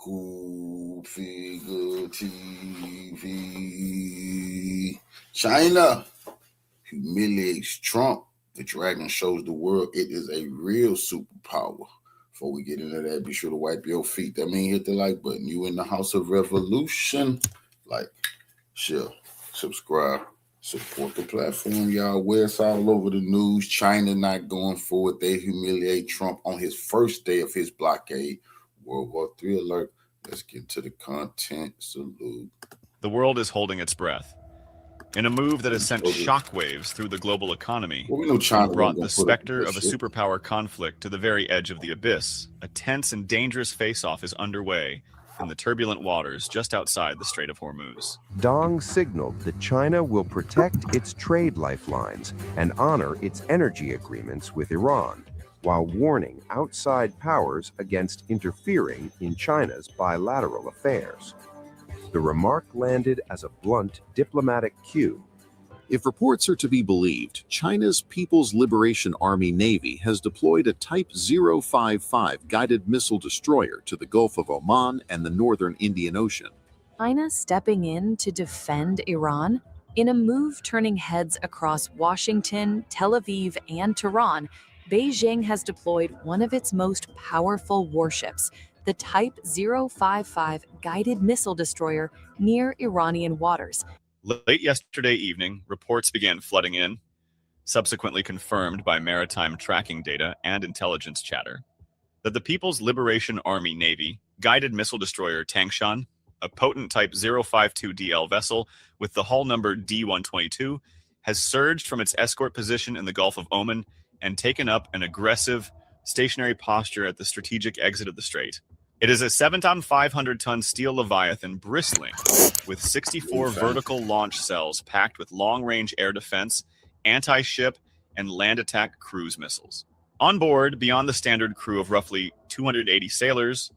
School Figure TV. China humiliates Trump. The dragon shows the world it is a real superpower. Before we get into that, be sure to wipe your feet. That means hit the like button. You in the house of revolution. Like, share, subscribe, support the platform, y'all. Where it's all over the news. China not going forward. They humiliate Trump on his first day of his blockade. World War III alert. Let's get to the content. Salute. The world is holding its breath in a move that has sent shockwaves through the global economy and brought the specter of a superpower conflict to the very edge of the abyss. A tense and dangerous face-off is underway in the turbulent waters just outside the Strait of Hormuz. Dong signaled that China will protect its trade lifelines and honor its energy agreements with Iran, while warning outside powers against interfering in China's bilateral affairs. The remark landed as a blunt diplomatic cue. If reports are to be believed, China's People's Liberation Army Navy has deployed a Type 055 guided missile destroyer to the Gulf of Oman and the northern Indian Ocean. China stepping in to defend Iran? In a move turning heads across Washington, Tel Aviv, and Tehran, Beijing has deployed one of its most powerful warships, the Type 055 guided missile destroyer, near Iranian waters. Late yesterday evening, reports began flooding in, subsequently confirmed by maritime tracking data and intelligence chatter, that the People's Liberation Army Navy guided missile destroyer Tangshan, a potent Type 052DL vessel with the hull number D122, has surged from its escort position in the Gulf of Oman and taken up an aggressive, stationary posture at the strategic exit of the strait. It is a 7-500-ton steel leviathan bristling with 64 vertical launch cells packed with long-range air defense, anti-ship, and land attack cruise missiles. On board, beyond the standard crew of roughly 280 sailors,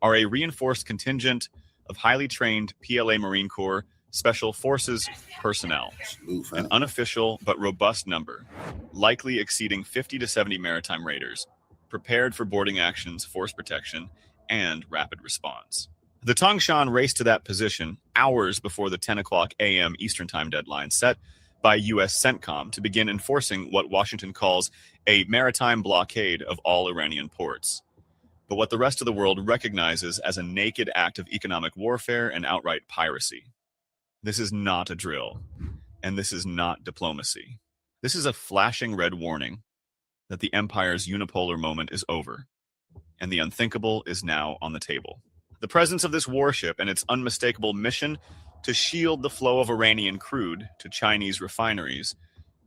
are a reinforced contingent of highly trained PLA Marine Corps Special Forces personnel, an unofficial but robust number, likely exceeding 50 to 70 maritime raiders, prepared for boarding actions, force protection, and rapid response. The Tangshan raced to that position hours before the 10 o'clock a.m. Eastern Time deadline set by U.S. CENTCOM to begin enforcing what Washington calls a maritime blockade of all Iranian ports, but what the rest of the world recognizes as a naked act of economic warfare and outright piracy. This is not a drill, and this is not diplomacy. This is a flashing red warning that the empire's unipolar moment is over, and the unthinkable is now on the table. The presence of this warship and its unmistakable mission to shield the flow of Iranian crude to Chinese refineries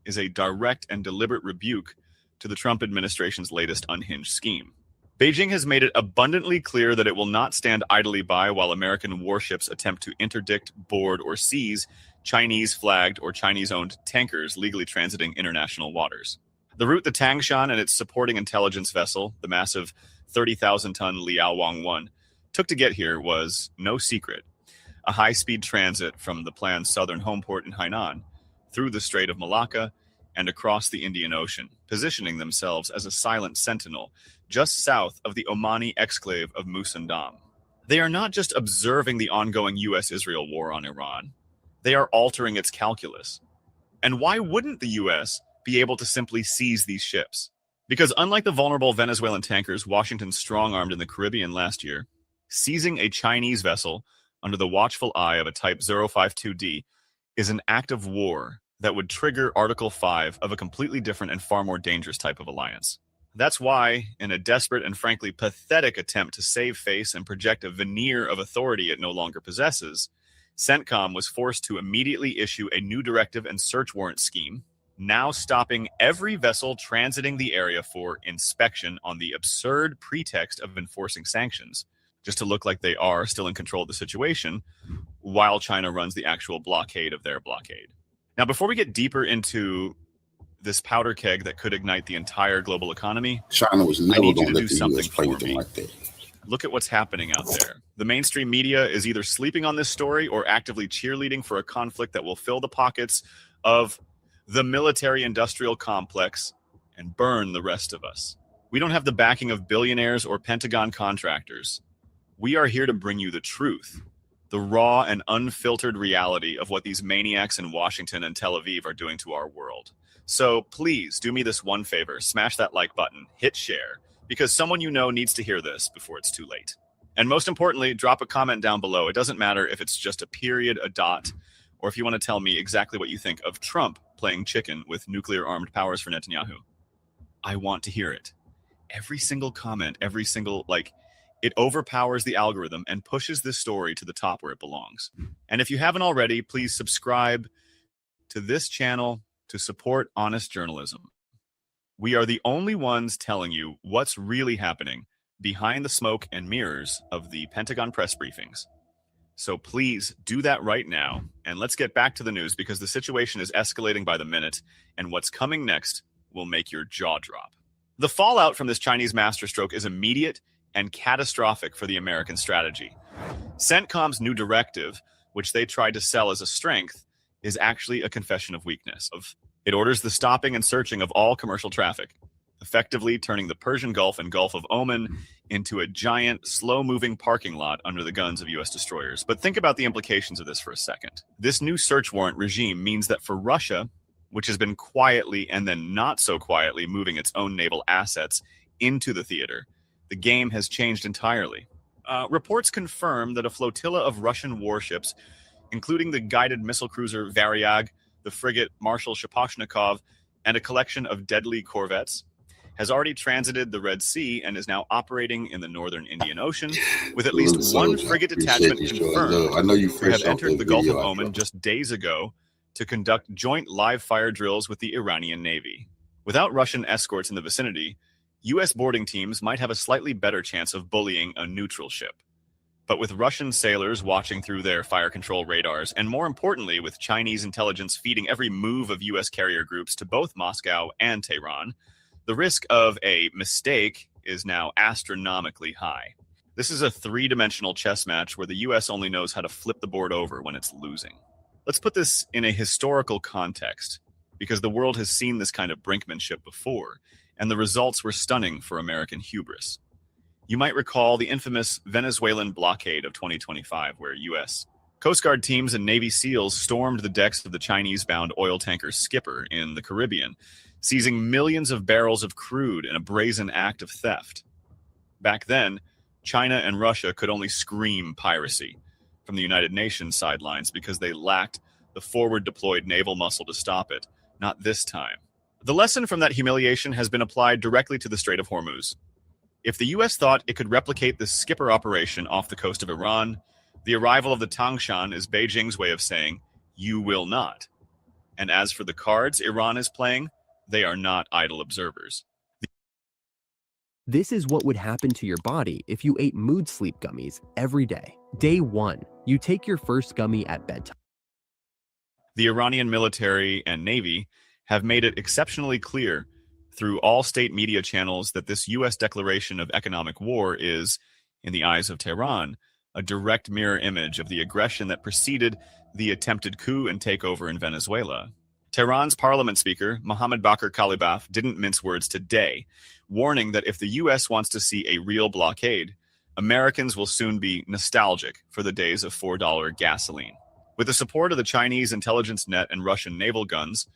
is a direct and deliberate rebuke to the Trump administration's latest unhinged scheme. Beijing has made it abundantly clear that it will not stand idly by while American warships attempt to interdict, board, or seize Chinese-flagged or Chinese-owned tankers legally transiting international waters. The route the Tangshan and its supporting intelligence vessel, the massive 30,000-ton Liaowang-1, took to get here was no secret. A high-speed transit from the planned southern home port in Hainan, through the Strait of Malacca, and across the Indian Ocean, positioning themselves as a silent sentinel just south of the Omani exclave of Musandam. They are not just observing the ongoing U.S.-Israel war on Iran. They are altering its calculus. And why wouldn't the U.S. be able to simply seize these ships? Because unlike the vulnerable Venezuelan tankers Washington strong-armed in the Caribbean last year, seizing a Chinese vessel under the watchful eye of a Type 052D is an act of war that would trigger Article 5 of a completely different and far more dangerous type of alliance. That's why, in a desperate and frankly pathetic attempt to save face and project a veneer of authority it no longer possesses, CENTCOM was forced to immediately issue a new directive and search warrant scheme, now stopping every vessel transiting the area for inspection on the absurd pretext of enforcing sanctions, just to look like they are still in control of the situation, while China runs the actual blockade of their blockade. Now, before we get deeper into this powder keg that could ignite the entire global economy, China was never I need you going to to do let the something U.S. play for with them me. like that. Look at what's happening out there. The mainstream media is either sleeping on this story or actively cheerleading for a conflict that will fill the pockets of the military-industrial complex and burn the rest of us. We don't have the backing of billionaires or Pentagon contractors. We are here to bring you the truth, the raw and unfiltered reality of what these maniacs in Washington and Tel Aviv are doing to our world. So please do me this one favor, smash that like button, hit share, because someone you know needs to hear this before it's too late. And most importantly, drop a comment down below. It doesn't matter if it's just a period, a dot, or if you want to tell me exactly what you think of Trump playing chicken with nuclear-armed powers for Netanyahu. I want to hear it. Every single comment, every single, it overpowers the algorithm and pushes this story to the top where it belongs. And if you haven't already, please subscribe to this channel to support honest journalism. We are the only ones telling you what's really happening behind the smoke and mirrors of the Pentagon press briefings. So please do that right now, and let's get back to the news because the situation is escalating by the minute, and what's coming next will make your jaw drop. The fallout from this Chinese masterstroke is immediate and catastrophic for the American strategy. CENTCOM's new directive, which they tried to sell as a strength, is actually a confession of weakness. It orders the stopping and searching of all commercial traffic, effectively turning the Persian Gulf and Gulf of Oman into a giant, slow-moving parking lot under the guns of U.S. destroyers. But think about the implications of this for a second. This new search warrant regime means that for Russia, which has been quietly and then not so quietly moving its own naval assets into the theater, the game has changed entirely. Reports confirm that a flotilla of Russian warships, including the guided missile cruiser Varyag, the frigate Marshal Shaposhnikov, and a collection of deadly corvettes, has already transited the Red Sea and is now operating in the northern Indian Ocean, with at least one frigate detachment confirmed to have entered the Gulf of Oman just days ago to conduct joint live-fire drills with the Iranian Navy. Without Russian escorts in the vicinity, U.S. boarding teams might have a slightly better chance of bullying a neutral ship. But with Russian sailors watching through their fire control radars, and more importantly, with Chinese intelligence feeding every move of U.S. carrier groups to both Moscow and Tehran, the risk of a mistake is now astronomically high. This is a three-dimensional chess match where the U.S. only knows how to flip the board over when it's losing. Let's put this in a historical context, because the world has seen this kind of brinkmanship before, and the results were stunning for American hubris. You might recall the infamous Venezuelan blockade of 2025, where U.S. Coast Guard teams and Navy SEALs stormed the decks of the Chinese-bound oil tanker Skipper in the Caribbean, seizing millions of barrels of crude in a brazen act of theft. Back then, China and Russia could only scream piracy from the United Nations sidelines because they lacked the forward-deployed naval muscle to stop it. Not this time. The lesson from that humiliation has been applied directly to the Strait of Hormuz. If the U.S. thought it could replicate the Skipper operation off the coast of Iran, the arrival of the Tangshan is Beijing's way of saying, you will not. And as for the cards Iran is playing, they are not idle observers. This is what would happen to your body if you ate mood sleep gummies every day. Day 1, you take your first gummy at bedtime. The Iranian military and Navy have made it exceptionally clear through all state media channels that this U.S. declaration of economic war is, in the eyes of Tehran, a direct mirror image of the aggression that preceded the attempted coup and takeover in Venezuela. Tehran's parliament speaker, Mohammad Bakr Kalibaf, didn't mince words today, warning that if the U.S. wants to see a real blockade, Americans will soon be nostalgic for the days of $4 gasoline. With the support of the Chinese intelligence net and Russian naval guns,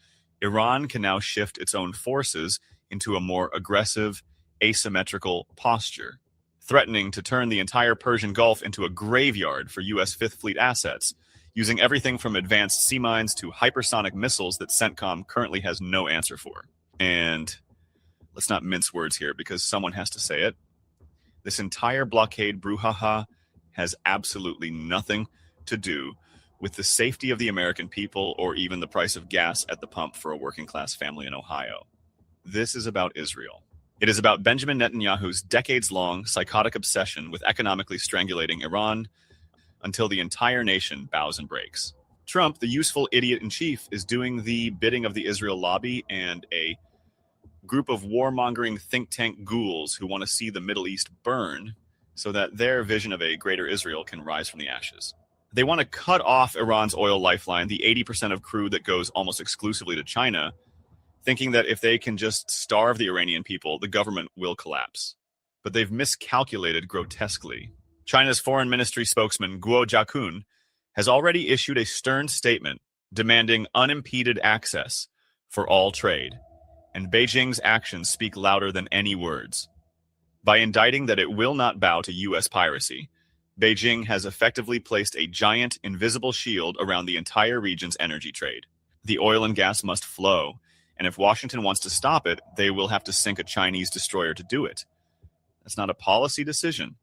Iran can now shift its own forces into a more aggressive, asymmetrical posture, threatening to turn the entire Persian Gulf into a graveyard for U.S. Fifth Fleet assets, using everything from advanced sea mines to hypersonic missiles that CENTCOM currently has no answer for. And let's not mince words here because someone has to say it. This entire blockade brouhaha has absolutely nothing to do with the safety of the American people or even the price of gas at the pump for a working-class family in Ohio. This is about Israel. It is about Benjamin Netanyahu's decades-long psychotic obsession with economically strangulating Iran until the entire nation bows and breaks. Trump, the useful idiot-in-chief, is doing the bidding of the Israel lobby and a group of warmongering think tank ghouls who want to see the Middle East burn so that their vision of a greater Israel can rise from the ashes. They want to cut off Iran's oil lifeline, the 80% of crude that goes almost exclusively to China, thinking that if they can just starve the Iranian people, the government will collapse. But they've miscalculated grotesquely. China's Foreign Ministry spokesman Guo Jiakun has already issued a stern statement demanding unimpeded access for all trade, and Beijing's actions speak louder than any words. By indicting that it will not bow to U.S. piracy, Beijing has effectively placed a giant, invisible shield around the entire region's energy trade. The oil and gas must flow, and if Washington wants to stop it, they will have to sink a Chinese destroyer to do it. That's not a policy decision.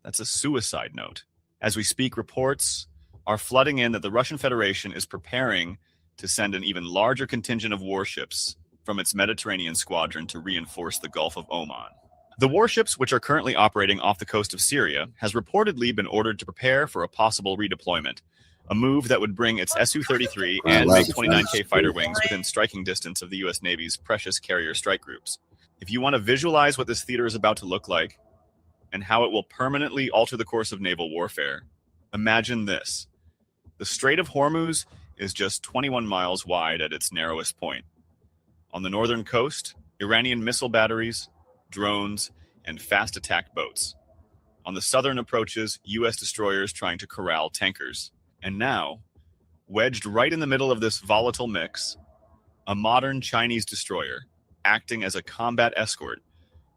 That's a suicide note. As we speak, reports are flooding in that the Russian Federation is preparing to send an even larger contingent of warships from its Mediterranean squadron to reinforce the Gulf of Oman. The warships, which are currently operating off the coast of Syria, has reportedly been ordered to prepare for a possible redeployment, a move that would bring its Su-33 and MiG-29K fighter wings within striking distance of the U.S. Navy's precious carrier strike groups. If you want to visualize what this theater is about to look like and how it will permanently alter the course of naval warfare, imagine this. The Strait of Hormuz is just 21 miles wide at its narrowest point. On the northern coast, Iranian missile batteries, drones, and fast attack boats. On the southern approaches, U.S. destroyers trying to corral tankers. And now, wedged right in the middle of this volatile mix, a modern Chinese destroyer acting as a combat escort,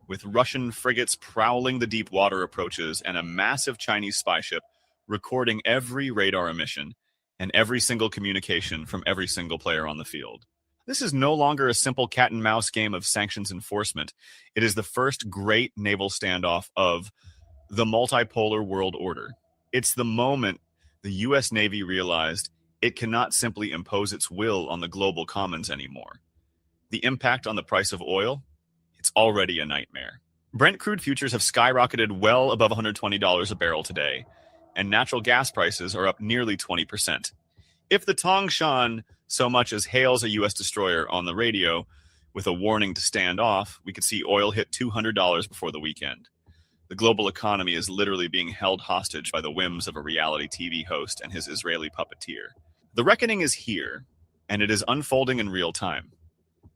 with Russian frigates prowling the deep water approaches and a massive Chinese spy ship recording every radar emission and every single communication from every single player on the field. This is no longer a simple cat and mouse game of sanctions enforcement. It is the first great naval standoff of the multipolar world order. It's the moment the U.S. Navy realized it cannot simply impose its will on the global commons anymore. The impact on the price of oil? It's already a nightmare. Brent crude futures have skyrocketed well above $120 a barrel today, and natural gas prices are up nearly 20%. If the Tangshan so much as hails a U.S. destroyer on the radio with a warning to stand off, we could see oil hit $200 before the weekend. The global economy is literally being held hostage by the whims of a reality TV host and his Israeli puppeteer. The reckoning is here, and it is unfolding in real time.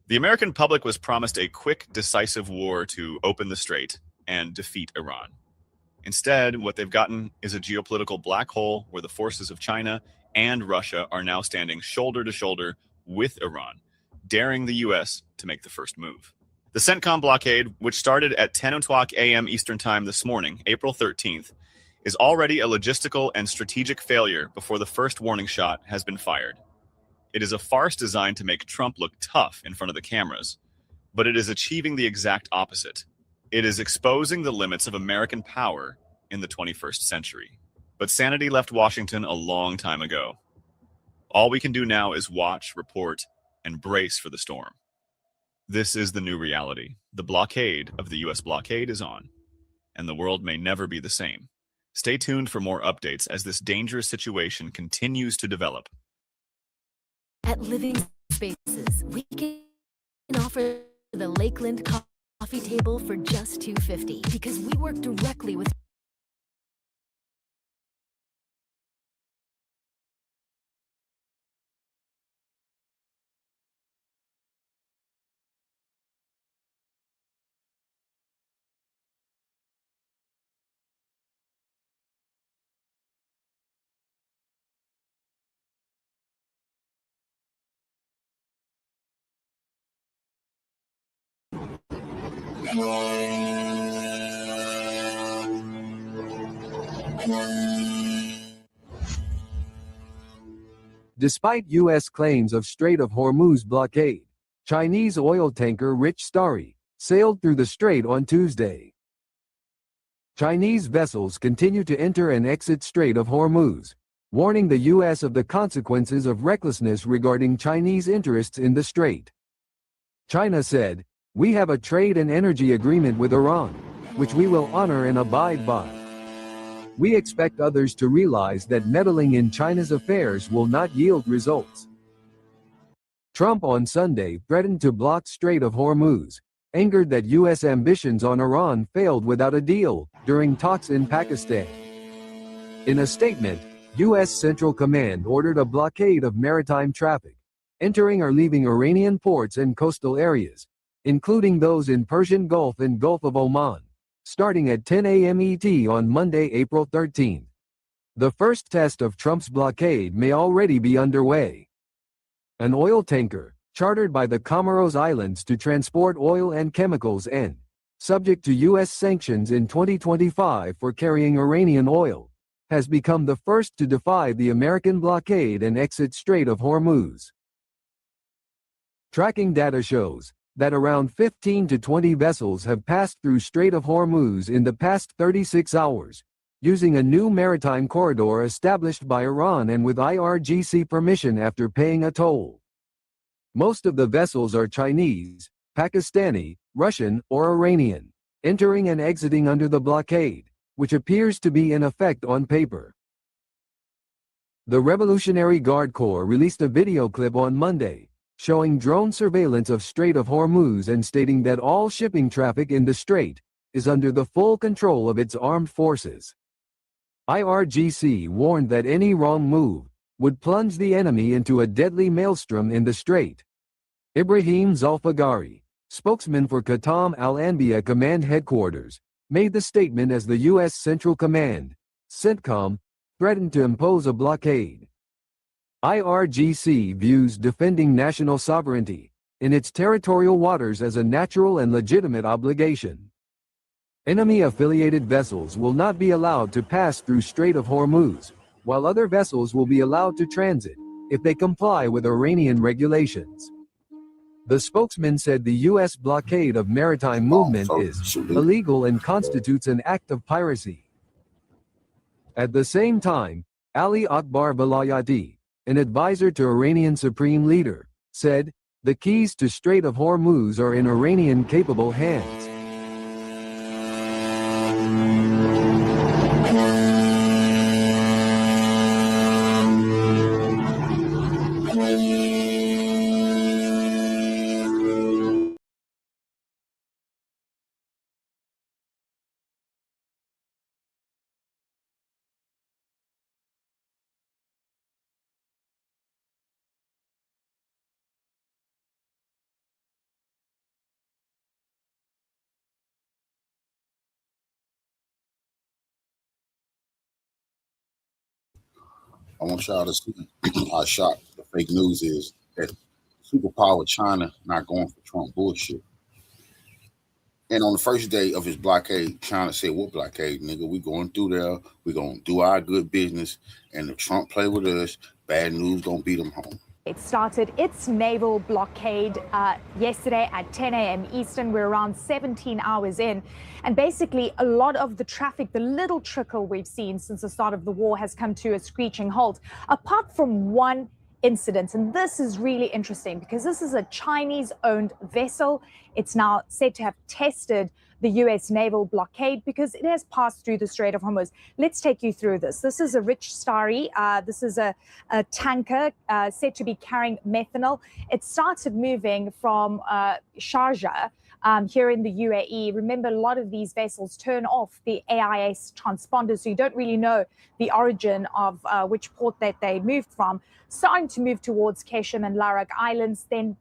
The American public was promised a quick, decisive war to open the strait and defeat Iran. Instead, what they've gotten is a geopolitical black hole where the forces of China and Russia are now standing shoulder to shoulder with Iran, daring the U.S. to make the first move. The CENTCOM blockade, which started at 10 o'clock a.m. Eastern Time this morning, April 13th, is already a logistical and strategic failure before the first warning shot has been fired. It is a farce designed to make Trump look tough in front of the cameras, but it is achieving the exact opposite. It is exposing the limits of American power in the 21st century. But sanity left Washington a long time ago. All we can do now is watch, report, and brace for the storm. This is the new reality. The blockade of the U.S. blockade is on, and the world may never be the same. Stay tuned for more updates as this dangerous situation continues to develop. At Living Spaces, we can offer the Lakeland coffee table for just $2.50 because we work directly with Despite U.S. claims of Strait of Hormuz blockade, Chinese oil tanker Rich Starry sailed through the strait on Tuesday. Chinese vessels continue to enter and exit Strait of Hormuz, warning the U.S. of the consequences of recklessness regarding Chinese interests in the strait. China said, "We have a trade and energy agreement with Iran, which we will honor and abide by. We expect others to realize that meddling in China's affairs will not yield results." Trump on Sunday threatened to block Strait of Hormuz, angered that U.S. ambitions on Iran failed without a deal during talks in Pakistan. In a statement, U.S. Central Command ordered a blockade of maritime traffic, entering or leaving Iranian ports and coastal areas, including those in Persian Gulf and Gulf of Oman, starting at 10 a.m. ET on Monday, April 13. The first test of Trump's blockade may already be underway. An oil tanker, chartered by the Comoros Islands to transport oil and chemicals and subject to U.S. sanctions in 2025 for carrying Iranian oil, has become the first to defy the American blockade and exit Strait of Hormuz. Tracking data shows that around 15 to 20 vessels have passed through Strait of Hormuz in the past 36 hours, using a new maritime corridor established by Iran and with IRGC permission after paying a toll. Most of the vessels are Chinese, Pakistani, Russian, or Iranian, entering and exiting under the blockade, which appears to be in effect on paper. The Revolutionary Guard Corps released a video clip on Monday, showing drone surveillance of Strait of Hormuz and stating that all shipping traffic in the strait is under the full control of its armed forces. IRGC warned that any wrong move would plunge the enemy into a deadly maelstrom in the strait. Ibrahim Zulfagari, spokesman for Qatam Al-Anbiya Command Headquarters, made the statement as the U.S. Central Command, CENTCOM, threatened to impose a blockade. IRGC views defending national sovereignty in its territorial waters as a natural and legitimate obligation. Enemy-affiliated vessels will not be allowed to pass through Strait of Hormuz, while other vessels will be allowed to transit if they comply with Iranian regulations. The spokesman said the U.S. blockade of maritime movement is illegal and constitutes an act of piracy. At the same time, Ali Akbar Velayati, an advisor to Iranian Supreme Leader, said, "The keys to Strait of Hormuz are in Iranian-capable hands." I want y'all to see how shocked the fake news is that superpower China not going for Trump bullshit. And on the first day of his blockade, China said, "What blockade, nigga? We going through there. We gonna do our good business. And if Trump play with us, bad news gonna beat him home." It started its naval blockade yesterday at 10 a.m. Eastern. We're around 17 hours in. And basically, a lot of the traffic, the little trickle we've seen since the start of the war has come to a screeching halt, apart from one incident. And this is really interesting because this is a Chinese-owned vessel. It's now said to have tested the U.S. naval blockade because it has passed through the Strait of Hormuz. Let's take you through this. This is a Rich Starry. This is a tanker said to be carrying methanol. It started moving from Sharjah here in the UAE. Remember, a lot of these vessels turn off the AIS transponders, so you don't really know the origin of which port that they moved from. Starting to move towards Keshem and Larak Islands, then,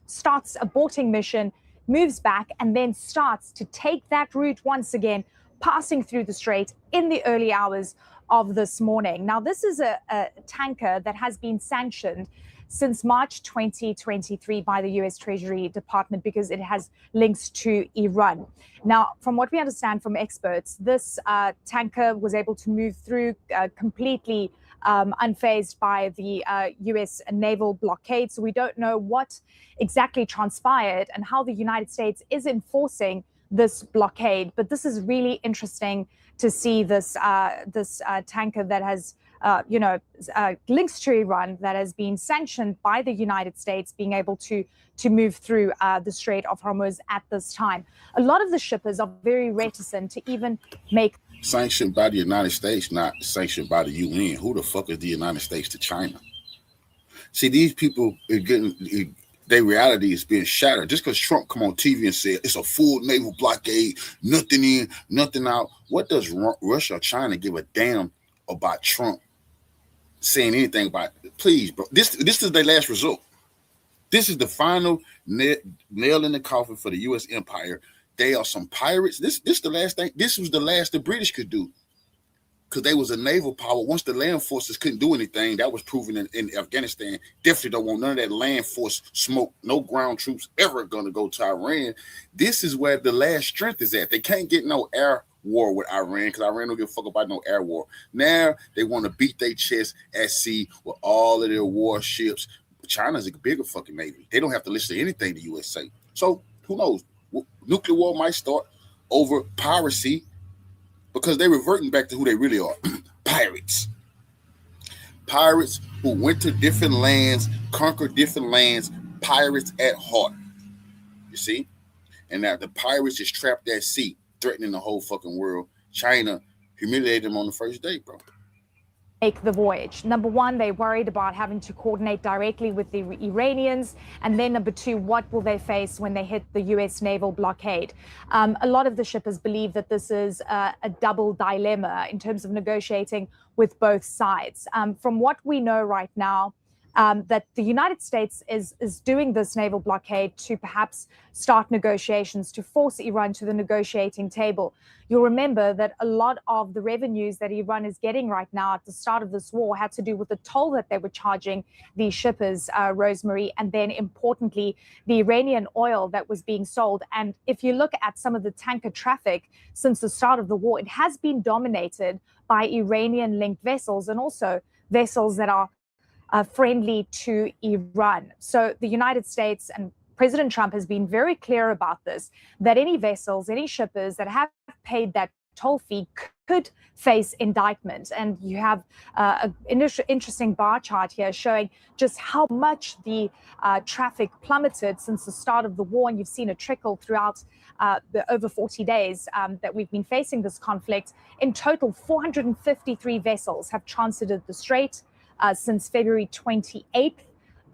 starts aborting mission, moves back, and then starts to take that route once again, passing through the strait in the early hours of this morning. Now, this is a tanker that has been sanctioned since March 2023 by the U.S. Treasury Department because it has links to Iran. Now, from what we understand from experts, this tanker was able to move through completely unfazed by the U.S. naval blockade. So we don't know what exactly transpired and how the United States is enforcing this blockade. But this is really interesting to see this tanker that has links to Iran, that has been sanctioned by the United States, being able to move through the Strait of Hormuz at this time. A lot of the shippers are very reticent to even make sanctioned by the United States, not sanctioned by the UN. Who the fuck is the United States to China? See, these people are getting their reality is being shattered just because Trump come on TV and said it's a full naval blockade, nothing in, nothing out. What does Russia or China give a damn about Trump saying anything about it? Please, bro. This is their last resort. This is the final nail in the coffin for the U.S. empire. they are some pirates. This the last thing. This was the last the British could do, because they was a naval power. Once the land forces couldn't do anything, that was proven in Afghanistan. Definitely don't want none of that land force smoke. No ground troops ever going to go to Iran. This is where the last strength is at. They can't get no air war with Iran, because Iran don't give a fuck about no air war. Now they want to beat their chest at sea with all of their warships. China's a bigger fucking navy. They don't have to listen to anything the U.S. say. So who knows? Nuclear war might start over piracy, because they're reverting back to who they really are. Pirates. Pirates who went to different lands, conquered different lands, pirates at heart. You see? And now the pirates is trapped at sea, threatening the whole fucking world. China humiliated them on the first day, bro. Make the voyage. Number one, they're worried about having to coordinate directly with the Iranians. And then number two, what will they face when they hit the U.S. naval blockade? A lot of the shippers believe that this is a double dilemma in terms of negotiating with both sides. From what we know right now, that the United States is doing this naval blockade to perhaps start negotiations to force Iran to the negotiating table. You'll remember that a lot of the revenues that Iran is getting right now at the start of this war had to do with the toll that they were charging the shippers, Rosemary, and then importantly, the Iranian oil that was being sold. And if you look at some of the tanker traffic since the start of the war, it has been dominated by Iranian-linked vessels, and also vessels that are friendly to Iran. So the United States and President Trump has been very clear about this, that any vessels, any shippers that have paid that toll fee could face indictment. And you have an interesting bar chart here showing just how much the traffic plummeted since the start of the war. And you've seen a trickle throughout the over 40 days that we've been facing this conflict. In total, 453 vessels have transited the strait since February 28th.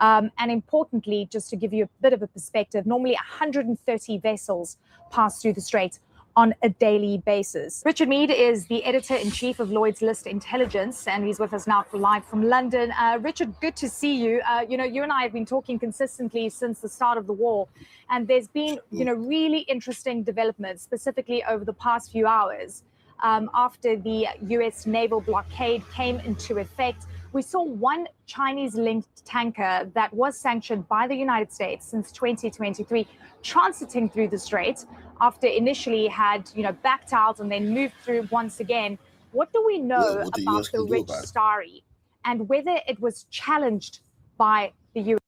And importantly, just to give you a bit of a perspective, normally 130 vessels pass through the strait on a daily basis. Richard Mead is the editor-in-chief of Lloyd's List Intelligence, and he's with us now live from London. Richard, good to see you. You and I have been talking consistently since the start of the war, and there's been, really interesting developments, specifically over the past few hours. After the U.S. naval blockade came into effect, we saw one Chinese-linked tanker that was sanctioned by the United States since 2023 transiting through the strait after initially had, backed out and then moved through once again. What do we know about the Rich Starry and whether it was challenged by the U.S.?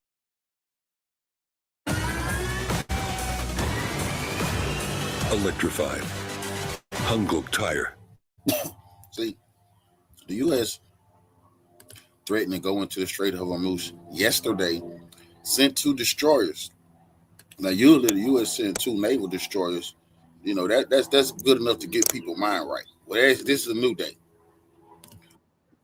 Electrified. Hungok tire. See, the U.S. threatened to go into the Strait of Hormuz yesterday, sent 2 destroyers. Now, usually the U.S. sent 2 naval destroyers. That's good enough to get people's mind right. Well, this is a new day.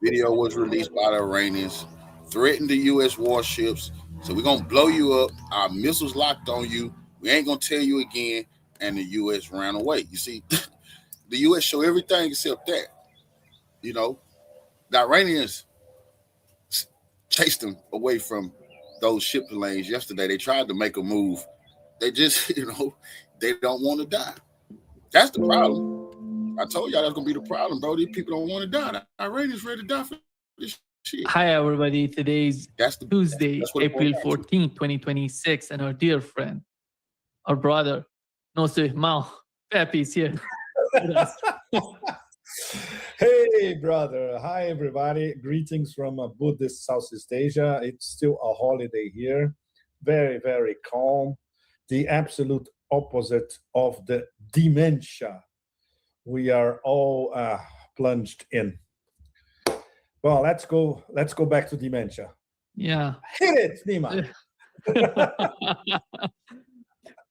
Video was released by the Iranians, threatened the U.S. warships. So we're going to blow you up. Our missiles locked on you. We ain't going to tell you again. And the U.S. ran away. You see, the U.S. show everything except that. The Iranians chased them away from those shipping lanes yesterday. They tried to make a move. They just, they don't want to die. That's the problem. I told y'all that's going to be the problem, bro. These people don't want to die. The Iranians ready to die for this shit. Hi, everybody. Today's Tuesday, April 14, 2026, and our dear friend, our brother, Nosif Mao, Pepe is here. Hey, brother. Hi, everybody. Greetings from Buddhist Southeast Asia. It's still a holiday here. Very, very calm. The absolute opposite of the dementia we are all plunged in. Well, let's go back to dementia. Yeah. Hit it, Nima.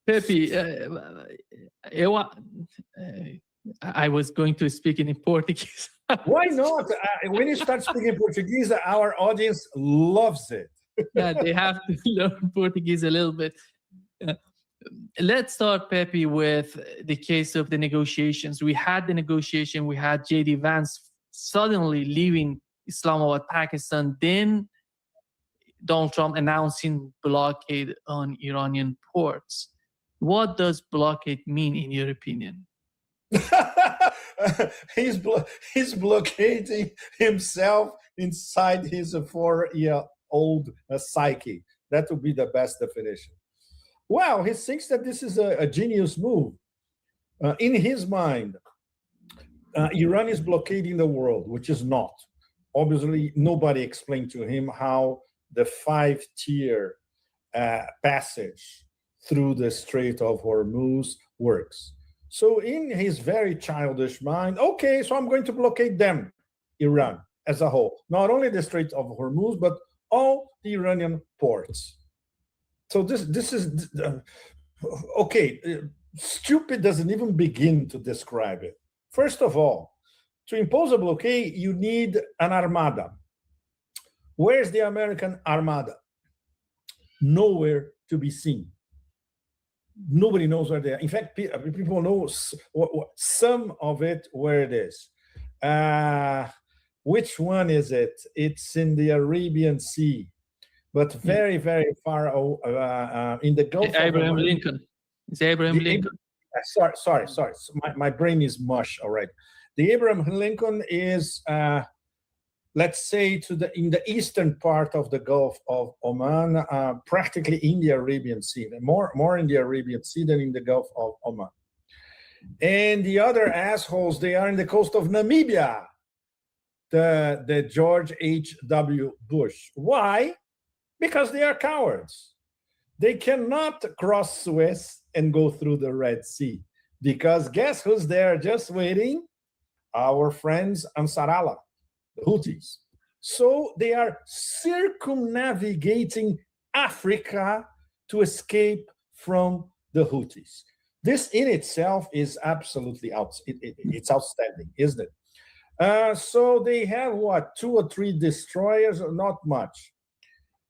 Pepe, I was going to speak in Portuguese. Why not? When you start speaking Portuguese, our audience loves it. Yeah, they have to learn Portuguese a little bit. Let's start, Pepe, with the case of the negotiations. We had the negotiation. We had J.D. Vance suddenly leaving Islamabad, Pakistan. Then Donald Trump announcing blockade on Iranian ports. What does blockade mean in your opinion? He's blockading himself inside his 4-year-old psyche. That would be the best definition. Well, he thinks that this is a genius move. In his mind, Iran is blockading the world, which is not. Obviously, nobody explained to him how the 5-tier passage through the Strait of Hormuz works. So in his very childish mind, okay, so I'm going to blockade them, Iran as a whole. Not only the Strait of Hormuz, but all the Iranian ports. So this is, okay, stupid doesn't even begin to describe it. First of all, to impose a blockade, you need an armada. Where's the American armada? Nowhere to be seen. Nobody knows where they are. In fact, people know some of it where it is. Which one is it? It's in the Arabian Sea, but very, very far in the Gulf. Abraham Lincoln. It's Abraham Lincoln. Sorry. My brain is mush already. The Abraham Lincoln is, let's say, in the eastern part of the Gulf of Oman, practically in the Arabian Sea, more in the Arabian Sea than in the Gulf of Oman. And the other assholes, they are in the coast of Namibia, the George H.W. Bush. Why? Because they are cowards. They cannot cross Suez and go through the Red Sea, because guess who's there just waiting? Our friends Ansar Allah, the Houthis. So they are circumnavigating Africa to escape from the Houthis. This in itself is absolutely it's outstanding, isn't it? So they have what, 2 or 3 destroyers, not much.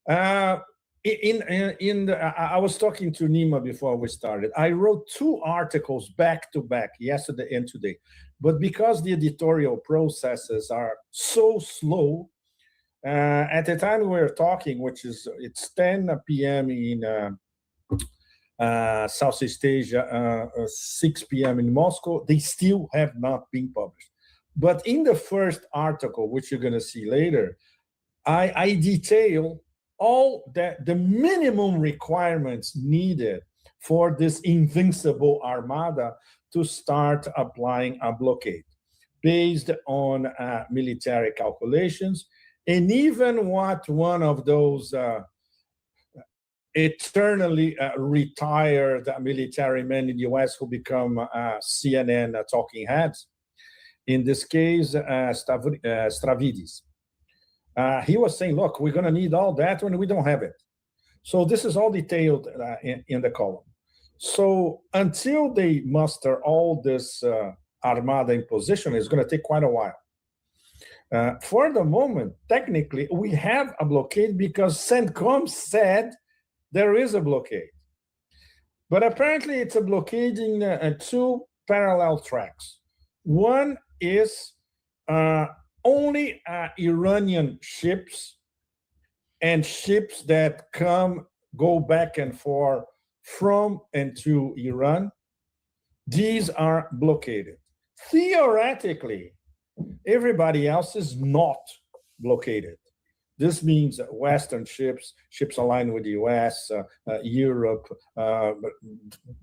I was talking to Nima before we started. I wrote 2 articles back to back, yesterday and today. But because the editorial processes are so slow, at the time we were talking, it's 10 p.m. in Southeast Asia, 6 p.m. in Moscow, they still have not been published. But in the first article, which you're going to see later, I detail all the minimum requirements needed for this invincible armada to start applying a blockade based on military calculations, and even what one of those eternally retired military men in the US who become CNN talking heads, in this case, Stavridis. He was saying, look, we're going to need all that when we don't have it. So this is all detailed in the column. So until they muster all this armada in position, it's going to take quite a while. For the moment, technically, we have a blockade because CENTCOM said there is a blockade. But apparently it's a blockading 2 parallel tracks. One is only Iranian ships and ships that go back and forth from and to Iran. These are blockaded. Theoretically, everybody else is not blockaded. This means Western ships aligned with the US, Europe,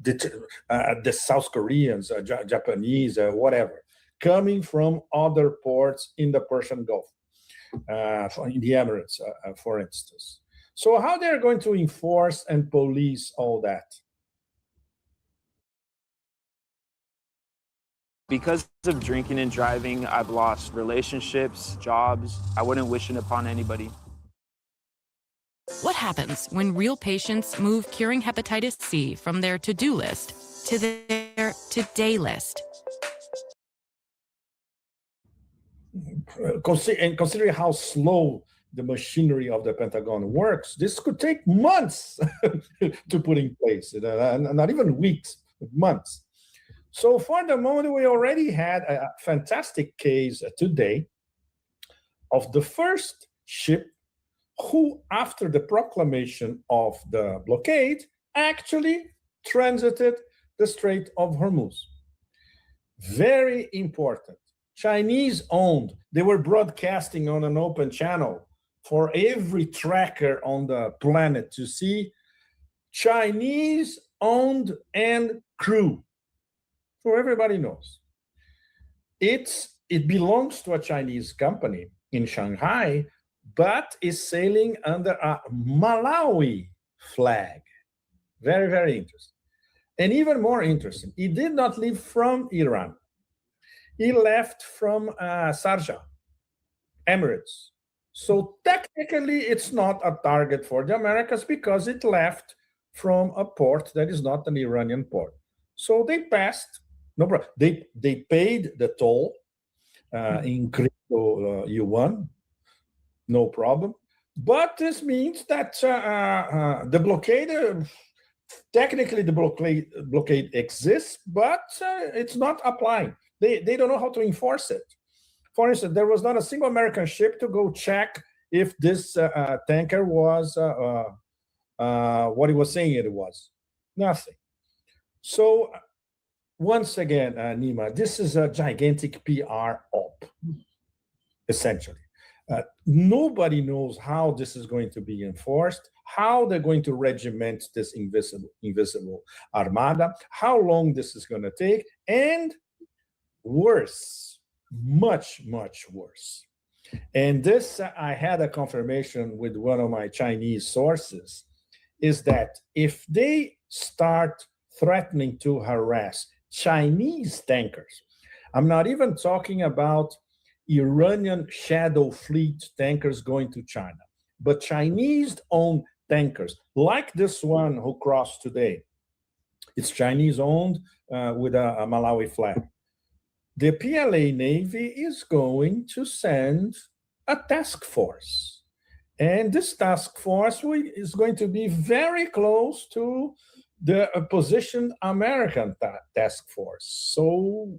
the South Koreans, Japanese, whatever, coming from other ports in the Persian Gulf, in the Emirates, for instance. So how they're going to enforce and police all that? Because of drinking and driving, I've lost relationships, jobs. I wouldn't wish it upon anybody. What happens when real patients move curing hepatitis C from their to-do list to their today list? Considering how slow the machinery of the Pentagon works, this could take months to put in place, not even weeks, but months. So for the moment, we already had a fantastic case today of the first ship who, after the proclamation of the blockade, actually transited the Strait of Hormuz. Very important. Chinese owned. They were broadcasting on an open channel for every tracker on the planet to see. Chinese owned and crew. So everybody knows. It belongs to a Chinese company in Shanghai, but is sailing under a Malawi flag. Very, very interesting. And even more interesting, he did not leave from Iran. He left from Sharjah, Emirates. So technically, it's not a target for the Americas because it left from a port that is not an Iranian port. So they passed, no problem. They paid the toll in crypto yuan, no problem. But this means that the blockade, technically the blockade exists, but it's not applying. They don't know how to enforce it. For instance, there was not a single American ship to go check if this tanker was what he was saying it was. Nothing. So once again, Nima, this is a gigantic PR op, essentially. Nobody knows how this is going to be enforced, how they're going to regiment this invisible armada, how long this is going to take, and worse, much, much worse. And this, I had a confirmation with one of my Chinese sources, is that if they start threatening to harass Chinese tankers, I'm not even talking about Iranian shadow fleet tankers going to China, but Chinese-owned tankers, like this one who crossed today. It's Chinese-owned with a Malawi flag. The PLA Navy is going to send a task force. And this task force is going to be very close to the positioned American task force. So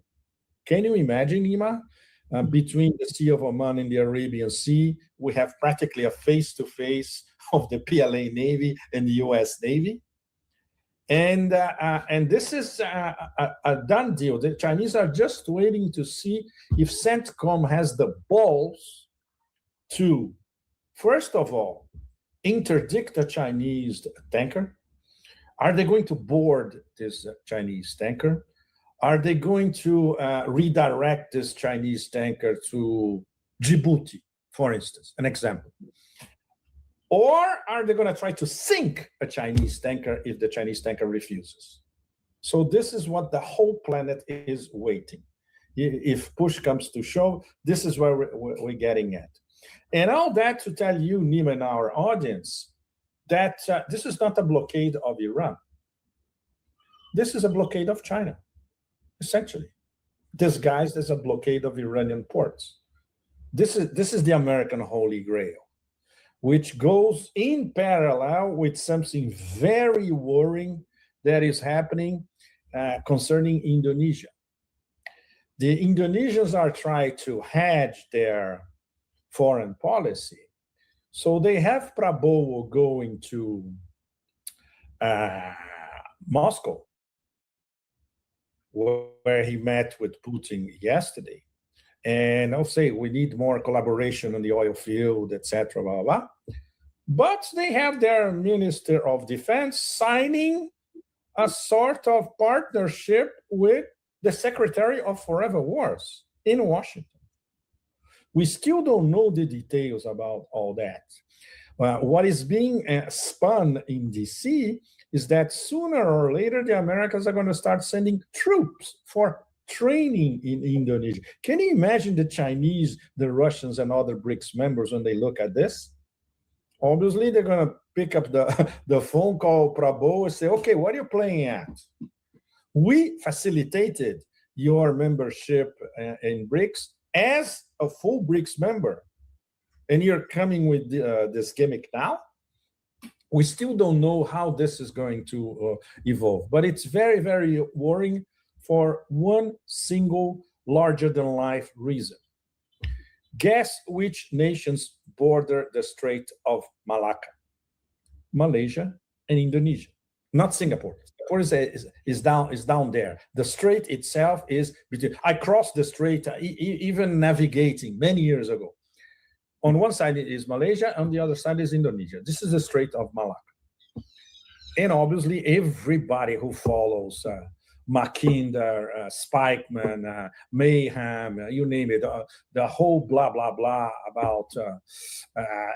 can you imagine, Ima? Between the Sea of Oman and the Arabian Sea, we have practically a face-to-face of the PLA Navy and the US Navy. And this is a done deal. The Chinese are just waiting to see if CENTCOM has the balls to, first of all, interdict a Chinese tanker. Are they going to board this Chinese tanker? Are they going to redirect this Chinese tanker to Djibouti, for instance, an example? Or are they going to try to sink a Chinese tanker if the Chinese tanker refuses? So this is what the whole planet is waiting. If push comes to shove, this is where we're getting at. And all that to tell you, Nima, and our audience, that this is not a blockade of Iran. This is a blockade of China, essentially, disguised as a blockade of Iranian ports. This is the American Holy Grail, which goes in parallel with something very worrying that is happening concerning Indonesia. The Indonesians are trying to hedge their foreign policy. So they have Prabowo going to Moscow, where he met with Putin yesterday. And I'll say we need more collaboration on the oil field, etc., blah, blah, blah. But they have their Minister of Defense signing a sort of partnership with the Secretary of Forever Wars in Washington. We still don't know the details about all that. What is being spun in DC is that sooner or later, the Americans are going to start sending troops for training in Indonesia. Can you imagine the Chinese, the Russians, and other BRICS members when they look at this? Obviously, they're going to pick up the phone call Prabowo and say, okay, what are you playing at? We facilitated your membership in BRICS as a full BRICS member. And you're coming with this gimmick now? We still don't know how this is going to evolve. But it's very, very worrying for one single larger-than-life reason. Guess which nations border the Strait of Malacca? Malaysia and Indonesia, not Singapore. is down there. The strait itself is between. I crossed the strait even navigating many years ago. On one side is Malaysia, on the other side is Indonesia. This is the Strait of Malacca. And obviously, everybody who follows Mackinder, Spikeman, Mayhem, you name it, the whole blah, blah, blah about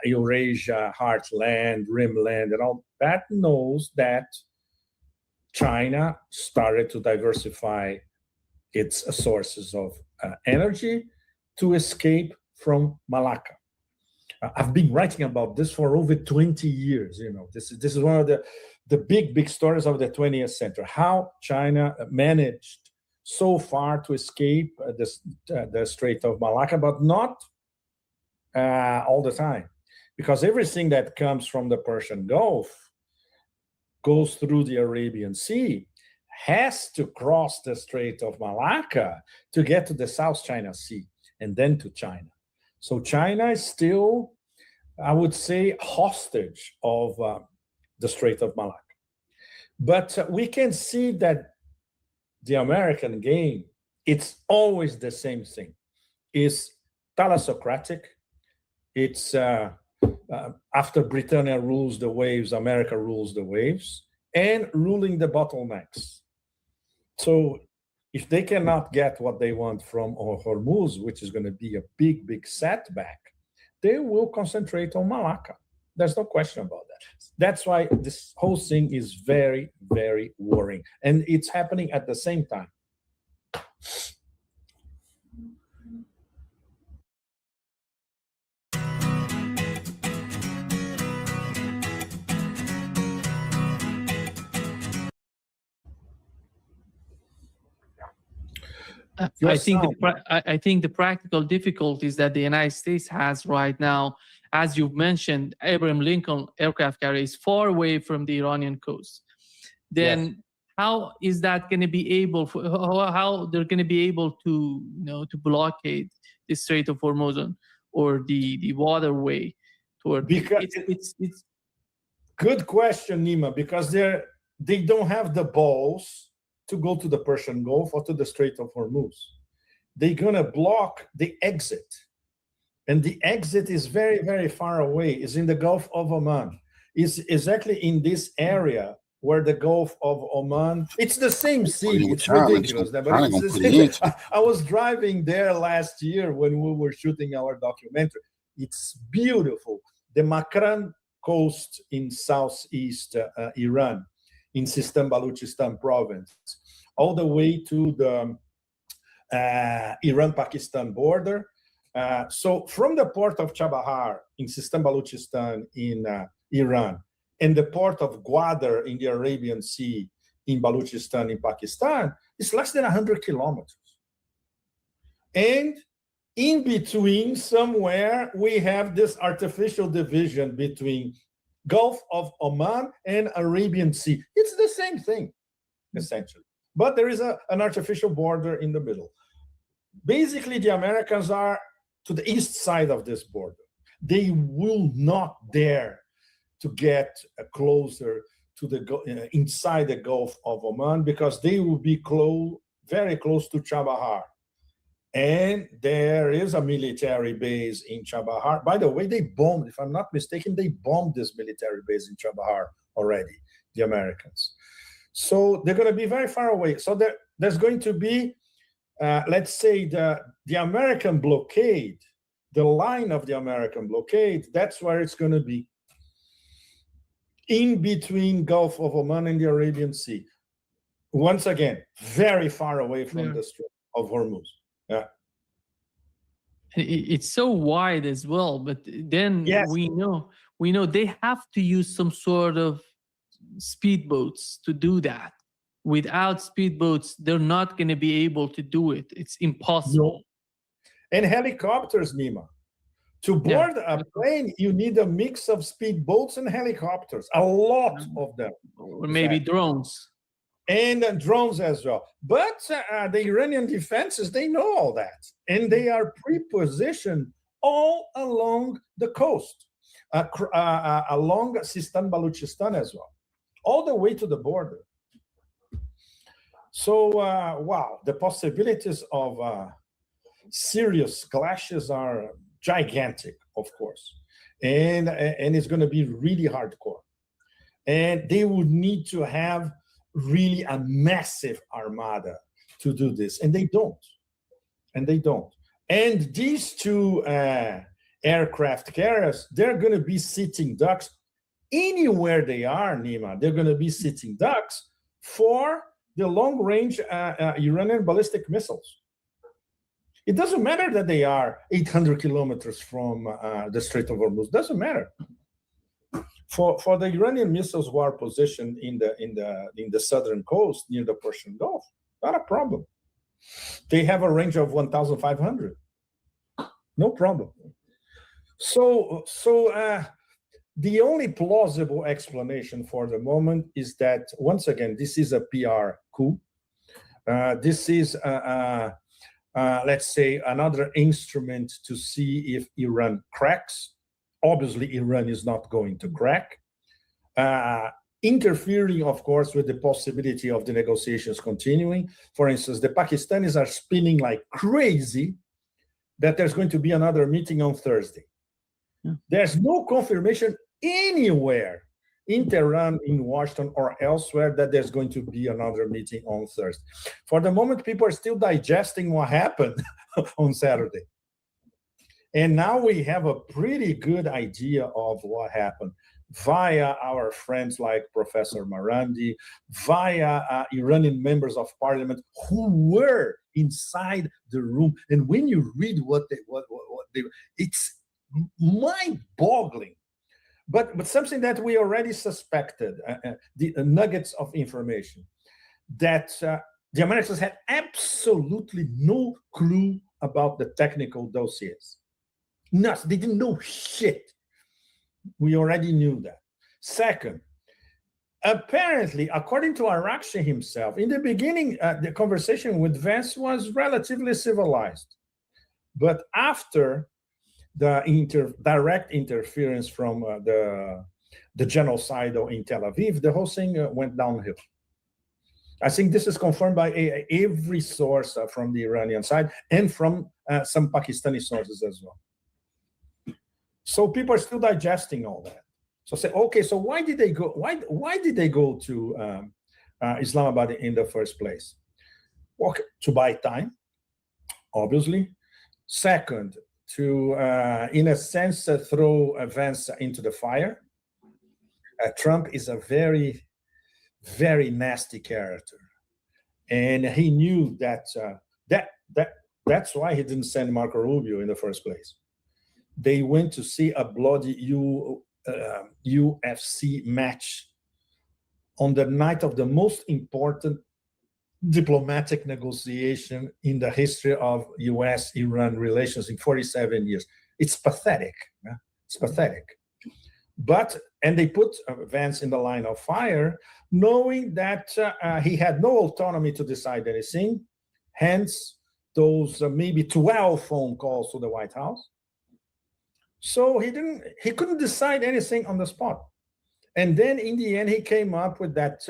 Eurasia, Heartland, Rimland, and all that knows that China started to diversify its sources of energy to escape from Malacca. I've been writing about this for over 20 years. This is one of the big stories of the 20th century, how China managed so far to escape the Strait of Malacca, but not all the time, because everything that comes from the Persian Gulf goes through the Arabian Sea, has to cross the Strait of Malacca to get to the South China Sea and then to China. So China is still, I would say, hostage of the Strait of Malacca. But we can see that the American game, it's always the same thing. It's thalassocratic. It's after Britannia rules the waves, America rules the waves, and ruling the bottlenecks. So if they cannot get what they want from Hormuz, which is going to be a big setback, they will concentrate on Malacca. There's no question about that. That's why this whole thing is very, very worrying. And it's happening at the same time. I think the practical difficulties that the United States has right now, as you've mentioned, Abraham Lincoln aircraft carrier is far away from the Iranian coast. Then yes. How is that going to be able? How they're going to be able to, to blockade the Strait of Hormuz or the waterway toward? Because it's good question, Nima. Because they don't have the balls to go to the Persian Gulf or to the Strait of Hormuz. They're going to block the exit. And the exit is very, very far away. It's in the Gulf of Oman. It's exactly in this area where the Gulf of Oman, it's the same sea. It's ridiculous. But it's the same. I was driving there last year when we were shooting our documentary. It's beautiful. The Makran coast in southeast Iran, in Sistan Baluchistan province, all the way to the Iran-Pakistan border. So from the port of Chabahar in Sistan Baluchistan in Iran and the port of Gwadar in the Arabian Sea in Baluchistan in Pakistan, it's less than 100 kilometers. And in between, somewhere, we have this artificial division between Gulf of Oman and Arabian Sea. It's the same thing, essentially. But there is an artificial border in the middle. Basically, the Americans are to the east side of this border. They will not dare to get closer to the inside the Gulf of Oman because they will be very close to Chabahar. And there is a military base in Chabahar. By the way, they bombed, if I'm not mistaken, they bombed this military base in Chabahar already, the Americans. So they're going to be very far away. So there's going to be, let's say, the American blockade, the line of the American blockade, that's where it's going to be. In between Gulf of Oman and the Arabian Sea. Once again, very far away from the Strait of Hormuz. Yeah. It's so wide as well, but then yes. we know they have to use some sort of speedboats to do that. Without speedboats, they're not going to be able to do it. It's impossible. No. And helicopters, Nima. To board a plane, you need a mix of speedboats and helicopters, a lot of them. Or maybe drones. And drones as well. But the Iranian defenses, they know all that. And they are pre-positioned all along the coast, along Sistan Baluchistan as well, all the way to the border. So, wow, the possibilities of serious clashes are gigantic, of course, and it's going to be really hardcore. And they would need to have really a massive armada to do this, and they don't. And they don't. And these two aircraft carriers, they're going to be sitting ducks anywhere they are, Nima. They're going to be sitting ducks for the long-range Iranian ballistic missiles. It doesn't matter that they are 800 kilometers from the Strait of Hormuz. Doesn't matter. For the Iranian missiles who are positioned in the southern coast near the Persian Gulf, not a problem. They have a range of 1,500. No problem. So the only plausible explanation for the moment is that, once again, this is a PR coup. This is, let's say, another instrument to see if Iran cracks. Obviously, Iran is not going to crack. Interfering, of course, with the possibility of the negotiations continuing. For instance, the Pakistanis are spinning like crazy that there's going to be another meeting on Thursday. Yeah. There's no confirmation anywhere in Tehran, in Washington, or elsewhere that there's going to be another meeting on Thursday. For the moment, people are still digesting what happened on Saturday. And now we have a pretty good idea of what happened via our friends like Professor Marandi, via Iranian members of parliament who were inside the room. And when you read what they, it's mind-boggling. But something that we already suspected, the nuggets of information, that the Americans had absolutely no clue about the technical dossiers. Nothing. They didn't know shit. We already knew that. Second, apparently, according to Arakshi himself, in the beginning, the conversation with Vance was relatively civilized. But after the direct interference from the genocidal in Tel Aviv, the whole thing went downhill. I think this is confirmed by every source from the Iranian side and from some Pakistani sources as well. So people are still digesting all that. So say, okay, so why did they go? Why did they go to Islamabad in the first place? Well, to buy time, obviously. Second, to in a sense throw Vance into the fire. Trump is a very, very nasty character, and he knew that that's why he didn't send Marco Rubio in the first place. They went to see a bloody UFC match on the night of the most important diplomatic negotiation in the history of U.S.-Iran relations in 47 years. It's pathetic. Yeah? It's pathetic. And they put Vance in the line of fire, knowing that he had no autonomy to decide anything, hence those maybe 12 phone calls to the White House. So he couldn't decide anything on the spot. And then in the end, he came up with that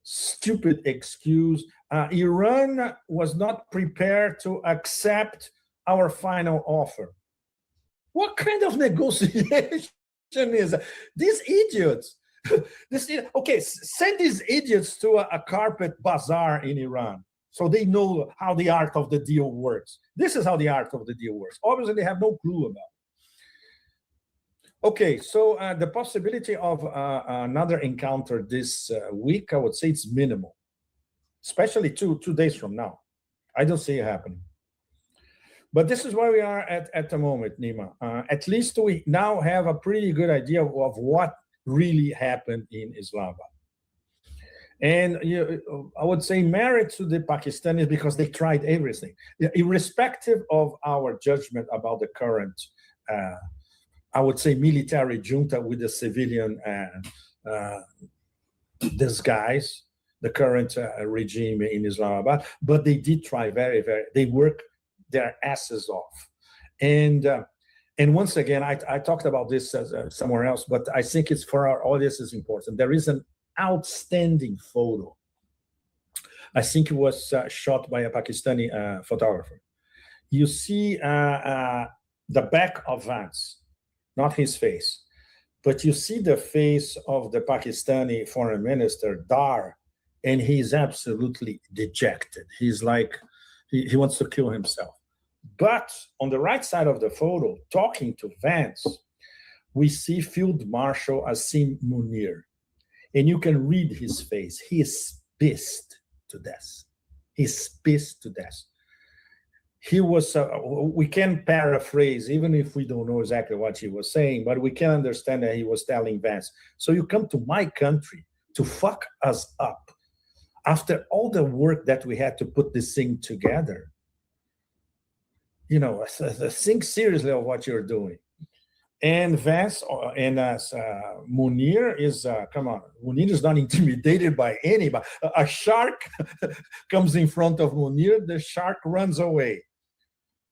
stupid excuse. Iran was not prepared to accept our final offer. What kind of negotiation is that? These idiots. Okay, send these idiots to a carpet bazaar in Iran so they know how the art of the deal works. This is how the art of the deal works. Obviously, they have no clue about it. Okay, so the possibility of another encounter this week, I would say it's minimal, especially two days from now. I don't see it happening. But this is where we are at the moment, Nima. At least we now have a pretty good idea of what really happened in Islamabad. And I would say merit to the Pakistanis because they tried everything. Irrespective of our judgment about the current I would say military junta with the civilian disguise, the current regime in Islamabad, but they did try they worked their asses off. And once again, I talked about this somewhere else, but I think it's for our audience is important. There is an outstanding photo I think it was shot by a Pakistani photographer. You see the back of Vance, not his face, but you see the face of the Pakistani foreign minister, Dar, and he's absolutely dejected. He's like, he wants to kill himself. But on the right side of the photo, talking to Vance, we see Field Marshal Asim Munir. And you can read his face. He is pissed to death. He's pissed to death. He was, we can paraphrase, even if we don't know exactly what he was saying, but we can understand that he was telling Vance, so you come to my country to fuck us up. After all the work that we had to put this thing together, you know, think seriously of what you're doing. And Vance and Munir is, come on, Munir is not intimidated by anybody. A shark comes in front of Munir, the shark runs away.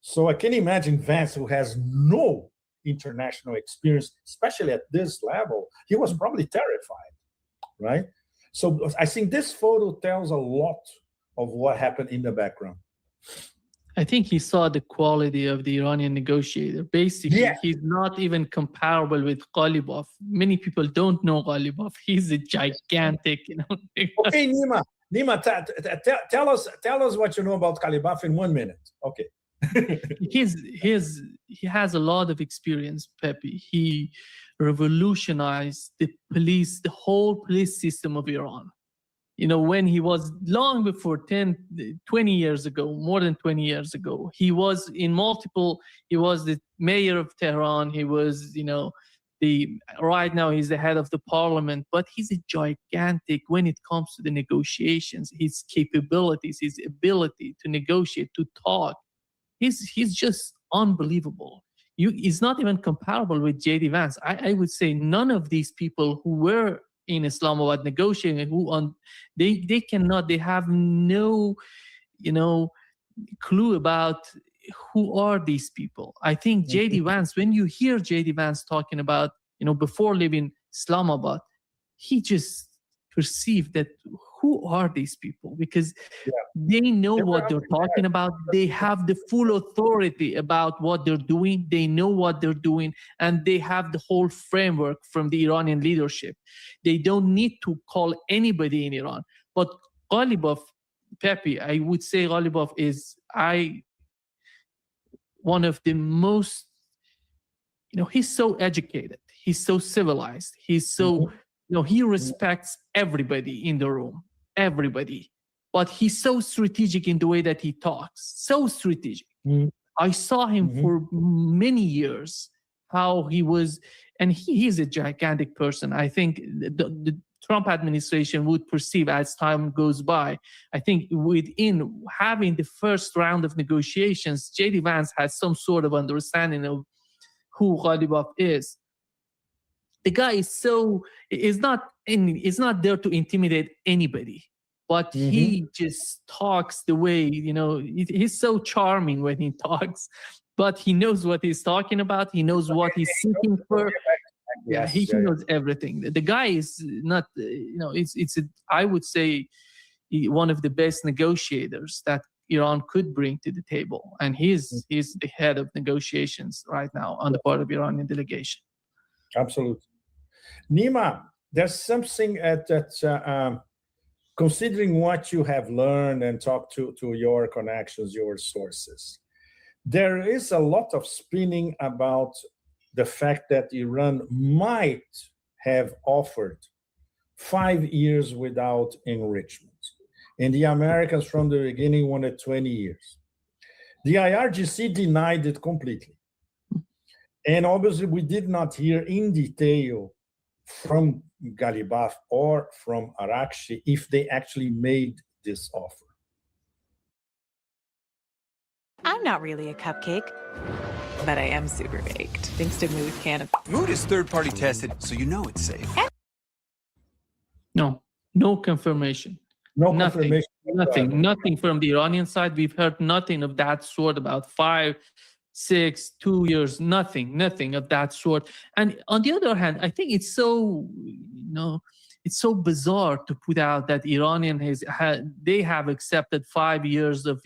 So I can imagine Vance, who has no international experience, especially at this level, he was probably terrified, right? So I think this photo tells a lot of what happened in the background. I think he saw the quality of the Iranian negotiator. Basically, Yeah. he's not even comparable with Ghalibaf. Many people don't know Ghalibaf. He's a gigantic, you know. Okay, Nima, tell us what you know about Ghalibaf in 1 minute. Okay. He has a lot of experience, Pepe. He revolutionized the police, the whole police system of Iran. You know, when he was long before 20 years ago, more than 20 years ago, he was in multiple, he was the mayor of Tehran. He was, you know, right now he's the head of the parliament, but he's a gigantic when it comes to the negotiations, his capabilities, his ability to negotiate, to talk. He's just unbelievable. He's not even comparable with J.D. Vance. I would say none of these people who were in Islamabad negotiating, they have no, you know, clue about who are these people. I think J.D. Vance, when you hear J.D. Vance talking about, you know, before leaving Islamabad, he just perceived that who are these people? Because they know what they're talking about. They have the full authority about what they're doing. They know what they're doing, and they have the whole framework from the Iranian leadership. They don't need to call anybody in Iran. But Ghalibaf, Pepe, I would say Ghalibaf is one of the most, you know, he's so educated. He's so civilized. He's so, you know, he respects everybody in the room, everybody. But he's so strategic in the way that he talks, so strategic. I saw him for many years, how he was, and he's a gigantic person. I think the Trump administration would perceive as time goes by. I think within having the first round of negotiations, J.D. Vance has some sort of understanding of who Ghalibaf is. The guy is not there to intimidate anybody, but he just talks the way, you know, he's so charming when he talks, but he knows what he's talking about. He knows what he's seeking for. Yeah, he knows everything. The guy is not, you know, I would say one of the best negotiators that Iran could bring to the table. And he's the head of negotiations right now on the part of Iranian delegation. Absolutely. Nima, there's something that considering what you have learned and talked to your connections, your sources, there is a lot of spinning about the fact that Iran might have offered 5 years without enrichment. And the Americans from the beginning wanted 20 years. The IRGC denied it completely. And obviously we did not hear in detail from Ghalibaf or from Arakshi if they actually made this offer. I'm not really a cupcake, but I am super baked, thanks to Mood Can. Mood is third-party tested, so you know it's safe. No confirmation. Nothing from the Iranian side. We've heard nothing of that sort about 5, 6, 2 years, nothing of that sort. And on the other hand, I think it's so, you know, it's so bizarre to put out that they have accepted 5 years of,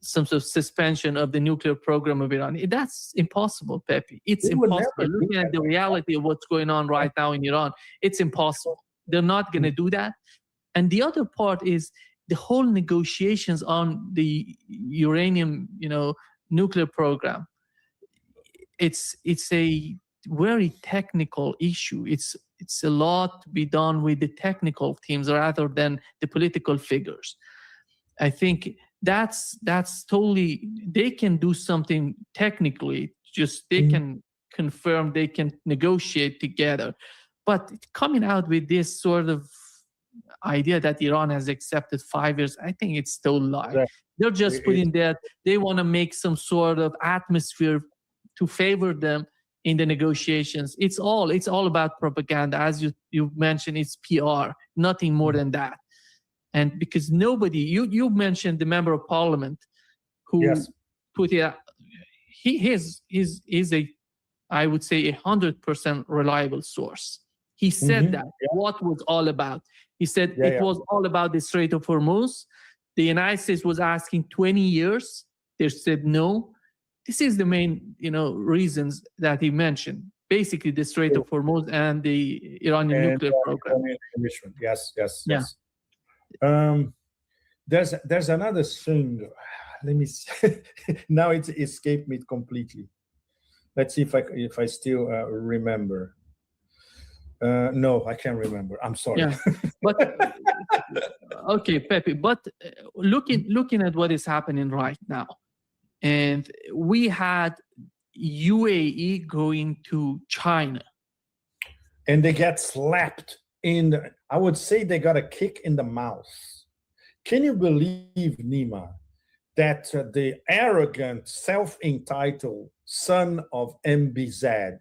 some sort of suspension of the nuclear program of Iran. That's impossible, Pepe. It's impossible. Looking at the reality of what's going on right now in Iran, it's impossible. They're not going to do that. And the other part is the whole negotiations on the uranium, nuclear program. It's a very technical issue. It's a lot to be done with the technical teams rather than the political figures. I think that's totally, they can do something technically, just they can confirm, they can negotiate together. But coming out with this sort of idea that Iran has accepted 5 years, I think it's still a lie. Right. They're just putting that they want to make some sort of atmosphere to favor them in the negotiations. It's all about propaganda. As you mentioned, it's PR, nothing more than that. And because nobody, you mentioned the member of parliament who put it, he is a, I would say, 100% reliable source. He said that what was all about. He said it was all about the Strait of Hormuz. The United States was asking 20 years. They said no. This is the main, reasons that he mentioned. Basically, the Strait of Hormuz and the Iranian nuclear program. Yes. There's another thing. Let me see. Now it's escaped me completely. Let's see if I still remember. No, I can't remember. I'm sorry. Yeah, but okay, Pepe. But looking at what is happening right now, and we had UAE going to China, and they get slapped I would say they got a kick in the mouth. Can you believe, Nima, that the arrogant, self-entitled son of MBZ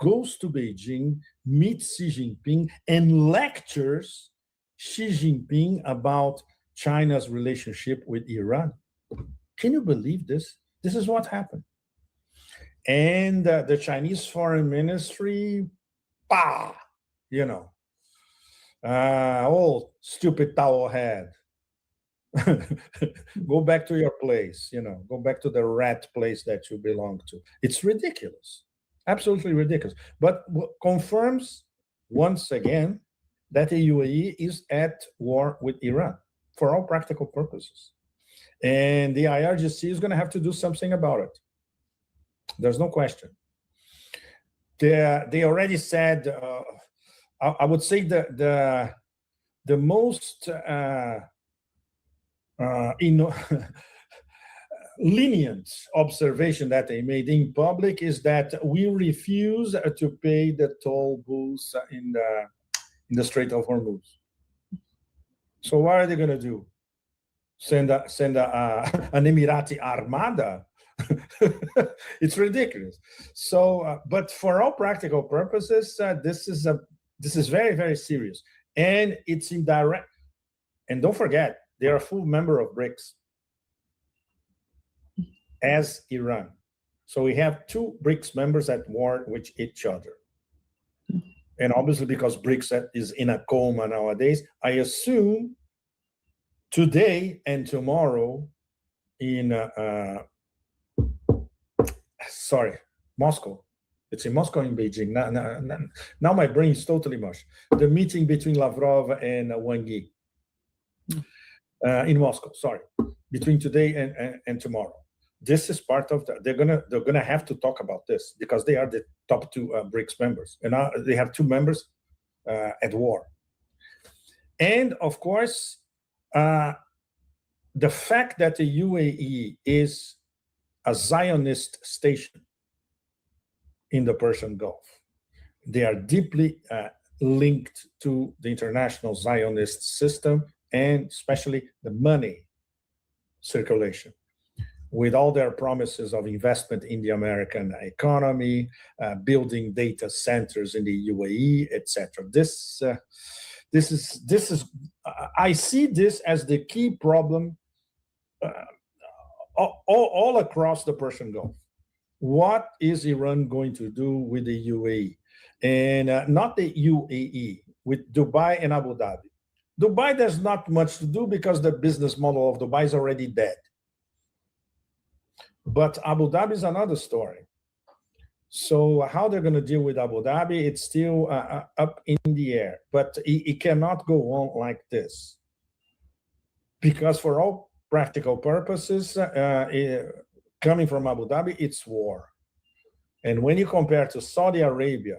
goes to Beijing, meets Xi Jinping, and lectures Xi Jinping about China's relationship with Iran? Can you believe this? This is what happened. And the Chinese foreign ministry, oh, stupid towel head. Go back to your place, go back to the rat place that you belong to. It's ridiculous, absolutely ridiculous. But confirms once again that the UAE is at war with Iran for all practical purposes. And the IRGC is going to have to do something about it. There's no question. They already said, I would say the most lenient observation that they made in public is that we refuse to pay the toll booths in the Strait of Hormuz. So what are they going to do? Send an Emirati armada? It's ridiculous. So, but for all practical purposes, this is very, very serious, and it's indirect. And don't forget, they are a full member of BRICS, as Iran. So we have two BRICS members at war with each other. And obviously, because BRICS is in a coma nowadays, I assume today and tomorrow in Moscow. It's in Moscow, in Beijing. Now my brain is totally mush. The meeting between Lavrov and Wang Yi in Moscow. Sorry, between today and tomorrow. This is part of that. They're gonna have to talk about this because they are the top two BRICS members, and now they have two members at war. And of course, the fact that the UAE is a Zionist station in the Persian Gulf. They are deeply linked to the international Zionist system and especially the money circulation, with all their promises of investment in the American economy, building data centers in the UAE, etc. This is I see this as the key problem all across the Persian Gulf. What is Iran going to do with the UAE? And not the UAE, with Dubai and Abu Dhabi. Dubai, there's not much to do because the business model of Dubai is already dead. But Abu Dhabi is another story. So how they're going to deal with Abu Dhabi, it's still up in the air. But it cannot go on like this. Because for all practical purposes, coming from Abu Dhabi, it's war. And when you compare to Saudi Arabia,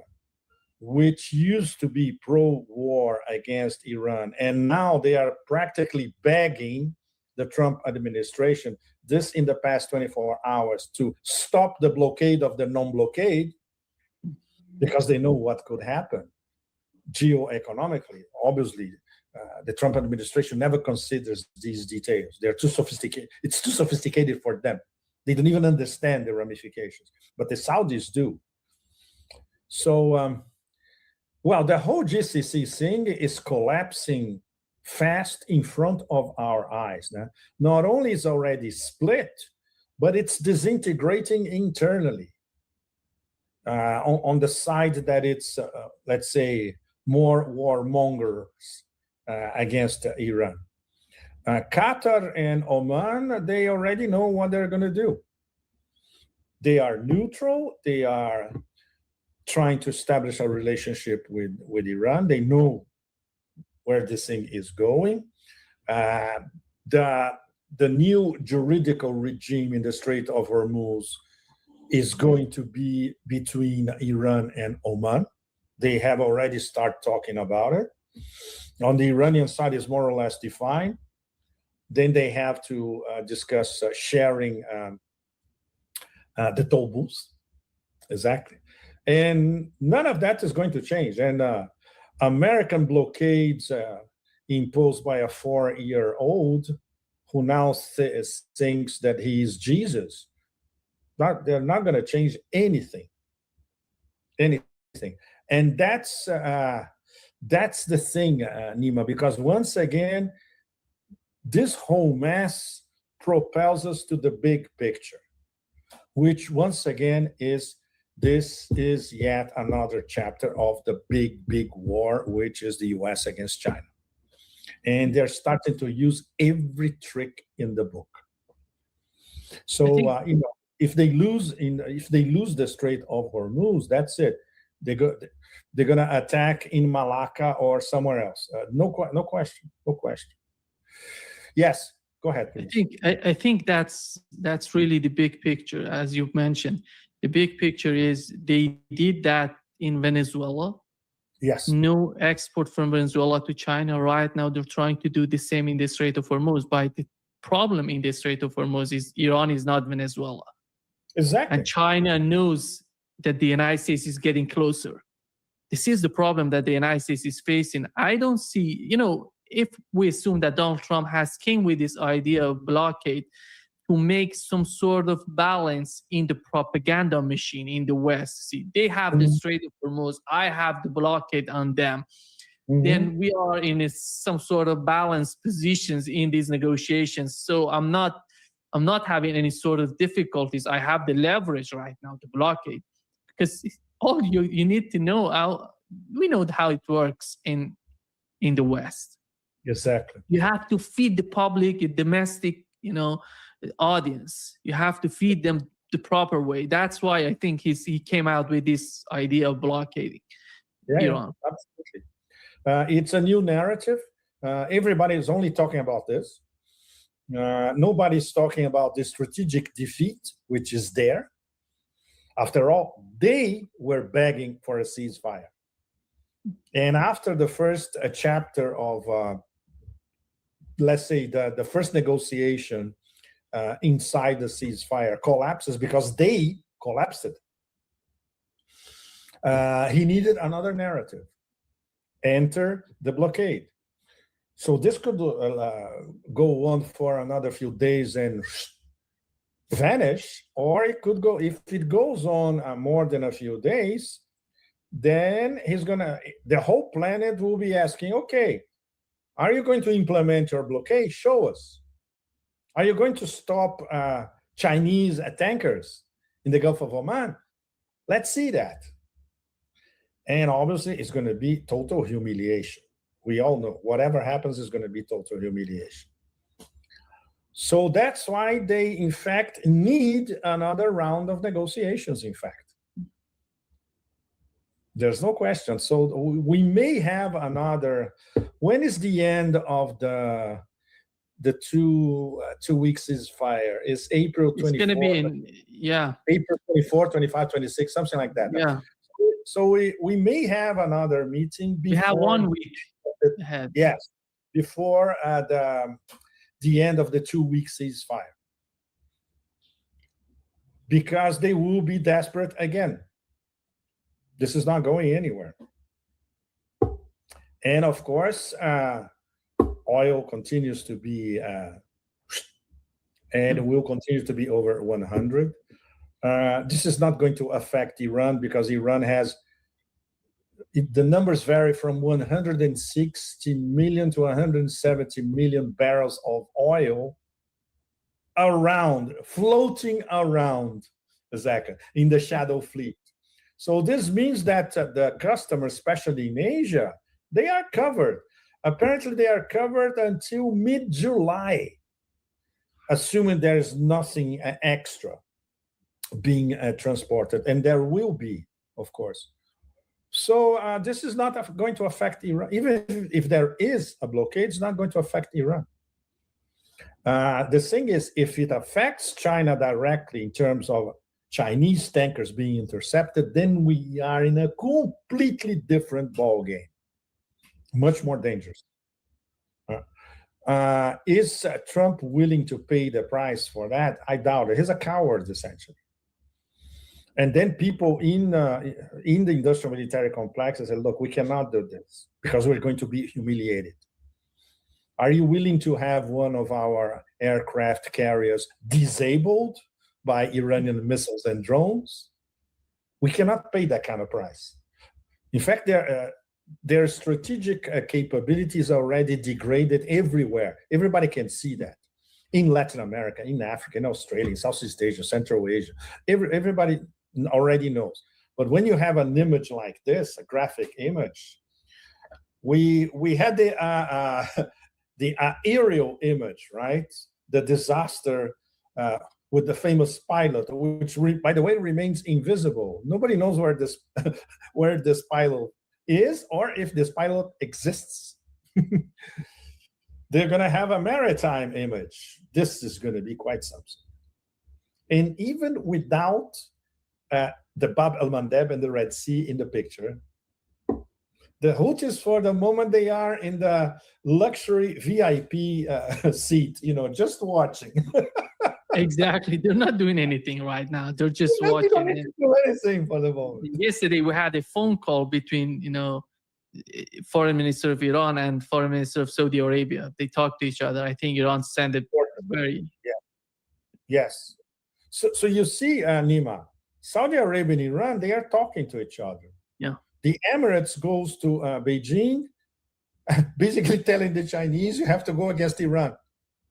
which used to be pro-war against Iran, and now they are practically begging the Trump administration, this in the past 24 hours, to stop the blockade of the non-blockade, because they know what could happen geoeconomically. Obviously, the Trump administration never considers these details. They're too sophisticated. It's too sophisticated for them. They don't even understand the ramifications, but the Saudis do. So, well, the whole GCC thing is collapsing fast in front of our eyes. Now, not only is already split, but it's disintegrating internally on the side that it's, let's say, more warmongers against Iran. Qatar and Oman, they already know what they're going to do. They are neutral. They are trying to establish a relationship with Iran. They know where this thing is going. The new juridical regime in the Strait of Hormuz is going to be between Iran and Oman. They have already started talking about it. On the Iranian side, is more or less defined. Then they have to discuss sharing the toll booths. Exactly. And none of that is going to change. And American blockades imposed by a 4-year-old who now thinks that he is Jesus, they're not going to change anything. Anything. And that's the thing, Nima, because once again, this whole mess propels us to the big picture, which once again is this is yet another chapter of the big war, which is the US against China. And they're starting to use every trick in the book. So, if they lose the Strait of Hormuz, that's it. They're going to attack in Malacca or somewhere else. No question. Yes, go ahead, please. I think that's really the big picture, as you've mentioned. The big picture is they did that in Venezuela. Yes. No export from Venezuela to China. Right now, they're trying to do the same in the Strait of Hormuz. But the problem in the Strait of Hormuz is Iran is not Venezuela. Exactly. And China knows that the United States is getting closer. This is the problem that the United States is facing. I don't see, if we assume that Donald Trump has came with this idea of blockade to make some sort of balance in the propaganda machine in the West. See, they have the Strait of Hormuz, I have the blockade on them. Then we are in some sort of balanced positions in these negotiations. So I'm not having any sort of difficulties. I have the leverage right now to blockade, because all you need to know we know how it works in the West. Exactly. You have to feed the public, a domestic, audience. You have to feed them the proper way. That's why I think he came out with this idea of blockading Iran. Absolutely. It's a new narrative. Everybody is only talking about this. Nobody's talking about the strategic defeat, which is there. After all, they were begging for a ceasefire. And after the first chapter of, let's say, the first negotiation inside the ceasefire collapses because they collapsed it. He needed another narrative. Enter the blockade. So this could go on for another few days and vanish, or it could go, if it goes on more than a few days, then the whole planet will be asking, okay, are you going to implement your blockade? Show us. Are you going to stop Chinese tankers in the Gulf of Oman? Let's see that. And obviously, it's going to be total humiliation. We all know whatever happens is going to be total humiliation. So that's why they, in fact, need another round of negotiations, in fact. There's no question. So we may have another. When is the end of the 2 weeks ceasefire? Is April 24th? It's going to be in, yeah. April 24, 25, 26, something like that. Yeah. So we may have another meeting before. We have 1 week ahead. Yes, before the end of the 2 week ceasefire. Because they will be desperate again. This is not going anywhere. And of course, oil continues to be, and will continue to be over 100. This is not going to affect Iran because Iran has, the numbers vary from 160 million to 170 million barrels of oil floating around, Zaka, in the shadow fleet. So this means that the customers, especially in Asia, they are covered. Apparently, they are covered until mid-July, assuming there is nothing extra being transported. And there will be, of course. So this is not going to affect Iran. Even if there is a blockade, it's not going to affect Iran. The thing is, if it affects China directly in terms of Chinese tankers being intercepted, then we are in a completely different ballgame, much more dangerous. Is Trump willing to pay the price for that? I doubt it. He's a coward, essentially. And then people in the industrial military complex said, look, we cannot do this because we're going to be humiliated. Are you willing to have one of our aircraft carriers disabled by Iranian missiles and drones? We cannot pay that kind of price. In fact, their strategic capabilities are already degraded everywhere. Everybody can see that. In Latin America, in Africa, in Australia, in Southeast Asia, Central Asia, everybody already knows. But when you have an image like this, a graphic image, we had the aerial image, right? The disaster with the famous pilot, which, by the way, remains invisible. Nobody knows where this where this pilot is or if this pilot exists. They're going to have a maritime image. This is going to be quite something. And even without the Bab el-Mandeb and the Red Sea in the picture, the Houthis, for the moment, they are in the luxury VIP seat, just watching. Exactly. They're not doing anything right now. They're just watching. They don't need to do anything for the moment. Yesterday, we had a phone call between, Foreign Minister of Iran and Foreign Minister of Saudi Arabia. They talked to each other. I think Iran sent it very... Yeah. Yes. So you see, Nima, Saudi Arabia and Iran, they are talking to each other. Yeah. The Emirates goes to Beijing, basically telling the Chinese, you have to go against Iran.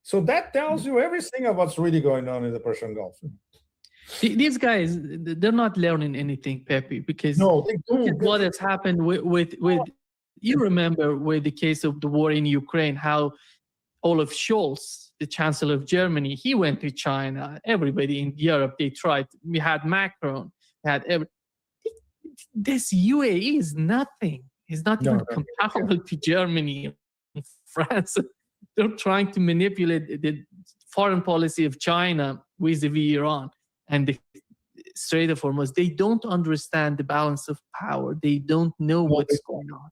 So that tells you everything of what's really going on in the Persian Gulf. These guys, they're not learning anything, Pepe, because no, they do. What has happened with you remember with the case of the war in Ukraine, how Olaf Scholz, the Chancellor of Germany, he went to China. Everybody in Europe, they tried. We had Macron, this UAE is nothing. It's not even comparable to Germany and France. They're trying to manipulate the foreign policy of China vis-a-vis Iran and the Strait of Hormuz. They don't understand the balance of power. They don't know what's going on.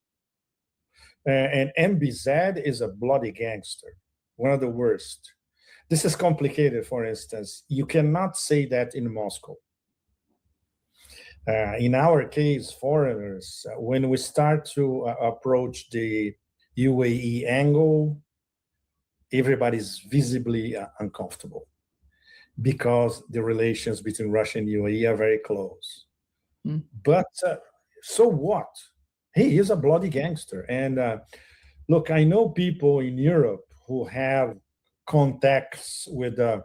And MBZ is a bloody gangster, one of the worst. This is complicated, for instance. You cannot say that in Moscow. In our case, foreigners, when we start to approach the UAE angle, everybody's visibly uncomfortable because the relations between Russia and UAE are very close. But so what? He is a bloody gangster. And look, I know people in Europe who have contacts with the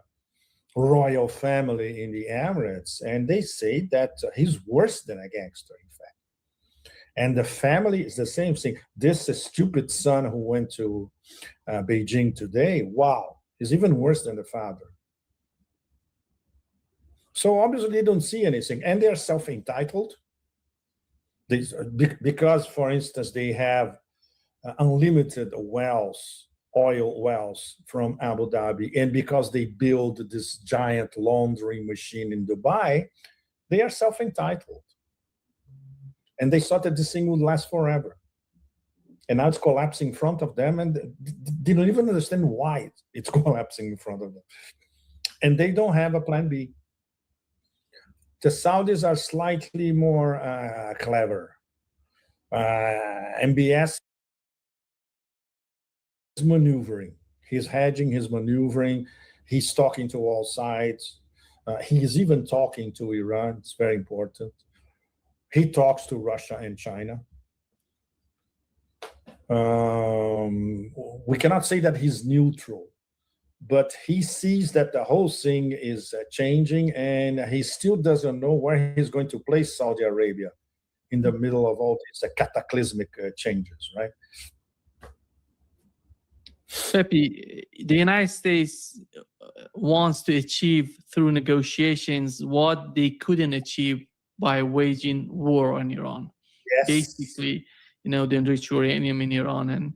royal family in the Emirates, and they say that he's worse than a gangster, in fact. And the family is the same thing. This stupid son who went to Beijing today, wow, is even worse than the father. So obviously they don't see anything, and they're self-entitled. Because, for instance, they have unlimited wells, oil wells from Abu Dhabi, and because they build this giant laundering machine in Dubai, they are self-entitled. And they thought that this thing would last forever. And now it's collapsing in front of them, and they don't even understand why it's collapsing in front of them. And they don't have a plan B. The Saudis are slightly more clever. MBS is maneuvering. He's hedging, he's maneuvering. He's talking to all sides. He's even talking to Iran. It's very important. He talks to Russia and China. We cannot say that he's neutral, but he sees that the whole thing is changing, and he still doesn't know where he's going to place Saudi Arabia in the middle of all these cataclysmic changes, right? Pepe, the United States wants to achieve through negotiations what they couldn't achieve by waging war on Iran. Yes. Basically, the enriched uranium in Iran. And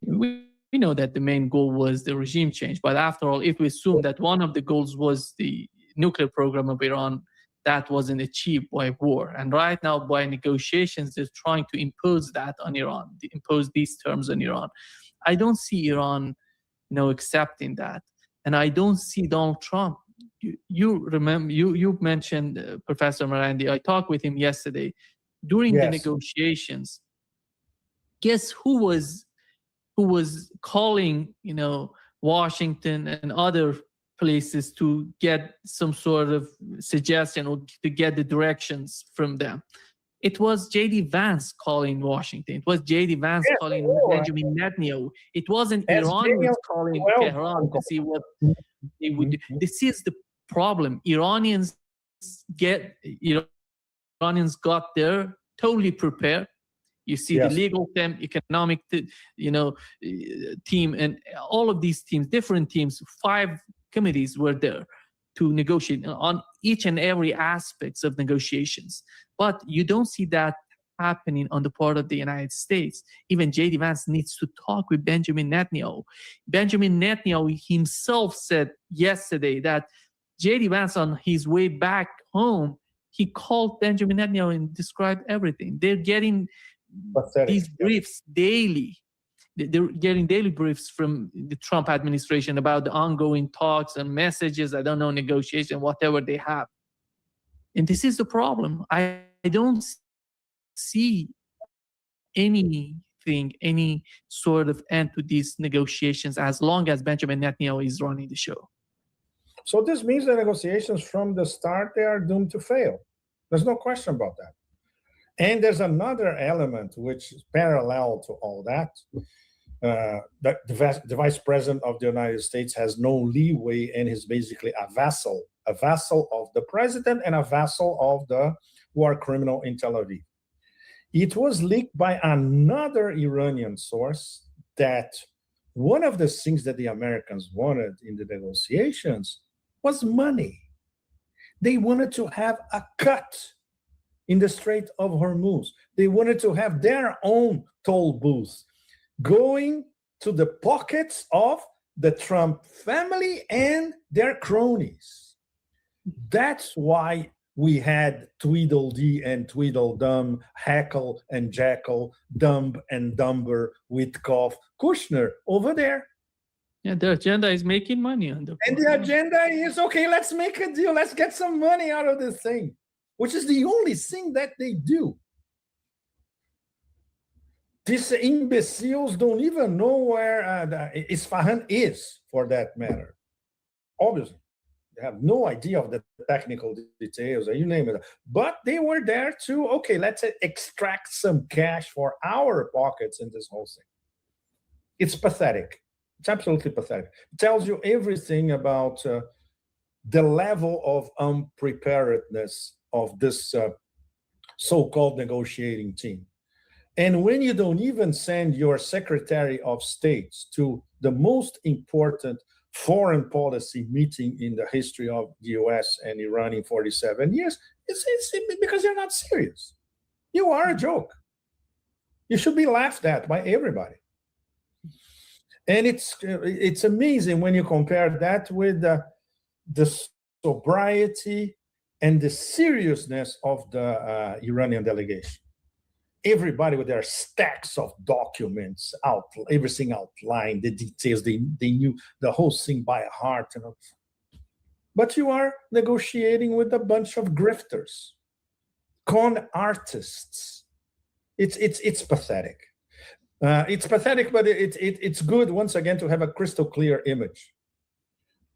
we know that the main goal was the regime change. But after all, if we assume that one of the goals was the nuclear program of Iran, that wasn't achieved by war. And right now, by negotiations, they're trying to impose that on Iran, impose these terms on Iran. I don't see Iran, accepting that. And I don't see Donald Trump. You remember, you mentioned Professor Morandi. I talked with him yesterday. During the negotiations, guess who was calling, Washington and other places to get some sort of suggestion or to get the directions from them? It was J.D. Vance calling Washington. It was J.D. Vance calling Benjamin Netanyahu. It wasn't Iranians calling Tehran to see what they would do. This is the problem. Iranians got there totally prepared. You see the legal team, economic, team, and all of these teams, different teams, 5 committees were there to negotiate on each and every aspects of negotiations. But you don't see that happening on the part of the United States. Even J.D. Vance needs to talk with Benjamin Netanyahu. Benjamin Netanyahu himself said yesterday that J.D. Vance, on his way back home, he called Benjamin Netanyahu and described everything. They're getting these briefs daily. They're getting daily briefs from the Trump administration about the ongoing talks and messages, negotiation, whatever they have. And this is the problem. I don't see anything, any sort of end to these negotiations as long as Benjamin Netanyahu is running the show. So this means the negotiations from the start, they are doomed to fail. There's no question about that. And there's another element which is parallel to all that. That the vice president of the United States has no leeway and is basically a vassal of the president and a vassal of the war criminal in Tel Aviv. It was leaked by another Iranian source that one of the things that the Americans wanted in the negotiations was money. They wanted to have a cut in the Strait of Hormuz. They wanted to have their own toll booth going to the pockets of the Trump family and their cronies. That's why we had Tweedledee and Tweedledum, Hackle and Jackal, Dumb and Dumber, Witkoff, Kushner over there. Yeah, the agenda is making money on the And the agenda is, okay, let's make a deal. Let's get some money out of this thing, which is the only thing that they do. These imbeciles don't even know where Isfahan is, for that matter. Obviously, they have no idea of the technical details, you name it. But they were there to, okay, let's extract some cash for our pockets in this whole thing. It's pathetic. It's absolutely pathetic. It tells you everything about the level of unpreparedness of this so-called negotiating team. And when you don't even send your Secretary of State to the most important foreign policy meeting in the history of the US and Iran in 47 years, it's because you're not serious. You are a joke. You should be laughed at by everybody. And it's amazing when you compare that with the sobriety and the seriousness of the Iranian delegation. Everybody with their stacks of documents out, everything outlined, the details, they knew the whole thing by heart. But you are negotiating with a bunch of grifters, con artists. It's pathetic. It's pathetic, but it's good once again to have a crystal clear image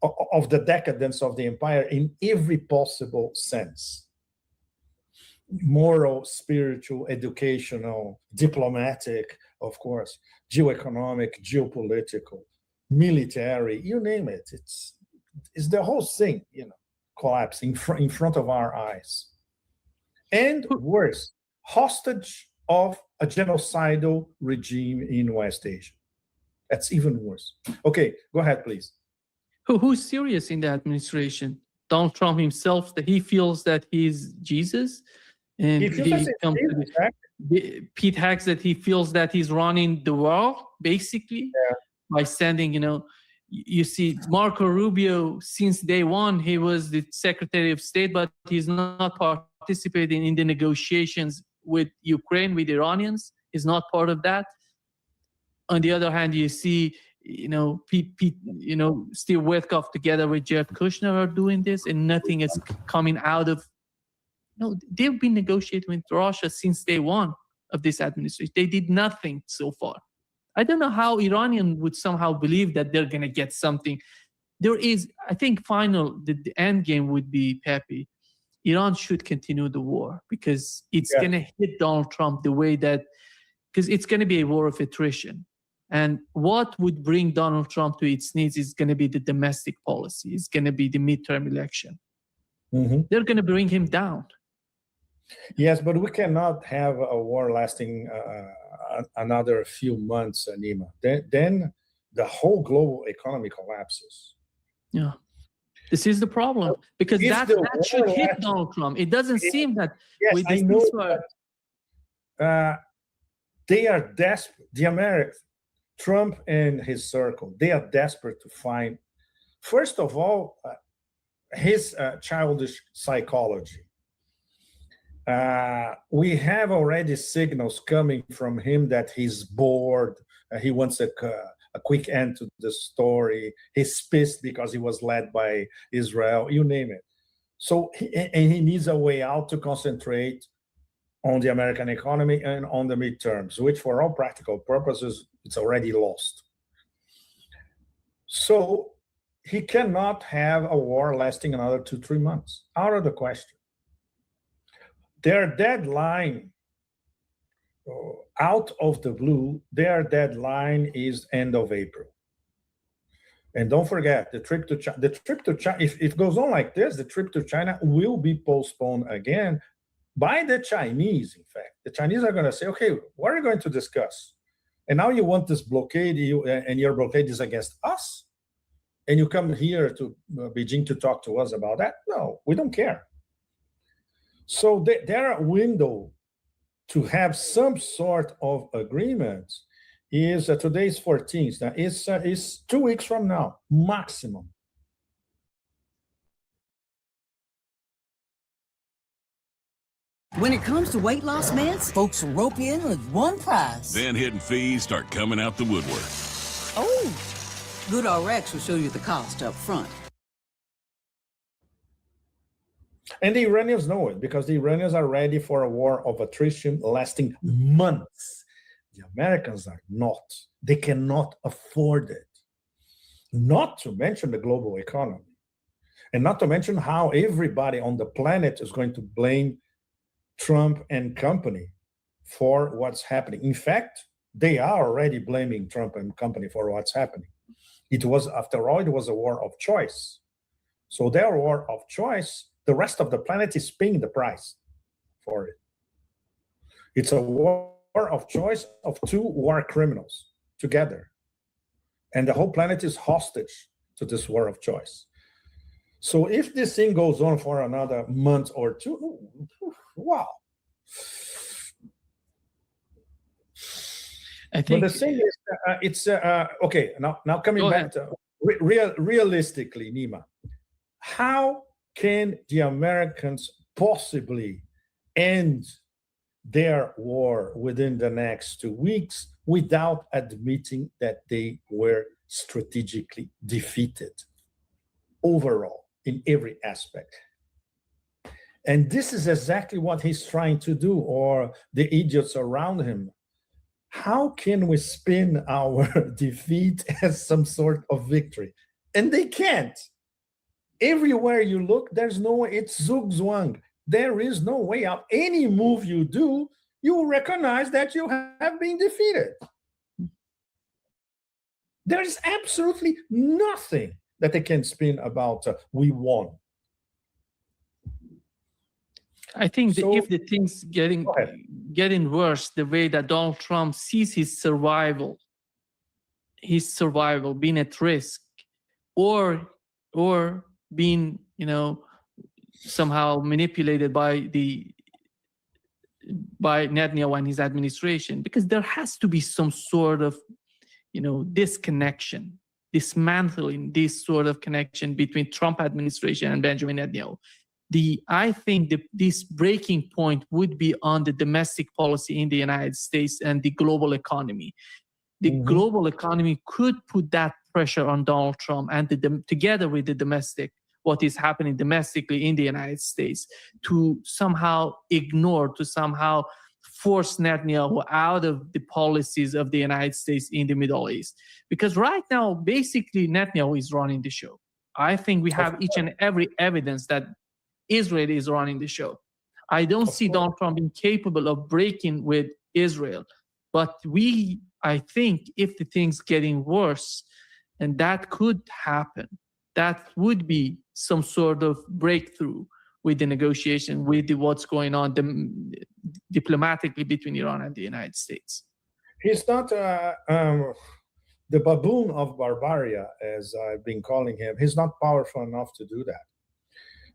of the decadence of the empire in every possible sense. Moral, spiritual, educational, diplomatic, of course, geoeconomic, geopolitical, military, you name it. It's the whole thing, collapsing in front of our eyes. And worse, hostage of a genocidal regime in West Asia. That's even worse. Okay, go ahead, please. Who's serious in the administration? Donald Trump himself, that he feels that he's Jesus? And Pete Hacks, that he feels that he's running the world, basically, by sending, you see Marco Rubio, since day one, he was the Secretary of State, but he's not participating in the negotiations with Ukraine, with Iranians. He's not part of that. On the other hand, you see, Steve Witkoff together with Jared Kushner are doing this, and nothing is coming out of. They've been negotiating with Russia since day one of this administration. They did nothing so far. I don't know how Iranian would somehow believe that they're going to get something. There is, I think, the end game would be, Pepe, Iran should continue the war because it's going to hit Donald Trump the way that, because it's going to be a war of attrition. And what would bring Donald Trump to its knees is going to be the domestic policy. It's going to be the midterm election. Mm-hmm. They're going to bring him down. Yes, but we cannot have a war lasting another few months, Nima. Then the whole global economy collapses. Yeah. This is the problem, because that should hit Donald Trump. It doesn't seem that with this they are desperate. The Americans, Trump and his circle, they are desperate to find, first of all, his childish psychology. We have already signals coming from him that he's bored. He wants a quick end to the story. He's pissed because he was led by Israel, you name it. So he needs a way out to concentrate on the American economy and on the midterms, which for all practical purposes, it's already lost. So he cannot have a war lasting another 2-3 months, out of the question. Their deadline, out of the blue, their deadline is end of April. And don't forget, the trip to China, if it goes on like this, the trip to China will be postponed again by the Chinese, in fact. The Chinese are going to say, okay, what are you going to discuss? And now you want this blockade, and your blockade is against us? And you come here to Beijing to talk to us about that? No, we don't care. So their window to have some sort of agreement is today's 14th. Now it's 2 weeks from now, maximum. When it comes to weight loss meds, folks will rope you in with one prize. Then hidden fees start coming out the woodwork. Oh, GoodRx will show you the cost up front. And the Iranians know it, because the Iranians are ready for a war of attrition lasting months. The Americans are not. They cannot afford it. Not to mention the global economy. And not to mention how everybody on the planet is going to blame Trump and company for what's happening. In fact, they are already blaming Trump and company for what's happening. It was, after all, it was a war of choice. So their war of choice, the rest of the planet is paying the price for it. It's a war of choice of two war criminals together. And the whole planet is hostage to this war of choice. So if this thing goes on for another month or two, wow. I think. But the thing is, it's okay. Now coming back to realistically, Nima, how can the Americans possibly end their war within the next 2 weeks without admitting that they were strategically defeated overall in every aspect? And this is exactly what he's trying to do, or the idiots around him. How can we spin our defeat as some sort of victory? And they can't. Everywhere you look, there's no way. It's zugzwang. There is no way out. Any move you do, you will recognize that you have been defeated. There is absolutely nothing that they can spin about we won. I think that if the things getting worse, the way that Donald Trump sees his survival being at risk, or being, somehow manipulated by Netanyahu and his administration, because there has to be some sort of, disconnection, dismantling this sort of connection between Trump administration and Benjamin Netanyahu. I think this breaking point would be on the domestic policy in the United States and the global economy. The global economy could put that pressure on Donald Trump and together with the domestic, what is happening domestically in the United States, to somehow ignore, to somehow force Netanyahu out of the policies of the United States in the Middle East. Because right now, basically, Netanyahu is running the show. I think we have each and every evidence that Israel is running the show. I don't see Donald Trump being capable of breaking with Israel. But I think if the things getting worse, and that could happen, that would be some sort of breakthrough with the negotiation, with what's going on diplomatically between Iran and the United States. He's not the baboon of Barbaria, as I've been calling him. He's not powerful enough to do that.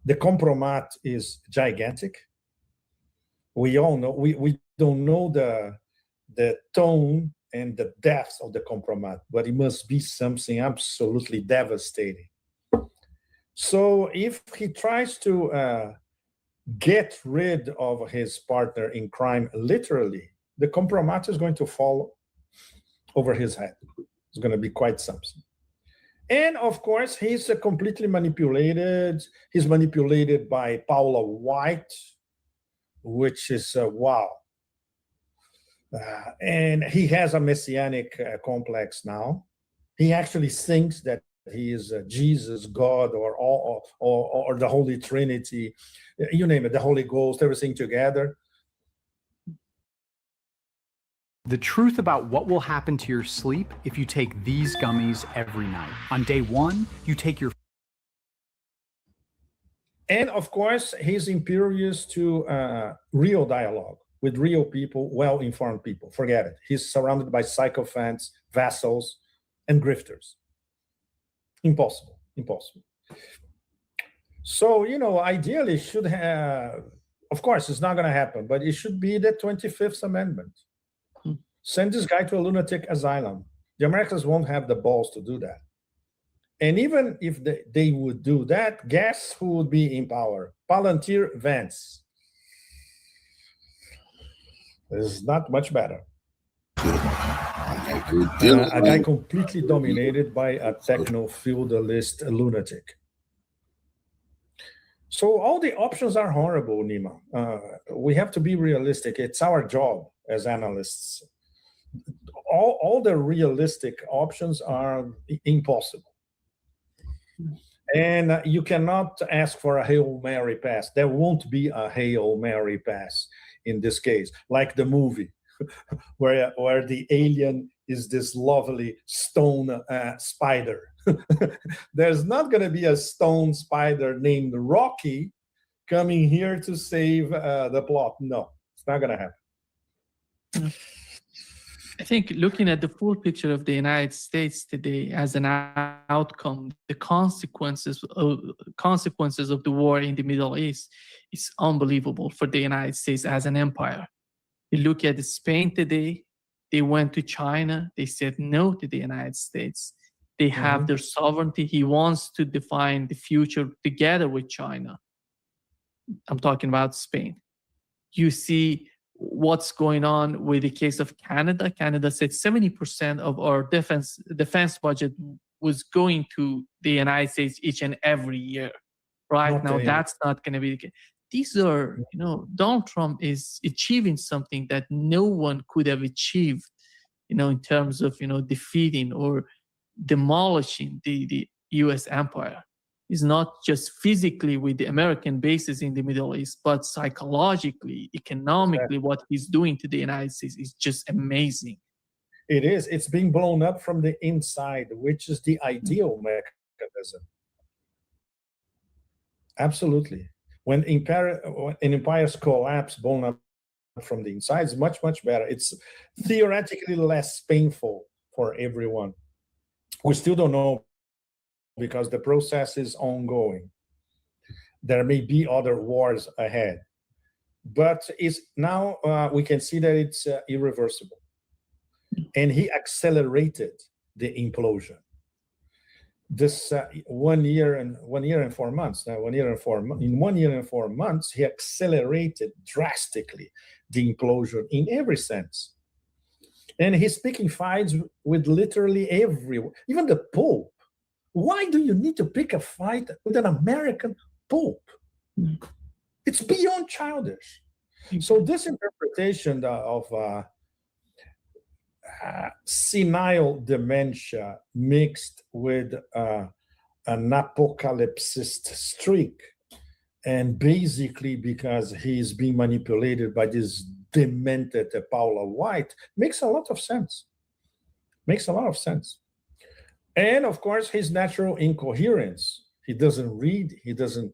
The compromat is gigantic. We all know, we don't know the tone and the depth of the compromat, but it must be something absolutely devastating. So if he tries to get rid of his partner in crime, literally, the compromat is going to fall over his head. It's going to be quite something. And of course, he's completely manipulated. He's manipulated by Paula White, which is wow. And he has a messianic complex now. He actually thinks that he is Jesus, God, or the Holy Trinity, you name it, the Holy Ghost, everything together. The truth about what will happen to your sleep if you take these gummies every night. On day 1, you take your... And of course, he's impervious to real dialogue with real people, well-informed people. Forget it. He's surrounded by sycophants, vassals, and grifters. Impossible. So, ideally should have, of course, it's not going to happen, but it should be the 25th Amendment. Send this guy to a lunatic asylum. The Americans won't have the balls to do that. And even if they would do that, guess who would be in power? Palantir Vance. It's not much better. A guy completely dominated by a techno-feudalist lunatic. So all the options are horrible, Nima. We have to be realistic. It's our job as analysts. All the realistic options are impossible. And you cannot ask for a Hail Mary pass. There won't be a Hail Mary pass in this case, like the movie where the alien is this lovely stone spider. There's not going to be a stone spider named Rocky coming here to save the plot. No, it's not going to happen. I think looking at the full picture of the United States today as an outcome, the consequences of the war in the Middle East is unbelievable for the United States as an empire. You look at Spain today, they went to China, they said no to the United States. They have their sovereignty. He wants to define the future together with China. I'm talking about Spain. You see what's going on with the case of Canada. Canada said 70% of our defense budget was going to the United States each and every year. Right now, that's not going to be the case. These are, Donald Trump is achieving something that no one could have achieved, in terms of, defeating or demolishing the U.S. empire. Is not just physically with the American bases in the Middle East, but psychologically, economically, what he's doing to the United States is just amazing. It is. It's being blown up from the inside, which is the ideal mechanism. Absolutely. When empires collapse, blown up from the inside, it's much, much better. It's theoretically less painful for everyone. We still don't know, because the process is ongoing. There may be other wars ahead, but now we can see that it's irreversible. And he accelerated the implosion. This 1 year and 4 months. Now, in 1 year and 4 months, he accelerated drastically the implosion in every sense. And he's picking fights with literally everyone, even the Pope. Why do you need to pick a fight with an American Pope? It's beyond childish. So this interpretation of senile dementia mixed with an apocalypsist streak, and basically because he's being manipulated by this demented Paula White, makes a lot of sense. Makes a lot of sense. And of course, his natural incoherence. He doesn't read, he doesn't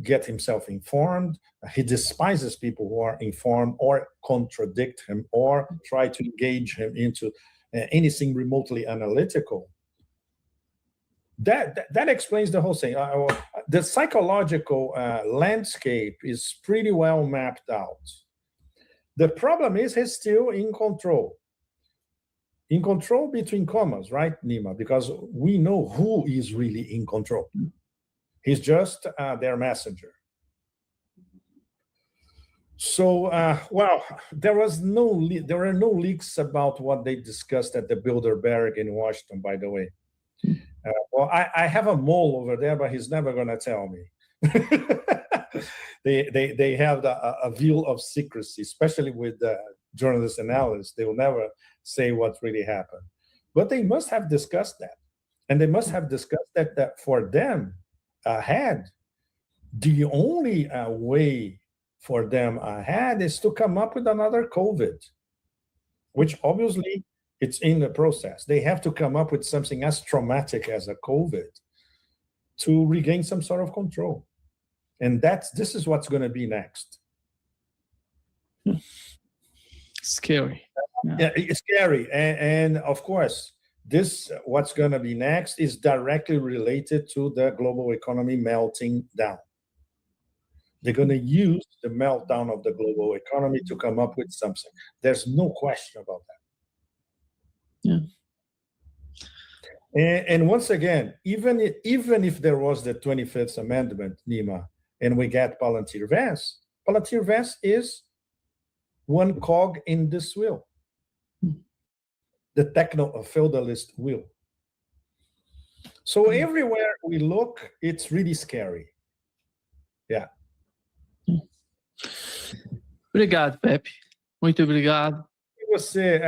get himself informed. He despises people who are informed or contradict him or try to engage him into anything remotely analytical. That explains the whole thing. The psychological landscape is pretty well mapped out. The problem is he's still in control. In control between commas, right, Nima? Because we know who is really in control. He's just their messenger. So, well, there were no leaks about what they discussed at the Bilderberg in Washington, by the way. Well, I have a mole over there, but he's never going to tell me. They have a veil of secrecy, especially with journalists and analysts. They will never say what really happened. But they must have discussed that. And they must have discussed that for them ahead, the only way for them ahead is to come up with another COVID, which obviously it's in the process. They have to come up with something as traumatic as a COVID to regain some sort of control. And this is what's going to be next. Scary. Yeah, it's scary. And of course, what's going to be next is directly related to the global economy melting down. They're going to use the meltdown of the global economy to come up with something. There's no question about that. Yeah. And once again, even if there was the 25th Amendment, Nima, and we get Palantir Vance is one cog in this wheel. The techno-feudalist wheel. So everywhere we look, it's really scary. Yeah. Obrigado, Pepe. Muito obrigado. Você,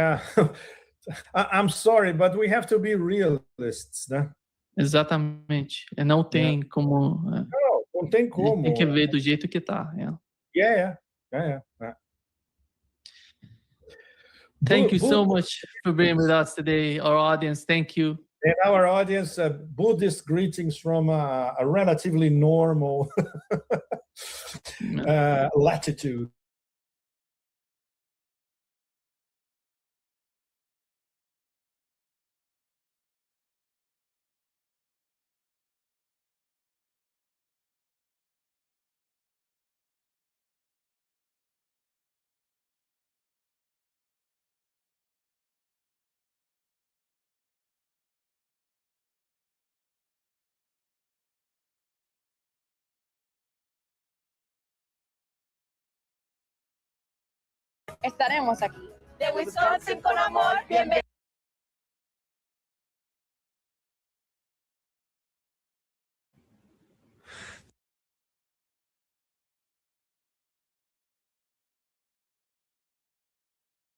I'm sorry, but we have to be realists, né? Exatamente. Não tem como. Não tem como. Tem que ver do jeito que tá. Yeah. Thank you so much for being with us today, our audience. Thank you. And our audience, Buddhist greetings from a relatively normal latitude. estaremos aquí. De Wisconsin con amor, bienvenido.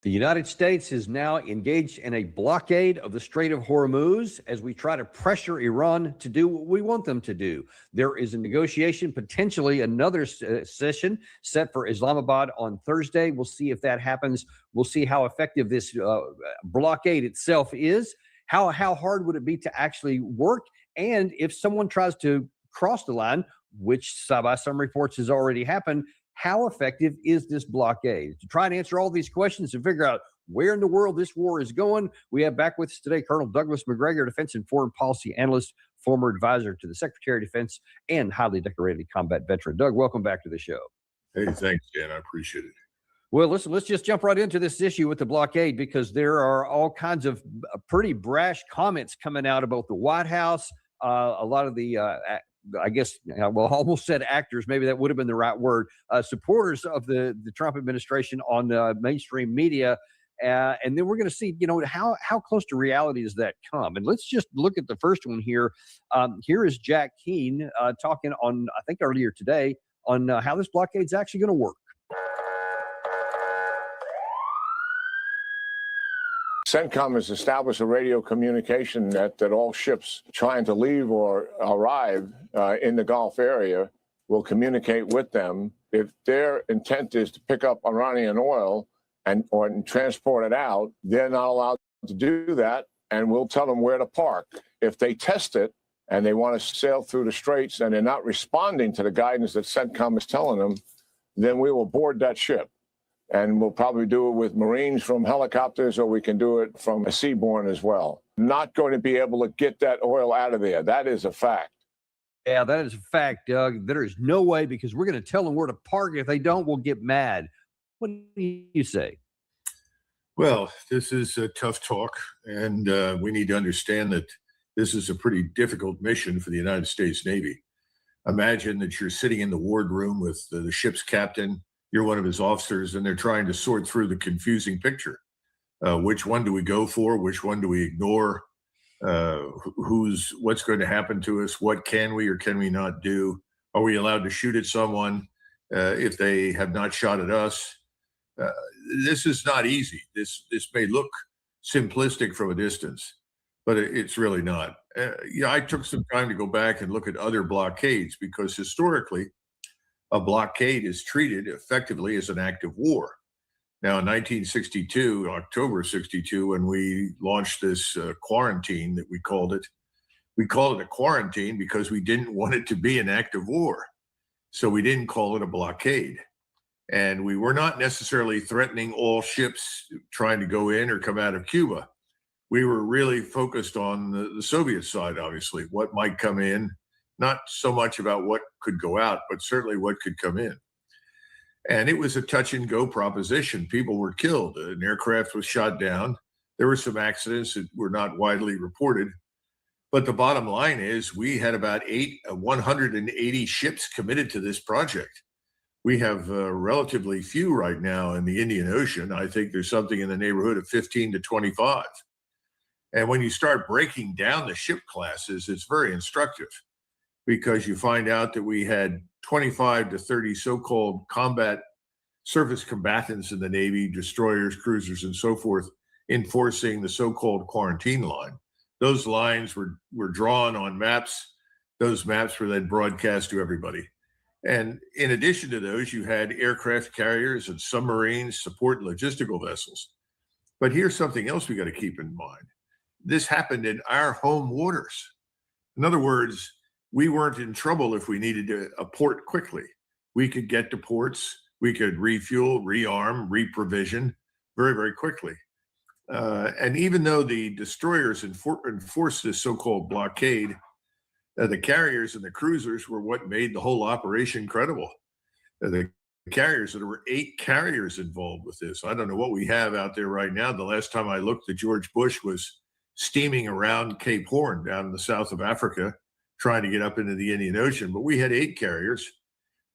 The United States is now engaged in a blockade of the Strait of Hormuz as we try to pressure Iran to do what we want them to do. There is a negotiation, potentially another session set for Islamabad on Thursday. We'll see if that happens. We'll see how effective this blockade itself is. How hard would it be to actually work? And if someone tries to cross the line, which by some reports has already happened, how effective is this blockade? To try and answer all these questions and figure out where in the world this war is going, we have back with us today Colonel Douglas McGregor, defense and foreign policy analyst, former advisor to the Secretary of Defense, and highly decorated combat veteran. Doug, welcome back to the show. Hey, thanks, Dan. I appreciate it. Well, listen, let's just jump right into this issue with the blockade, because there are all kinds of pretty brash comments coming out about the White House. A lot of the I guess, well, almost said actors, maybe that would have been the right word, supporters of the Trump administration on mainstream media. And then we're going to see, how close to reality does that come? And let's just look at the first one here. Here is Jack Keane talking on, I think earlier today, on how this blockade is actually going to work. CENTCOM has established a radio communication that all ships trying to leave or arrive in the Gulf area will communicate with them. If their intent is to pick up Iranian oil or transport it out, they're not allowed to do that, and we'll tell them where to park. If they test it and they want to sail through the straits and they're not responding to the guidance that CENTCOM is telling them, then we will board that ship. And we'll probably do it with Marines from helicopters, or we can do it from a seaborne as well. Not going to be able to get that oil out of there. That is a fact. Yeah, that is a fact, Doug. There is no way, because we're going to tell them where to park. If they don't, we'll get mad. What do you say? Well, this is a tough talk, and we need to understand that this is a pretty difficult mission for the United States Navy. Imagine that you're sitting in the wardroom with the ship's captain. You're one of his officers, and they're trying to sort through the confusing picture. Which one do we go for? Which one do we ignore? What's going to happen to us? What can we or can we not do? Are we allowed to shoot at someone if they have not shot at us? This is not easy. This may look simplistic from a distance, but it's really not. I took some time to go back and look at other blockades, because historically, a blockade is treated effectively as an act of war. Now, in 1962, October 62, when we launched this quarantine that we called it a quarantine because we didn't want it to be an act of war. So we didn't call it a blockade. And we were not necessarily threatening all ships trying to go in or come out of Cuba. We were really focused on the Soviet side, obviously, what might come in. Not so much about what could go out, but certainly what could come in. And it was a touch and go proposition. People were killed. An aircraft was shot down. There were some accidents that were not widely reported. But the bottom line is we had about 180 ships committed to this project. We have relatively few right now in the Indian Ocean. I think there's something in the neighborhood of 15 to 25. And when you start breaking down the ship classes, it's very instructive, because you find out that we had 25 to 30 so-called combat surface combatants in the Navy, destroyers, cruisers, and so forth, enforcing the so-called quarantine line. Those lines were drawn on maps. Those maps were then broadcast to everybody. And in addition to those, you had aircraft carriers and submarines, support and logistical vessels. But here's something else we got to keep in mind. This happened in our home waters. In other words, we weren't in trouble if we needed a port quickly. We could get to ports, we could refuel, rearm, reprovision very, very quickly. And even though the destroyers enforced this so-called blockade, the carriers and the cruisers were what made the whole operation credible. The carriers, there were 8 carriers involved with this. I don't know what we have out there right now. The last time I looked, the George Bush was steaming around Cape Horn down in the south of Africa, trying to get up into the Indian Ocean. But we had 8 carriers.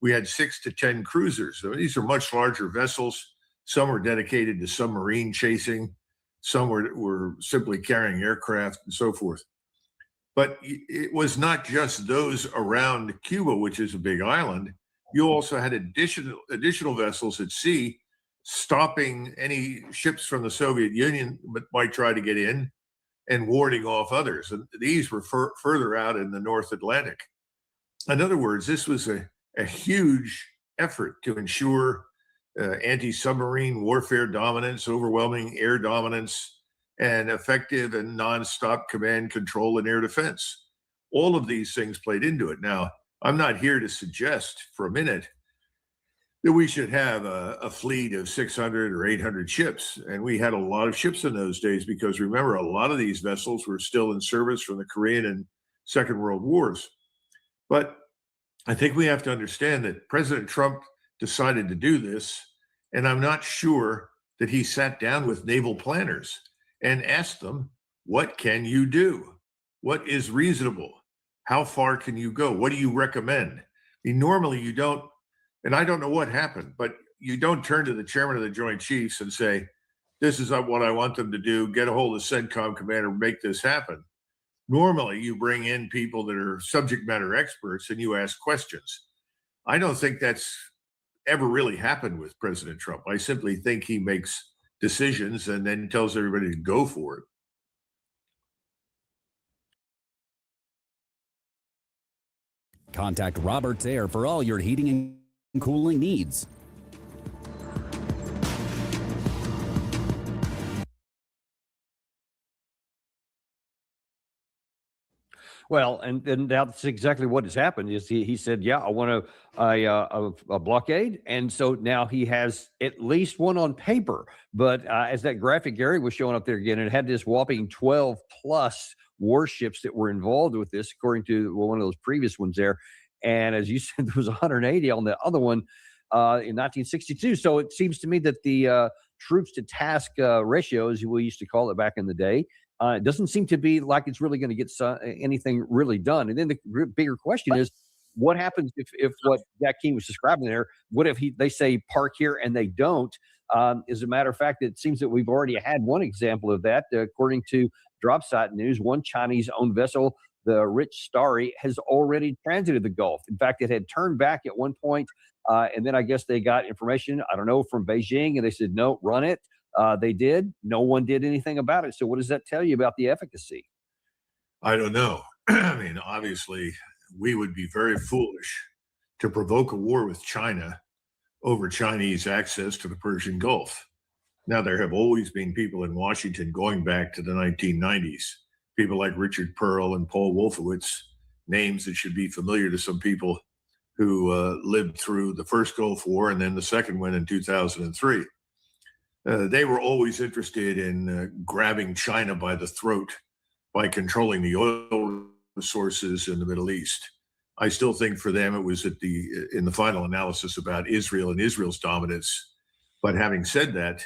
We had 6 to 10 cruisers. So these are much larger vessels. Some were dedicated to submarine chasing. Some were simply carrying aircraft and so forth. But it was not just those around Cuba, which is a big island. You also had additional vessels at sea stopping any ships from the Soviet Union that might try to get in and warding off others. And these were further out in the North Atlantic. In other words, this was a huge effort to ensure anti-submarine warfare dominance, overwhelming air dominance, and effective and nonstop command, control, and air defense. All of these things played into it. Now, I'm not here to suggest for a minute that we should have a fleet of 600 or 800 ships. And we had a lot of ships in those days because, remember, a lot of these vessels were still in service from the Korean and Second World Wars. But I think we have to understand that President Trump decided to do this, and I'm not sure that he sat down with naval planners and asked them, what can you do? What is reasonable? How far can you go? What do you recommend? I mean, normally you don't, and I don't know what happened, but you don't turn to the chairman of the Joint Chiefs and say, this is what I want them to do, get a hold of CENTCOM commander, make this happen. Normally you bring in people that are subject matter experts and you ask questions. I don't think that's ever really happened with President Trump. I simply think he makes decisions and then tells everybody to go for it. Contact Roberts Air for all your heating and cooling needs. Well, and that's exactly what has happened. Is he said, yeah, I want a blockade, and so now he has at least one on paper. But as that graphic Gary was showing up there again, it had this whopping 12 plus warships that were involved with this, according to one of those previous ones there. And as you said, there was 180 on the other one in 1962. So it seems to me that the troops to task ratio, as we used to call it back in the day, it doesn't seem to be like it's really going to get anything really done. And then the bigger question is, what happens if what Jack King was describing there, what if they say park here and they don't? As a matter of fact, it seems that we've already had one example of that. According to drop site news, one Chinese-owned vessel, the Rich Starry, has already transited the Gulf. In fact, it had turned back at one point, and then I guess they got information, I don't know, from Beijing, and they said, no, run it. They did. No one did anything about it. So what does that tell you about the efficacy? I don't know. I mean, obviously, we would be very foolish to provoke a war with China over Chinese access to the Persian Gulf. Now, there have always been people in Washington going back to the 1990s, people like Richard Pearl and Paul Wolfowitz, names that should be familiar to some people who lived through the first Gulf War and then the second one in 2003. They were always interested in grabbing China by the throat by controlling the oil resources in the Middle East. I still think for them it was in the final analysis about Israel and Israel's dominance. But having said that,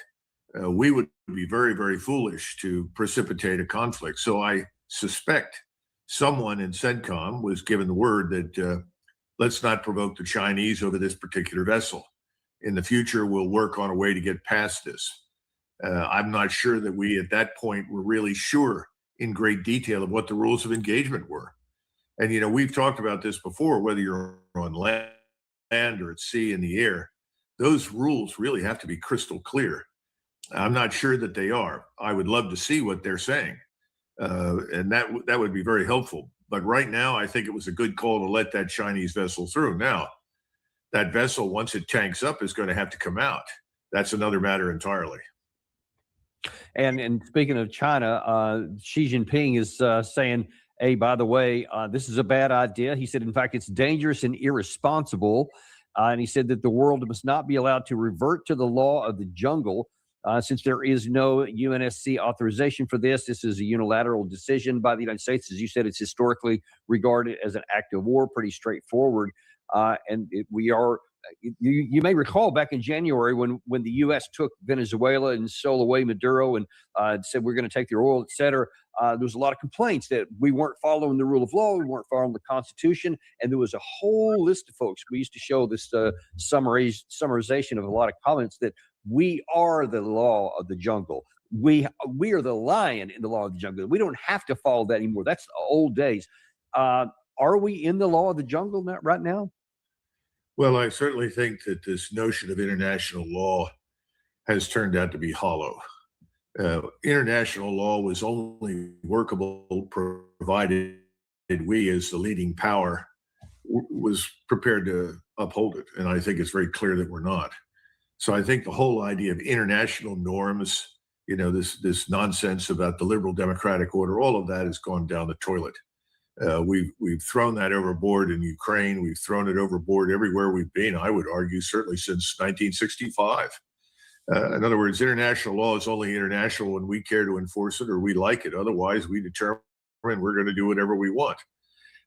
we would be very, very foolish to precipitate a conflict. So I suspect someone in CENTCOM was given the word that let's not provoke the Chinese over this particular vessel. In the future, we'll work on a way to get past this. I'm not sure that we, at that point, were really sure in great detail of what the rules of engagement were. And, you know, we've talked about this before, whether you're on land or at sea, in the air, those rules really have to be crystal clear. I'm not sure that they are. I would love to see what they're saying. And that would be very helpful. But right now, I think it was a good call to let that Chinese vessel through. Now, that vessel, once it tanks up, is going to have to come out. That's another matter entirely. And speaking of China, Xi Jinping is saying, hey, by the way, this is a bad idea. He said, in fact, it's dangerous and irresponsible. And he said that the world must not be allowed to revert to the law of the jungle. Since there is no UNSC authorization for this, this is a unilateral decision by the United States. As you said, it's historically regarded as an act of war, pretty straightforward. We are, you may recall back in January when the U.S. took Venezuela and stole away Maduro and said we're going to take their oil, et cetera. There was a lot of complaints that we weren't following the rule of law, we weren't following the Constitution, and there was a whole list of folks. We used to show this summarization of a lot of comments that We are the law of the jungle. We are the lion in the law of the jungle. We don't have to follow that anymore. That's the old days. Are we in the law of the jungle right now? Well, I certainly think that this notion of international law has turned out to be hollow. International law was only workable provided we, as the leading power, was prepared to uphold it. And I think it's very clear that we're not. So I think the whole idea of international norms, this nonsense about the liberal democratic order, all of that has gone down the toilet. We've thrown that overboard in Ukraine. We've thrown it overboard everywhere we've been, I would argue, certainly since 1965. In other words, international law is only international when we care to enforce it or we like it. Otherwise, we determine we're going to do whatever we want.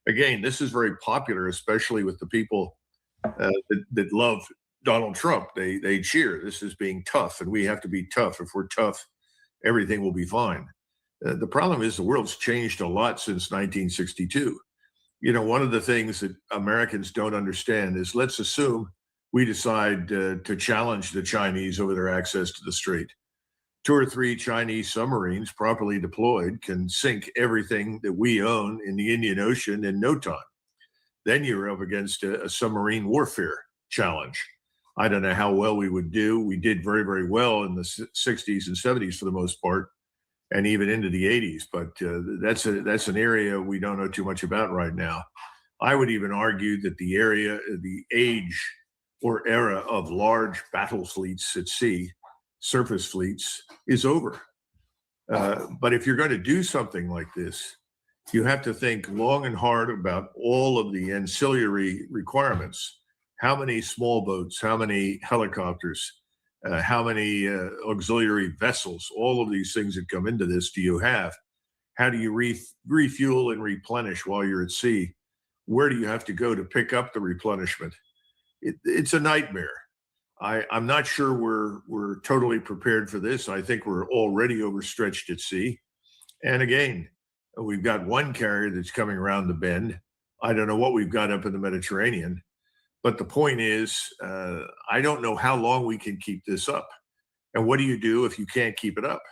Again, this is very popular, especially with the people that love Donald Trump. They cheer. This is being tough, and we have to be tough. If we're tough, everything will be fine. The problem is the world's changed a lot since 1962. One of the things that Americans don't understand is, let's assume we decide to challenge the Chinese over their access to the strait. 2 or 3 Chinese submarines properly deployed can sink everything that we own in the Indian Ocean in no time. Then you're up against a submarine warfare challenge. I don't know how well we would do. We did very, very well in the 60s and 70s for the most part, and even into the 80s. But that's an area we don't know too much about right now. I would even argue that the age or era of large battle fleets at sea, surface fleets, is over. But if you're going to do something like this, you have to think long and hard about all of the ancillary requirements. How many small boats, how many helicopters, how many auxiliary vessels, all of these things that come into this do you have? How do you refuel and replenish while you're at sea? Where do you have to go to pick up the replenishment? It's a nightmare. I'm not sure we're totally prepared for this. I think we're already overstretched at sea. And again, we've got one carrier that's coming around the bend. I don't know what we've got up in the Mediterranean. But the point is, I don't know how long we can keep this up. And what do you do if you can't keep it up?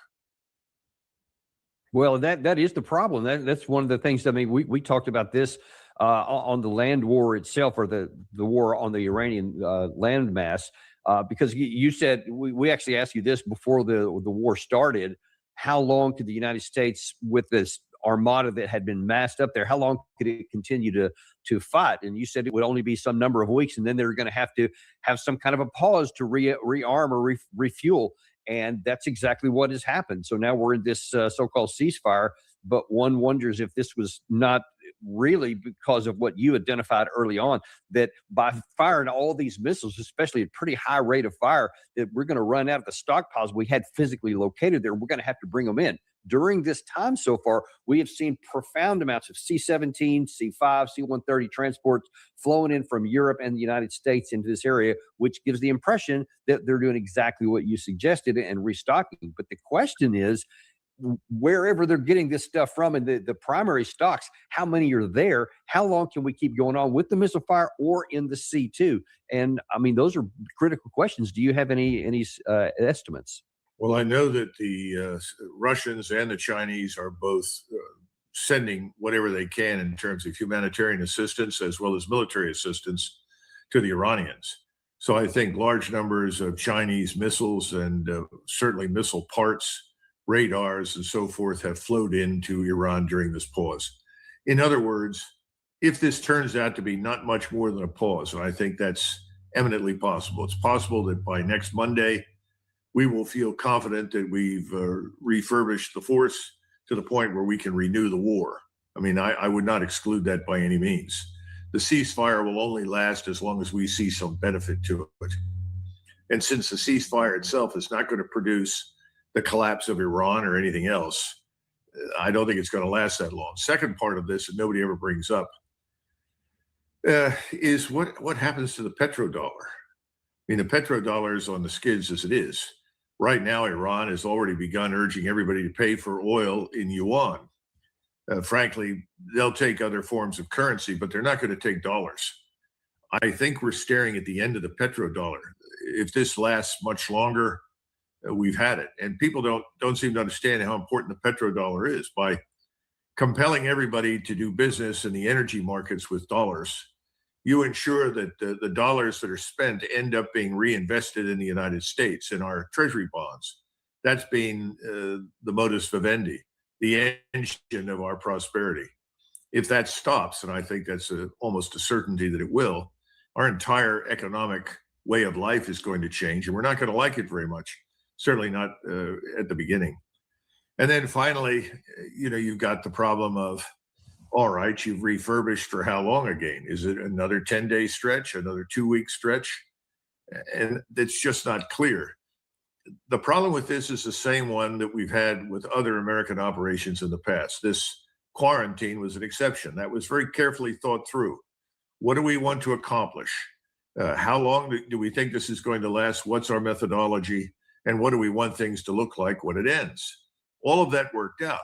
Well, that is the problem. That's one of the things. I mean, we talked about this on the land war itself, or the war on the Iranian landmass, because you said, we actually asked you this before the war started. How long could the United States, with this armada that had been massed up there, how long could it continue to fight? And you said it would only be some number of weeks, and then they're going to have some kind of a pause to rearm or refuel. And that's exactly what has happened. So now we're in this so-called ceasefire, but one wonders if this was not really because of what you identified early on, that by firing all these missiles, especially at a pretty high rate of fire, that we're going to run out of the stockpiles we had physically located there. We're going to have to bring them in. During this time so far, we have seen profound amounts of C-17, C-5, C-130 transports flowing in from Europe and the United States into this area, which gives the impression that they're doing exactly what you suggested and restocking. But the question is, wherever they're getting this stuff from, and the primary stocks, how many are there? How long can we keep going on with the missile fire or in the sea too? And I mean, those are critical questions. Do you have any estimates? Well, I know that the Russians and the Chinese are both sending whatever they can in terms of humanitarian assistance as well as military assistance to the Iranians. So I think large numbers of Chinese missiles and certainly missile parts, radars, and so forth have flowed into Iran during this pause. In other words, if this turns out to be not much more than a pause, and I think that's eminently possible, it's possible that by next Monday, we will feel confident that we've refurbished the force to the point where we can renew the war. I mean, I would not exclude that by any means. The ceasefire will only last as long as we see some benefit to it. And since the ceasefire itself is not going to produce the collapse of Iran or anything else, I don't think it's going to last that long. Second part of this that nobody ever brings up is what happens to the petrodollar. I mean, the petrodollar is on the skids as it is. Right now, Iran has already begun urging everybody to pay for oil in yuan. Frankly, they'll take other forms of currency, but they're not going to take dollars. I think we're staring at the end of the petrodollar. if this lasts much longer, we've had it. And people don't seem to understand how important the petrodollar is. By compelling everybody to do business in the energy markets with dollars, you ensure that the dollars that are spent end up being reinvested in the United States in our treasury bonds. That's been the modus vivendi, the engine of our prosperity. If that stops, and I think that's almost a certainty that it will, our entire economic way of life is going to change, and we're not going to like it very much, certainly not at the beginning. And then finally, you've got the problem of, all right, you've refurbished for how long again? Is it another 10-day stretch, another 2-week stretch? And it's just not clear. The problem with this is the same one that we've had with other American operations in the past. This quarantine was an exception. That was very carefully thought through. What do we want to accomplish? How long do we think this is going to last? What's our methodology? And what do we want things to look like when it ends? All of that worked out.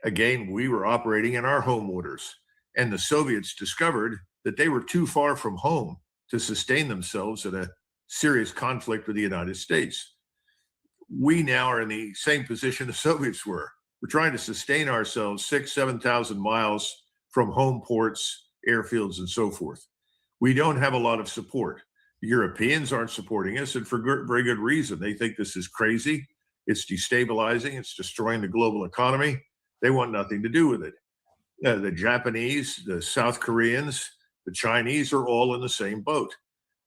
Again, we were operating in our home waters, and the Soviets discovered that they were too far from home to sustain themselves in a serious conflict with the United States. We now are in the same position the Soviets were. We're trying to sustain ourselves 6,000 to 7,000 miles from home ports, airfields, and so forth. We don't have a lot of support. The Europeans aren't supporting us, and for very good reason. They think this is crazy. It's destabilizing. It's destroying the global economy. They want nothing to do with it. The Japanese, the South Koreans, the Chinese are all in the same boat.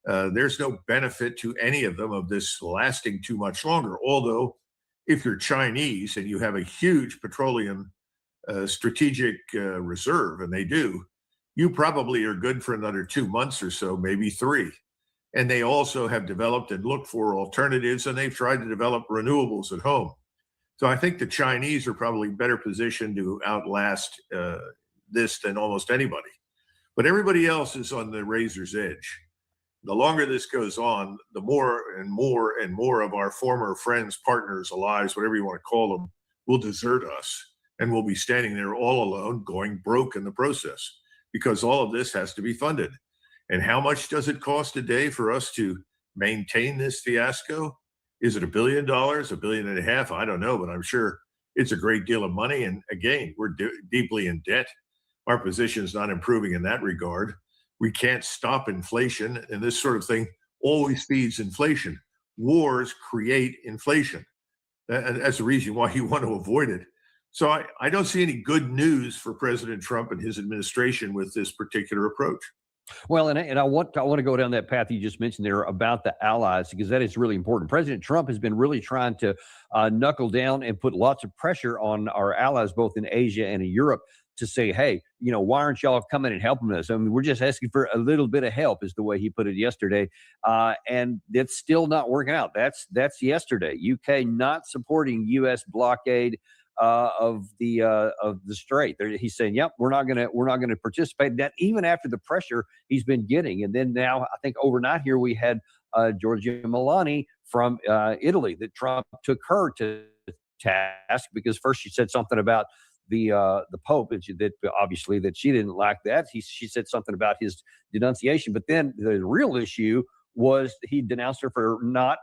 There's no benefit to any of them of this lasting too much longer. Although, if you're Chinese and you have a huge petroleum strategic reserve, and they do, you probably are good for another 2 months or so, maybe 3. And they also have developed and looked for alternatives, and they've tried to develop renewables at home. So I think the Chinese are probably better positioned to outlast this than almost anybody. But everybody else is on the razor's edge. The longer this goes on, the more and more and more of our former friends, partners, allies, whatever you want to call them, will desert us. And we'll be standing there all alone, going broke in the process, because all of this has to be funded. And how much does it cost a day for us to maintain this fiasco? Is it $1 billion, $1.5 billion? I don't know, but I'm sure it's a great deal of money. And again, we're deeply in debt. Our position is not improving in that regard. We can't stop inflation, and this sort of thing always feeds inflation. Wars create inflation. And that's the reason why you want to avoid it. So I don't see any good news for President Trump and his administration with this particular approach. Well, and I want to go down that path you just mentioned there about the allies, because that is really important. President Trump has been really trying to knuckle down and put lots of pressure on our allies, both in Asia and in Europe, to say, hey, why aren't y'all coming and helping us? I mean, we're just asking for a little bit of help, is the way he put it yesterday. And it's still not working out. That's yesterday. UK not supporting U.S. blockade of the strait. He's saying, "Yep, we're not gonna participate in that," even after the pressure he's been getting. And then now, I think overnight here we had Giorgia Meloni from Italy, that Trump took her to task because first she said something about the Pope, that obviously that she didn't like that. She said something about his denunciation, but then the real issue was he denounced her for not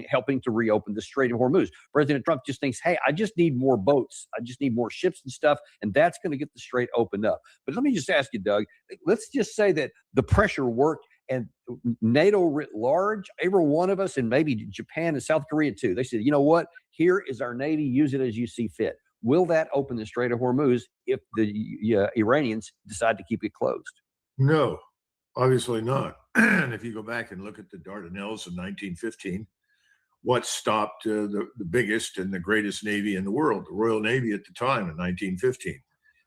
helping to reopen the Strait of Hormuz. President Trump just thinks, hey, I just need more boats. I just need more ships and stuff, and that's going to get the strait opened up. But let me just ask you, Doug, let's just say that the pressure worked, and NATO writ large, every one of us, and maybe Japan and South Korea too, they said, you know what, here is our Navy, use it as you see fit. Will that open the Strait of Hormuz if the Iranians decide to keep it closed? No, obviously not. And if you go back and look at the Dardanelles in 1915, what stopped the biggest and the greatest Navy in the world, the Royal Navy at the time in 1915?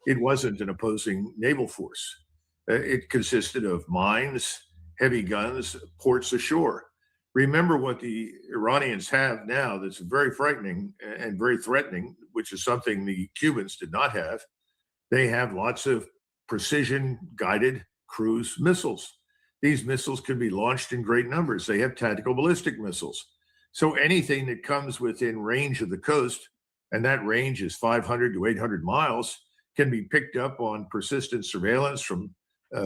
It wasn't an opposing naval force. It consisted of mines, heavy guns, ports ashore. Remember what the Iranians have now that's very frightening and very threatening, which is something the Cubans did not have. They have lots of precision-guided cruise missiles. These missiles can be launched in great numbers. They have tactical ballistic missiles. So anything that comes within range of the coast, and that range is 500 to 800 miles, can be picked up on persistent surveillance from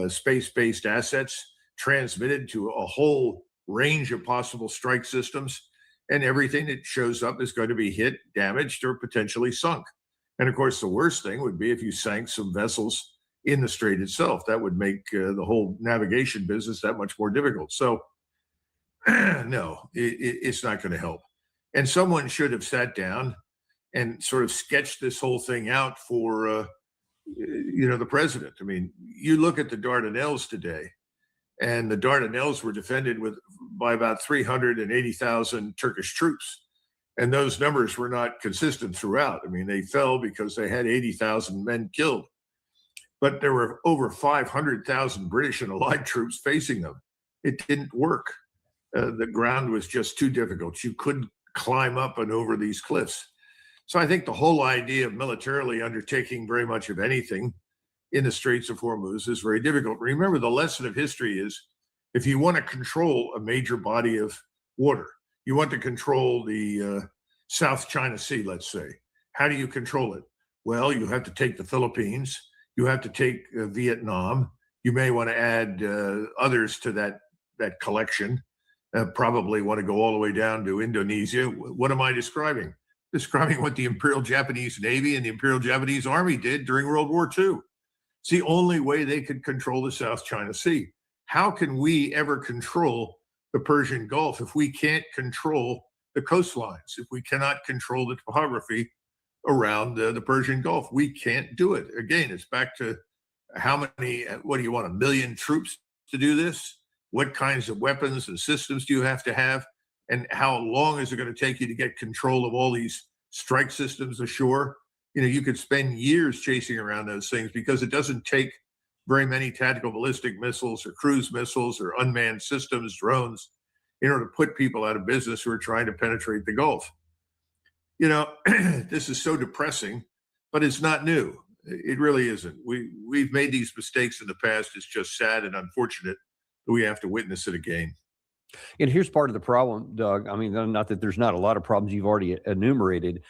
space-based assets, transmitted to a whole range of possible strike systems, and everything that shows up is going to be hit, damaged, or potentially sunk. And of course, the worst thing would be if you sank some vessels in the strait itself. That would make the whole navigation business that much more difficult. So no, it's not going to help. And someone should have sat down and sort of sketched this whole thing out for, the president. I mean, you look at the Dardanelles today, and the Dardanelles were defended by about 380,000 Turkish troops. And those numbers were not consistent throughout. I mean, they fell because they had 80,000 men killed. But there were over 500,000 British and Allied troops facing them. It didn't work. The ground was just too difficult. You couldn't climb up and over these cliffs. So I think the whole idea of militarily undertaking very much of anything in the Straits of Hormuz is very difficult. Remember, the lesson of history is if you want to control a major body of water, you want to control the South China Sea, let's say. How do you control it? Well, you have to take the Philippines. You have to take Vietnam. You may want to add others to that collection. Probably want to go all the way down to Indonesia. What am I describing? Describing what the Imperial Japanese Navy and the Imperial Japanese Army did during World War II. It's the only way they could control the South China Sea. How can we ever control the Persian Gulf if we can't control the coastlines, if we cannot control the topography around the Persian Gulf? We can't do it. Again, it's back to how many, what do you want, 1 million troops to do this? What kinds of weapons and systems do you have to have? And how long is it going to take you to get control of all these strike systems ashore? You could spend years chasing around those things because it doesn't take very many tactical ballistic missiles or cruise missiles or unmanned systems, drones, in order to put people out of business who are trying to penetrate the Gulf. This is so depressing, but it's not new. It really isn't. We've made these mistakes in the past. It's just sad and unfortunate that we have to witness it again. And here's part of the problem, Doug. I mean, not that there's not a lot of problems you've already enumerated,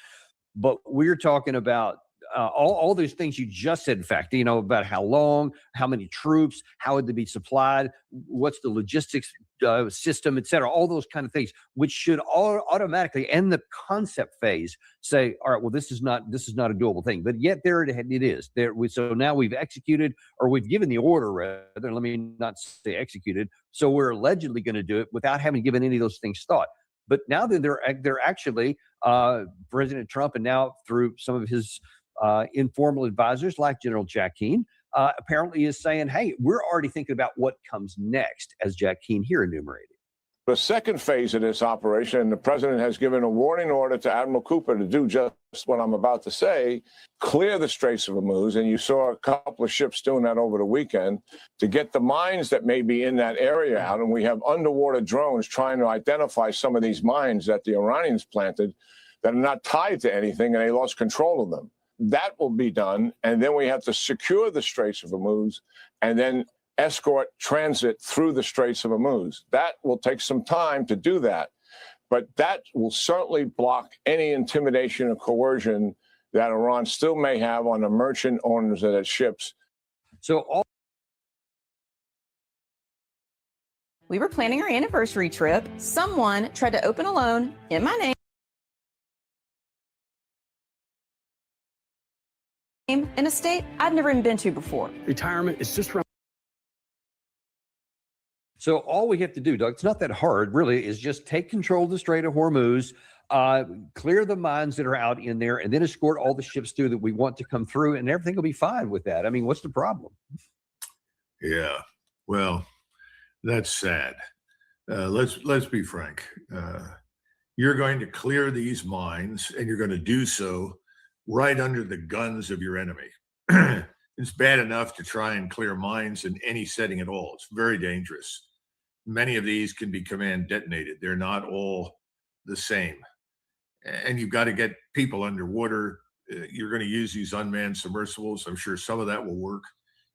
but we're talking about all those things you just said. In fact, about how long, how many troops, how would they be supplied, what's the logistics system, et cetera, all those kind of things, which should all automatically end the concept phase say, all right, well, this is not a doable thing. But yet there it is. So now we've executed, or we've given the order, rather, let me not say executed. So we're allegedly going to do it without having given any of those things thought. But now that they're actually President Trump, and now through some of his informal advisors like General Jack Keane, apparently is saying, hey, we're already thinking about what comes next, as Jack Keane here enumerated. The second phase of this operation, the president has given a warning order to Admiral Cooper to do just what I'm about to say, clear the Straits of Hormuz, and you saw a couple of ships doing that over the weekend, to get the mines that may be in that area out. And we have underwater drones trying to identify some of these mines that the Iranians planted that are not tied to anything, and they lost control of them. That will be done, and then we have to secure the Straits of Hormuz and then escort transit through the Straits of Hormuz. That will take some time to do that, but that will certainly block any intimidation or coercion that Iran still may have on the merchant owners of its ships. We were planning our anniversary trip. Someone tried to open a loan in my name in a state I'd never even been to before. Retirement is just around. So all we have to do, Doug, it's not that hard, really, is just take control of the Strait of Hormuz, clear the mines that are out in there, and then escort all the ships through that we want to come through, and everything will be fine with that. I mean, what's the problem? Yeah, well, that's sad. Let's be frank. You're going to clear these mines, and you're going to do so right under the guns of your enemy. It's bad enough to try and clear mines in any setting at all. It's very dangerous. Many of these can be command detonated. They're not all the same. And you've got to get people underwater. You're going to use these unmanned submersibles. I'm sure some of that will work.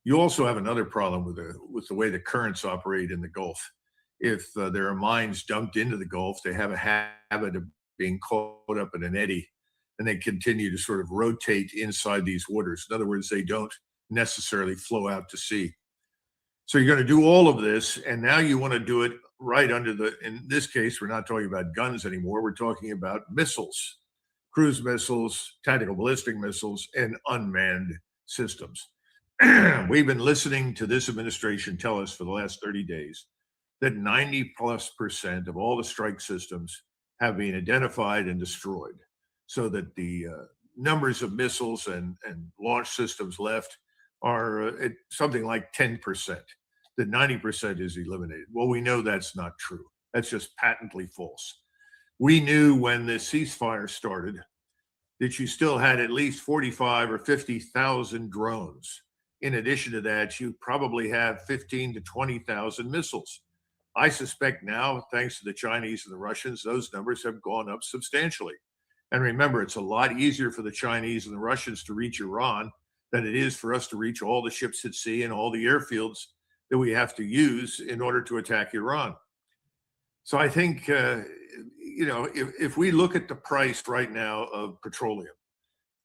You also have another problem with the way the currents operate in the Gulf. If there are mines dumped into the Gulf, they have a habit of being caught up in an eddy, and they continue to sort of rotate inside these waters. In other words, they don't necessarily flow out to sea. So you're going to do all of this, and now you want to do it right under in this case, we're not talking about guns anymore. We're talking about missiles, cruise missiles, tactical ballistic missiles, and unmanned systems. We've been listening to this administration tell us for the last 30 days that 90+% of all the strike systems have been identified and destroyed, so that the numbers of missiles and launch systems left are at something like 10%. That 90% is eliminated. Well, we know that's not true. That's just patently false. We knew when the ceasefire started that you still had at least 45 or 50,000 drones. In addition to that, you probably have 15 to 20,000 missiles. I suspect now, thanks to the Chinese and the Russians, those numbers have gone up substantially. And remember, it's a lot easier for the Chinese and the Russians to reach Iran than it is for us to reach all the ships at sea and all the airfields that we have to use in order to attack Iran. So I think, if we look at the price right now of petroleum,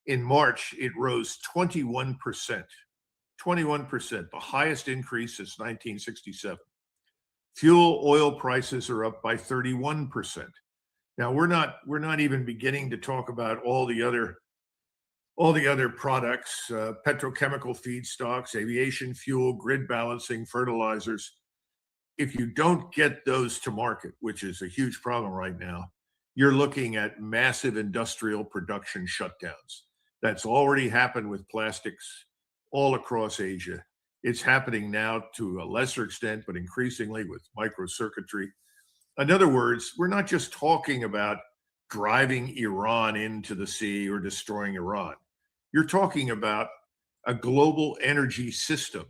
in March, it rose 21%. 21%, the highest increase since 1967. Fuel oil prices are up by 31%. Now we're not even beginning to talk about all the other products, petrochemical feedstocks, aviation fuel, grid balancing, fertilizers. If you don't get those to market, which is a huge problem right now, you're looking at massive industrial production shutdowns. That's already happened with plastics all across Asia. It's happening now to a lesser extent, but increasingly with microcircuitry. In other words, we're not just talking about driving Iran into the sea or destroying Iran. You're talking about a global energy system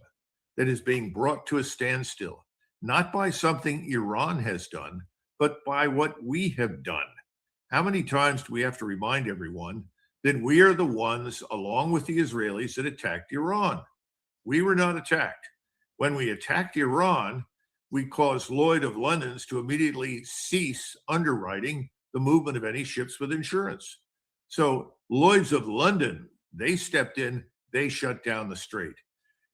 that is being brought to a standstill, not by something Iran has done, but by what we have done. How many times do we have to remind everyone that we are the ones, along with the Israelis, that attacked Iran? We were not attacked. When we attacked Iran, we caused Lloyd of London's to immediately cease underwriting the movement of any ships with insurance. So Lloyd's of London, they stepped in, they shut down the strait.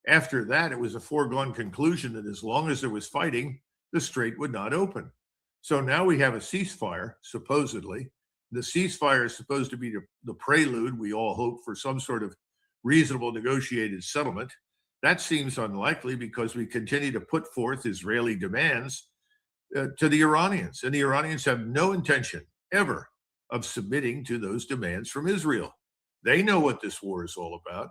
After that, it was a foregone conclusion that as long as there was fighting, the strait would not open. So now we have a ceasefire, supposedly. The ceasefire is supposed to be the prelude, we all hope, for some sort of reasonable negotiated settlement. That seems unlikely because we continue to put forth Israeli demands to the Iranians. And the Iranians have no intention ever of submitting to those demands from Israel. They know what this war is all about.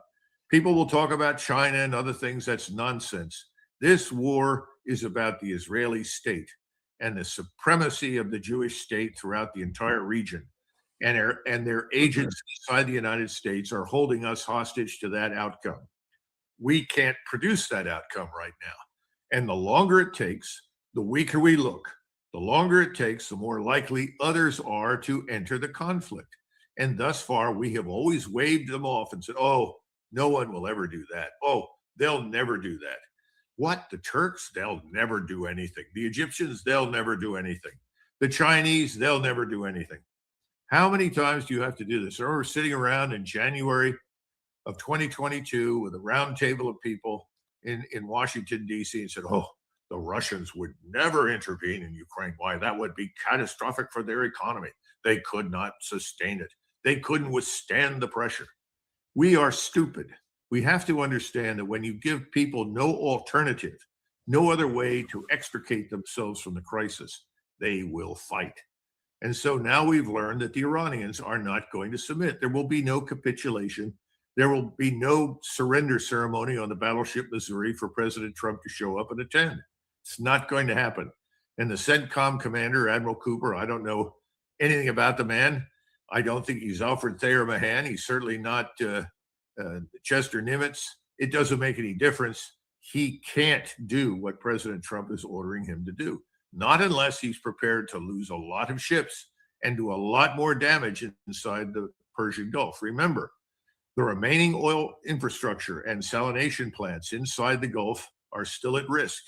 People will talk about China and other things. That's nonsense. This war is about the Israeli state and the supremacy of the Jewish state throughout the entire region. And their agents inside the United States are holding us hostage to that outcome. We can't produce that outcome right now. And the longer it takes, the weaker we look. The longer it takes, the more likely others are to enter the conflict. And thus far, we have always waved them off and said, oh, no one will ever do that. Oh, they'll never do that. What? The Turks? They'll never do anything. The Egyptians? They'll never do anything. The Chinese? They'll never do anything. How many times do you have to do this? I remember sitting around in January of 2022 with a round table of people in Washington, D.C. and said, oh, the Russians would never intervene in Ukraine. Why? That would be catastrophic for their economy. They could not sustain it. They couldn't withstand the pressure. We are stupid. We have to understand that when you give people no alternative, no other way to extricate themselves from the crisis, they will fight. And so now we've learned that the Iranians are not going to submit. There will be no capitulation. There will be no surrender ceremony on the battleship Missouri for President Trump to show up and attend. It's not going to happen. And the CENTCOM commander, Admiral Cooper, I don't know anything about the man. I don't think he's Alfred Thayer Mahan. He's certainly not Chester Nimitz. It doesn't make any difference. He can't do what President Trump is ordering him to do. Not unless he's prepared to lose a lot of ships and do a lot more damage inside the Persian Gulf. Remember, the remaining oil infrastructure and salination plants inside the Gulf are still at risk.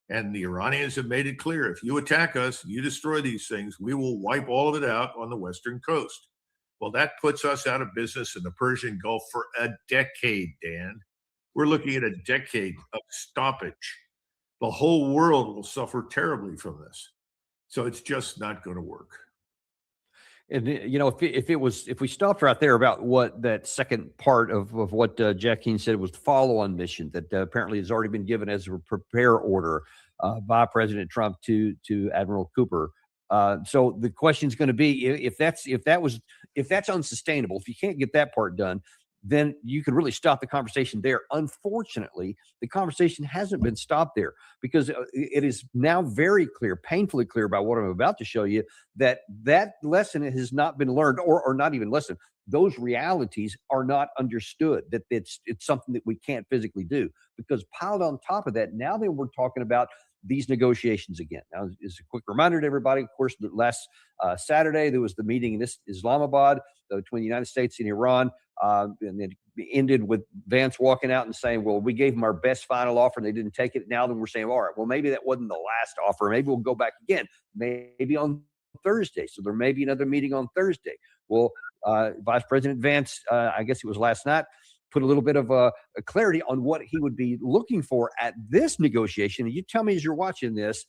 And the Iranians have made it clear, if you attack us, you destroy these things, we will wipe all of it out on the western coast. Well, that puts us out of business in the Persian Gulf for a decade, Dan. We're looking at a decade of stoppage. The whole world will suffer terribly from this. So it's just not going to work. And if we stopped right there about what that second part of what Jack Keane said was the follow-on mission that apparently has already been given as a prepare order by President Trump to Admiral Cooper. So the question is going to be if that's unsustainable, if you can't get that part done, then you can really stop the conversation there. Unfortunately, the conversation hasn't been stopped there because it is now very clear, painfully clear by what I'm about to show you, that lesson has not been learned, or not even lesson. Those realities are not understood, that it's something that we can't physically do, because piled on top of that, now that we're talking about these negotiations again. Now, as a quick reminder to everybody, of course, last Saturday, there was the meeting in Islamabad between the United States and Iran. And then ended with Vance walking out and saying, well, we gave them our best final offer and they didn't take it. Now then we're saying, all right, well, maybe that wasn't the last offer. Maybe we'll go back again, maybe on Thursday. So there may be another meeting on Thursday. Well, Vice President Vance, I guess it was last night, put a little bit of a clarity on what he would be looking for at this negotiation. And you tell me as you're watching this,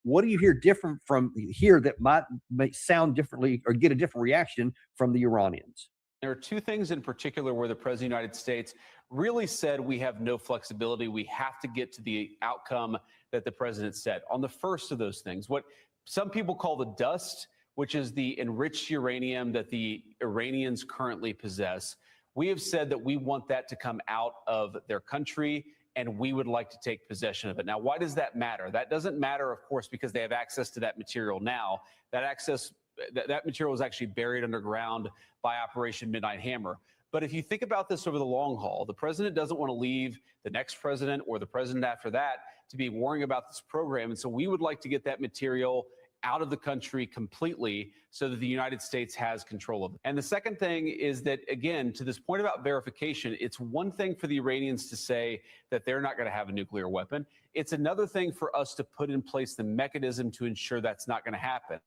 what do you hear different from here that might sound differently or get a different reaction from the Iranians? There are two things in particular where the President of the United States really said we have no flexibility. We have to get to the outcome that the president said. On the first of those things, what some people call the dust, which is the enriched uranium that the Iranians currently possess, we have said that we want that to come out of their country and we would like to take possession of it. Now, why does that matter? That doesn't matter, of course, because they have access to that material now. That material is actually buried underground by Operation Midnight Hammer. But if you think about this over the long haul, the president doesn't want to leave the next president or the president after that to be worrying about this program. And so we would like to get that material out of the country completely so that the United States has control of it. And the second thing is that, again, to this point about verification, it's one thing for the Iranians to say that they're not going to have a nuclear weapon. It's another thing for us to put in place the mechanism to ensure that's not going to happen.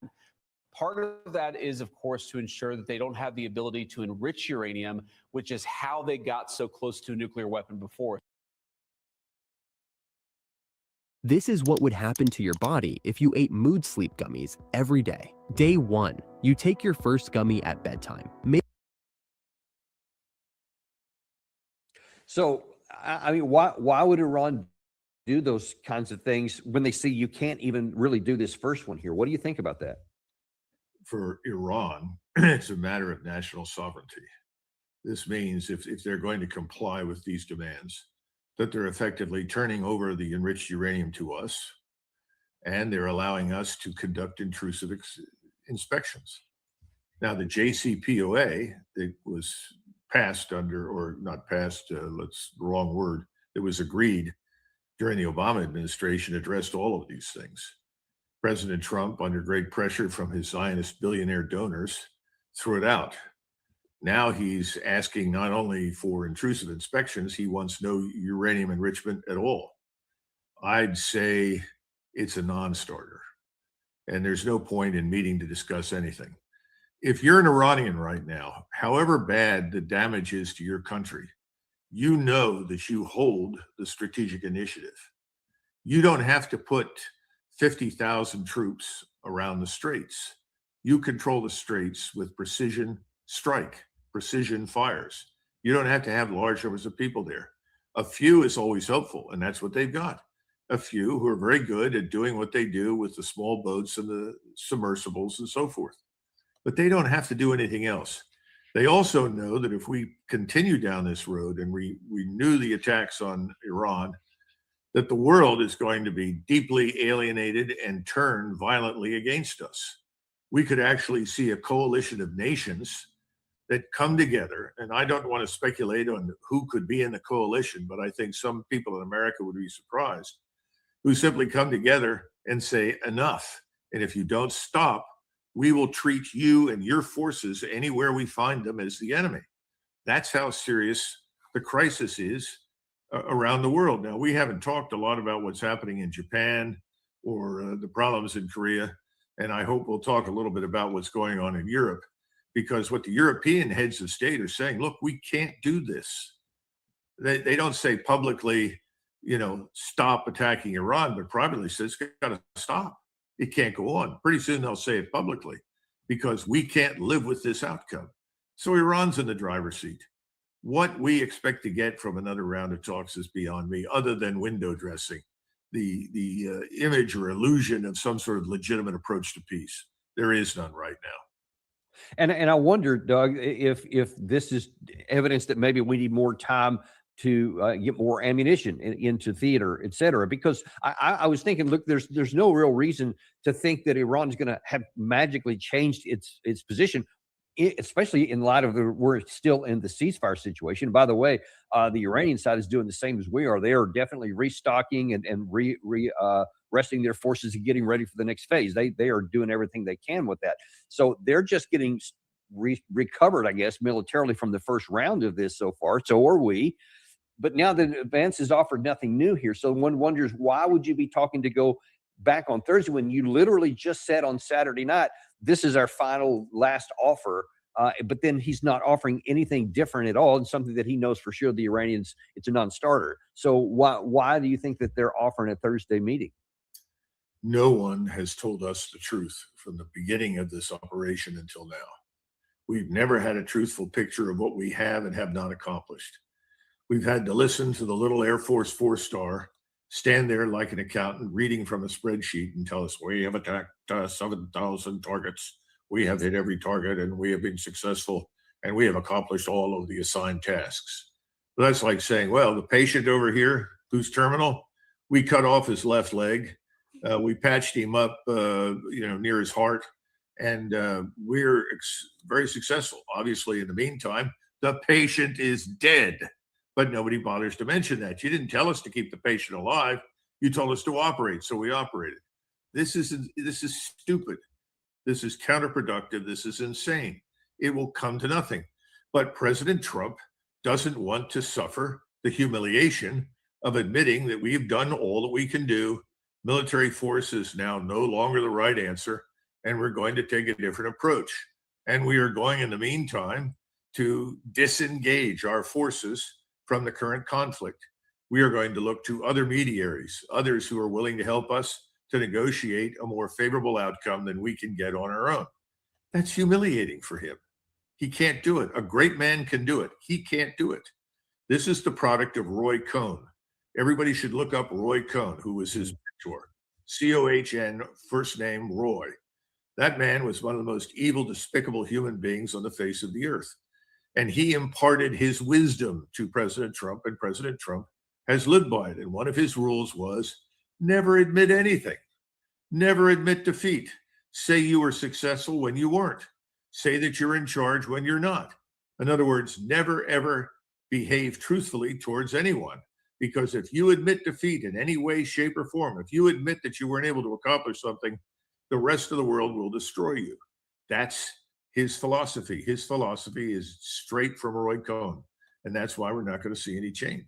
Part of that is, of course, to ensure that they don't have the ability to enrich uranium, which is how they got so close to a nuclear weapon before. This is what would happen to your body if you ate mood sleep gummies every day. Day 1, you take your first gummy at bedtime. So, I mean, why would Iran do those kinds of things when they see you can't even really do this first one here? What do you think about that? For Iran, it's a matter of national sovereignty. This means if they're going to comply with these demands, that they're effectively turning over the enriched uranium to us, and they're allowing us to conduct intrusive inspections. Now, the JCPOA that was passed under, or not passed, wrong word, that was agreed during the Obama administration addressed all of these things. President Trump, under great pressure from his Zionist billionaire donors, threw it out. Now he's asking not only for intrusive inspections, he wants no uranium enrichment at all. I'd say it's a non-starter, and there's no point in meeting to discuss anything. If you're an Iranian right now, however bad the damage is to your country, you know that you hold the strategic initiative. You don't have to put 50,000 troops around the straits. You control the straits with precision strike, precision fires. You don't have to have large numbers of people there. A few is always helpful, and that's what they've got. A few who are very good at doing what they do with the small boats and the submersibles and so forth. But they don't have to do anything else. They also know that if we continue down this road and we renew the attacks on Iran, that the world is going to be deeply alienated and turn violently against us. We could actually see a coalition of nations that come together, and I don't want to speculate on who could be in the coalition, but I think some people in America would be surprised, who simply come together and say, enough. And if you don't stop, we will treat you and your forces anywhere we find them as the enemy. That's how serious the crisis is around the world. Now, we haven't talked a lot about what's happening in Japan or the problems in Korea, and I hope we'll talk a little bit about what's going on in Europe, because what the European heads of state are saying, look, we can't do this. They don't say publicly, stop attacking Iran, but privately says it's got to stop. It can't go on. Pretty soon they'll say it publicly because we can't live with this outcome. So Iran's in the driver's seat. What we expect to get from another round of talks is beyond me, other than window dressing, the image or illusion of some sort of legitimate approach to peace. There is none right now. And I wonder, Doug, if this is evidence that maybe we need more time to get more ammunition into theater, et cetera, because I was thinking, look, there's no real reason to think that Iran is going to have magically changed its position, especially in light of we're still in the ceasefire situation. By the way, the Iranian side is doing the same as we are. They are definitely restocking and resting their forces and getting ready for the next phase. They are doing everything they can with that. So they're just getting recovered, I guess, militarily from the first round of this so far. So are we. But now the advance has offered nothing new here. So one wonders, why would you be talking to go back on Thursday when you literally just said on Saturday night, this is our last offer, but then he's not offering anything different at all, and something that he knows for sure the Iranians, it's a non-starter. So why do you think that they're offering a Thursday meeting? No one has told us the truth from the beginning of this operation until now. We've never had a truthful picture of what we have and have not accomplished. We've had to listen to the little Air Force 4-star stand there like an accountant reading from a spreadsheet and tell us we have attacked 7,000 targets. We have hit every target and we have been successful and we have accomplished all of the assigned tasks. But that's like saying, well, the patient over here who's terminal, we cut off his left leg. We patched him up, near his heart, and we're very successful. Obviously, in the meantime, the patient is dead. But nobody bothers to mention that. You didn't tell us to keep the patient alive. You told us to operate, so we operated. This is stupid. This is counterproductive. This is insane. It will come to nothing. But President Trump doesn't want to suffer the humiliation of admitting that we've done all that we can do. Military force is now no longer the right answer, and we're going to take a different approach. And we are going, in the meantime, to disengage our forces from the current conflict. We are going to look to other mediaries, others who are willing to help us to negotiate a more favorable outcome than we can get on our own. That's humiliating for him. He can't do it. A great man can do it. He can't do it. This is the product of Roy Cohn. Everybody should look up Roy Cohn, who was his mentor. C-O-H-N, first name Roy. That man was one of the most evil, despicable human beings on the face of the earth. And he imparted his wisdom to President Trump, and President Trump has lived by it. And one of his rules was never admit anything, never admit defeat. Say you were successful when you weren't. Say that you're in charge when you're not. In other words, never, ever behave truthfully towards anyone. Because if you admit defeat in any way, shape, or form, if you admit that you weren't able to accomplish something, the rest of the world will destroy you. That's his philosophy. His philosophy is straight from Roy Cohn, and that's why we're not going to see any change.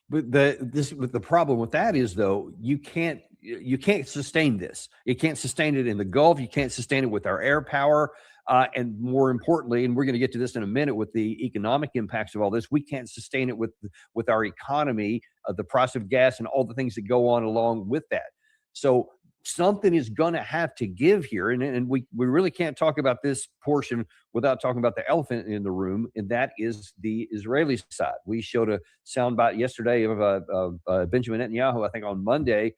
But the problem with that is, though, you can't sustain this. You can't sustain it in the Gulf. You can't sustain it with our air power, and more importantly, and we're going to get to this in a minute with the economic impacts of all this. We can't sustain it with our economy, the price of gas, and all the things that go on along with that. So something is going to have to give here. And we really can't talk about this portion without talking about the elephant in the room, and that is the Israeli side. We showed a soundbite yesterday of Benjamin Netanyahu, I think on Monday,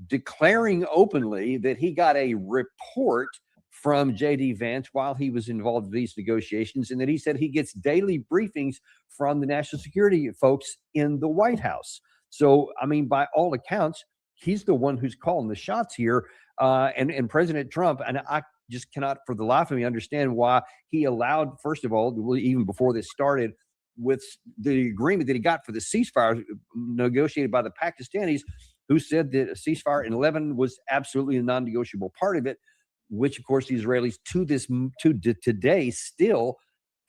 declaring openly that he got a report from J.D. Vance while he was involved in these negotiations, and that he said he gets daily briefings from the national security folks in the White House. So, I mean, by all accounts, he's the one who's calling the shots here. And President Trump, and I just cannot for the life of me understand why he allowed, first of all, even before this started, with the agreement that he got for the ceasefire negotiated by the Pakistanis, who said that a ceasefire in Lebanon was absolutely a non-negotiable part of it, which, of course, the Israelis to today still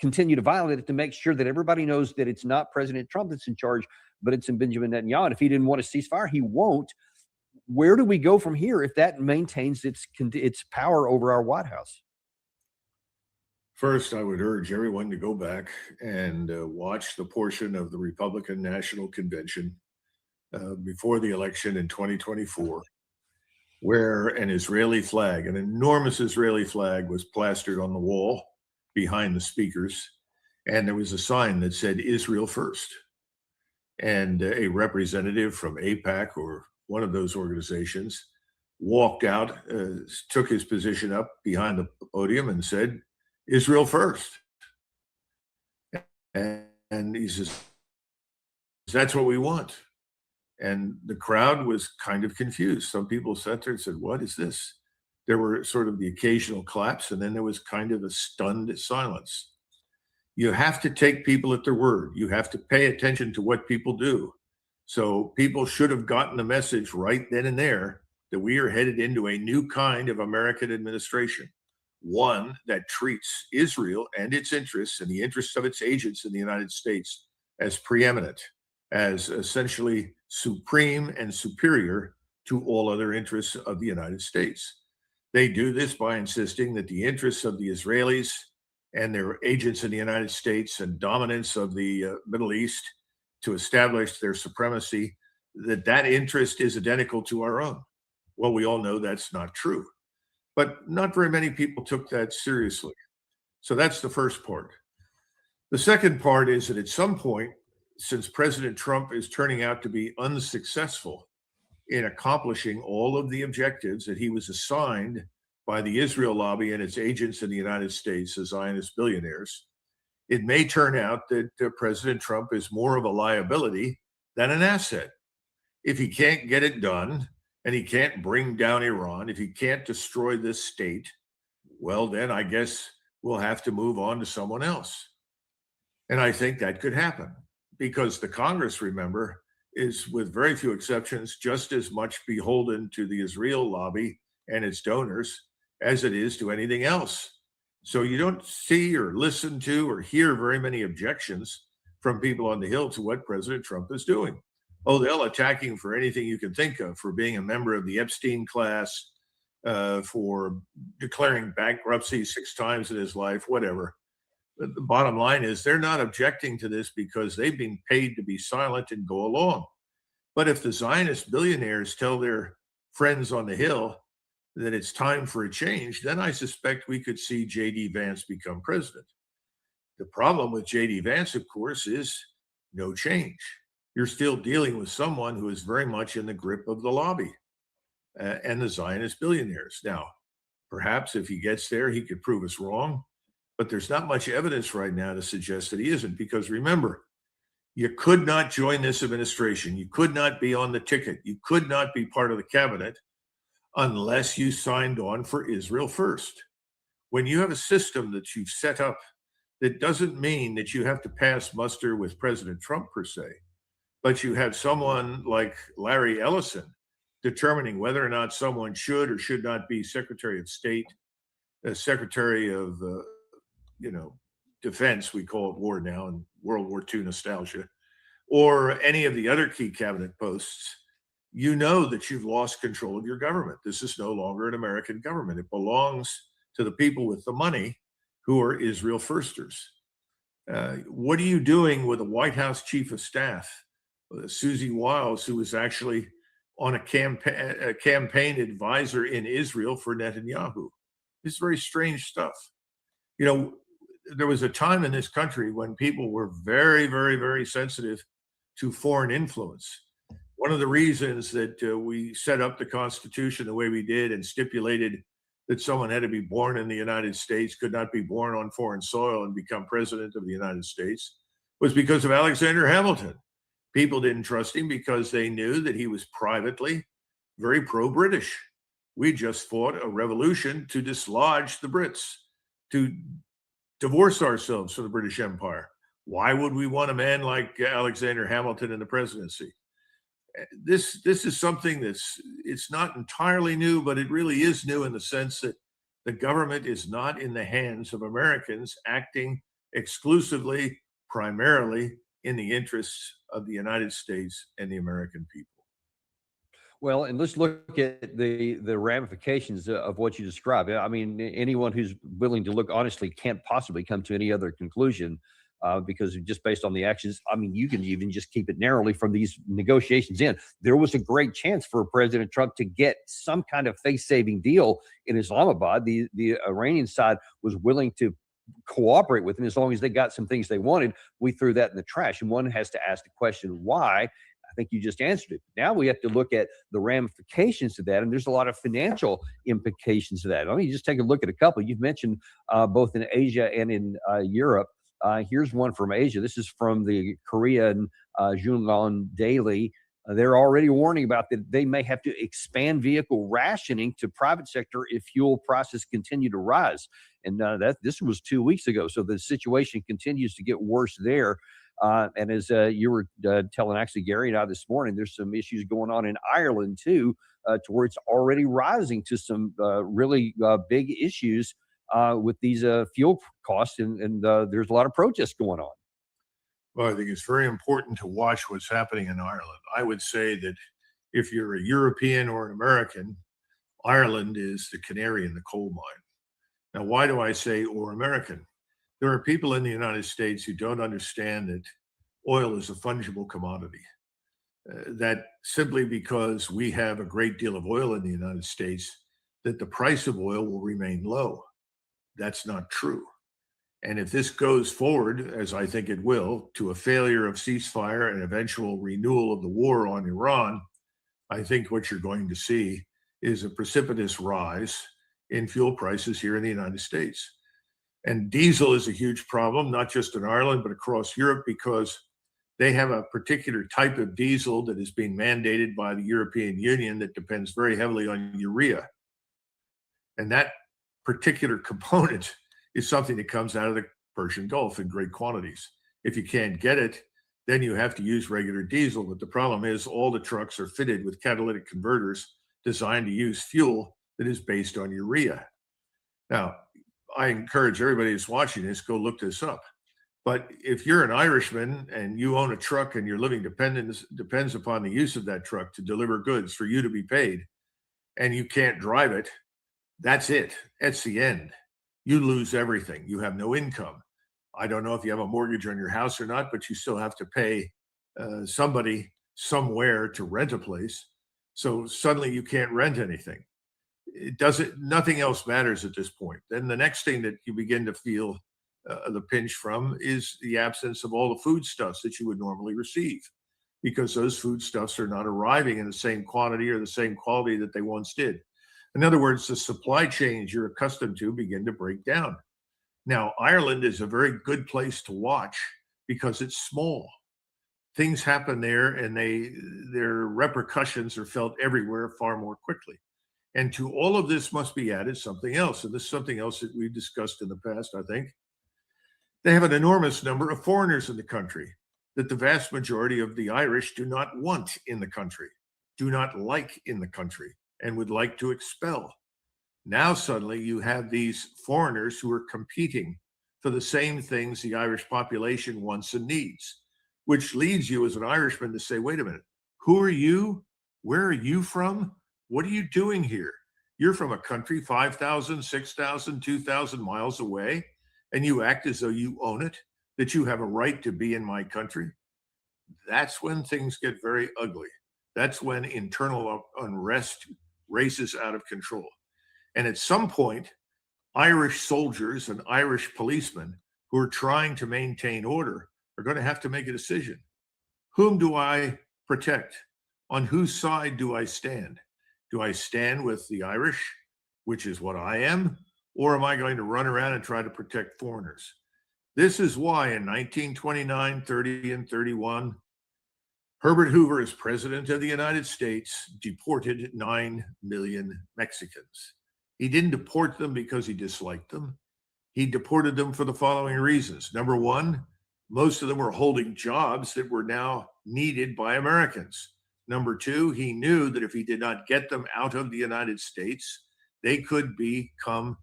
continue to violate it to make sure that everybody knows that it's not President Trump that's in charge, but it's in Benjamin Netanyahu. And if he didn't want a ceasefire, he won't. Where do we go from here if that maintains its power over our White House? First, I would urge everyone to go back and watch the portion of the Republican National Convention before the election in 2024, where an Israeli flag, an enormous Israeli flag, was plastered on the wall behind the speakers. And there was a sign that said Israel first. And a representative from AIPAC or one of those organizations walked out, took his position up behind the podium and said, Israel first. And he says, that's what we want. And the crowd was kind of confused. Some people sat there and said, what is this? There were sort of the occasional claps, and then there was kind of a stunned silence. You have to take people at their word. You have to pay attention to what people do. So people should have gotten the message right then and there that we are headed into a new kind of American administration, one that treats Israel and its interests and the interests of its agents in the United States as preeminent, as essentially supreme and superior to all other interests of the United States. They do this by insisting that the interests of the Israelis and their agents in the United States and dominance of the Middle East to establish their supremacy, that interest is identical to our own. Well, we all know that's not true, but not very many people took that seriously. So that's the first part. The second part is that at some point, since President Trump is turning out to be unsuccessful in accomplishing all of the objectives that he was assigned by the Israel lobby and its agents in the United States, the Zionist billionaires, it may turn out that President Trump is more of a liability than an asset. If he can't get it done and he can't bring down Iran, if he can't destroy this state, well, then I guess we'll have to move on to someone else. And I think that could happen because the Congress, remember, is, with very few exceptions, just as much beholden to the Israel lobby and its donors as it is to anything else. So you don't see or listen to or hear very many objections from people on the Hill to what President Trump is doing. Oh, they'll attack him for anything you can think of, for being a member of the Epstein class, for declaring bankruptcy 6 times in his life, whatever. But the bottom line is they're not objecting to this because they've been paid to be silent and go along. But if the Zionist billionaires tell their friends on the Hill that it's time for a change, then I suspect we could see J.D. Vance become president. The problem with J.D. Vance, of course, is no change. You're still dealing with someone who is very much in the grip of the lobby and the Zionist billionaires. Now, perhaps if he gets there, he could prove us wrong, but there's not much evidence right now to suggest that he isn't, because remember, you could not join this administration. You could not be on the ticket. You could not be part of the cabinet unless you signed on for Israel first. When you have a system that you've set up, that doesn't mean that you have to pass muster with President Trump per se, but you have someone like Larry Ellison determining whether or not someone should or should not be Secretary of State, Secretary of Defense, we call it war now, and World War II nostalgia, or any of the other key cabinet posts. You know that you've lost control of your government. This is no longer an American government. It belongs to the people with the money who are Israel firsters. What are you doing with a White House chief of staff, Susie Wiles, who was actually on a campaign advisor in Israel for Netanyahu? This is very strange stuff. You know, there was a time in this country when people were very, very, very sensitive to foreign influence. One of the reasons that we set up the Constitution the way we did and stipulated that someone had to be born in the United States, could not be born on foreign soil and become president of the United States, was because of Alexander Hamilton. People didn't trust him because they knew that he was privately very pro-British. We just fought a revolution to dislodge the Brits, to divorce ourselves from the British Empire. Why would we want a man like Alexander Hamilton in the presidency? This is something it's not entirely new, but it really is new in the sense that the government is not in the hands of Americans acting exclusively, primarily in the interests of the United States and the American people. Well, and let's look at the ramifications of what you described. I mean, anyone who's willing to look honestly can't possibly come to any other conclusion because just based on the actions, I mean, you can even just keep it narrowly from these negotiations in. There was a great chance for President Trump to get some kind of face-saving deal in Islamabad. The Iranian side was willing to cooperate with him as long as they got some things they wanted. We threw that in the trash. And one has to ask the question, why? I think you just answered it. Now we have to look at the ramifications of that, and there's a lot of financial implications of that. Let me just take a look at a couple. You've mentioned both in Asia and in Europe. Here's one from Asia. This is from the Korean Jungan Daily. They're already warning about that they may have to expand vehicle rationing to private sector if fuel prices continue to rise. And this was 2 weeks ago. So the situation continues to get worse there. And as you were telling actually Gary and I this morning, there's some issues going on in Ireland too, to where it's already rising to some really big issues with these fuel costs. And there's a lot of protests going on. Well, I think it's very important to watch what's happening in Ireland. I would say that if you're a European or an American, Ireland is the canary in the coal mine. Now, why do I say or American? There are people in the United States who don't understand that oil is a fungible commodity. That simply because we have a great deal of oil in the United States, that the price of oil will remain low. That's not true. And if this goes forward, as I think it will, to a failure of ceasefire and eventual renewal of the war on Iran, I think what you're going to see is a precipitous rise in fuel prices here in the United States. And diesel is a huge problem, not just in Ireland, but across Europe, because they have a particular type of diesel that is being mandated by the European Union that depends very heavily on urea. And that particular component is something that comes out of the Persian Gulf in great quantities. If you can't get it, then you have to use regular diesel. But the problem is all the trucks are fitted with catalytic converters designed to use fuel that is based on urea. Now, I encourage everybody who's watching this, go look this up. But if you're an Irishman and you own a truck and your living depends upon the use of that truck to deliver goods for you to be paid, and you can't drive it, that's it. It's the end. You lose everything. You have no income. I don't know if you have a mortgage on your house or not, but you still have to pay somebody somewhere to rent a place. So suddenly you can't rent anything. Nothing else matters at this point. Then the next thing that you begin to feel the pinch from is the absence of all the foodstuffs that you would normally receive, because those foodstuffs are not arriving in the same quantity or the same quality that they once did. In other words, the supply chains you're accustomed to begin to break down. Now, Ireland is a very good place to watch because it's small. Things happen there and their repercussions are felt everywhere far more quickly. And to all of this must be added something else. And this is something else that we've discussed in the past, I think. They have an enormous number of foreigners in the country that the vast majority of the Irish do not want in the country, do not like in the country, and would like to expel. Now suddenly you have these foreigners who are competing for the same things the Irish population wants and needs, which leads you as an Irishman to say, wait a minute, who are you? Where are you from? What are you doing here? You're from a country 5,000, 6,000, 2,000 miles away, and you act as though you own it, that you have a right to be in my country. That's when things get very ugly. That's when internal unrest races out of control. And at some point, Irish soldiers and Irish policemen who are trying to maintain order are going to have to make a decision. Whom do I protect? On whose side do I stand? Do I stand with the Irish, which is what I am, or am I going to run around and try to protect foreigners? This is why in 1929, 30, and 31, Herbert Hoover, as president of the United States, deported 9 million Mexicans. He didn't deport them because he disliked them. He deported them for the following reasons. Number one, most of them were holding jobs that were now needed by Americans. Number two, he knew that if he did not get them out of the United States, they could become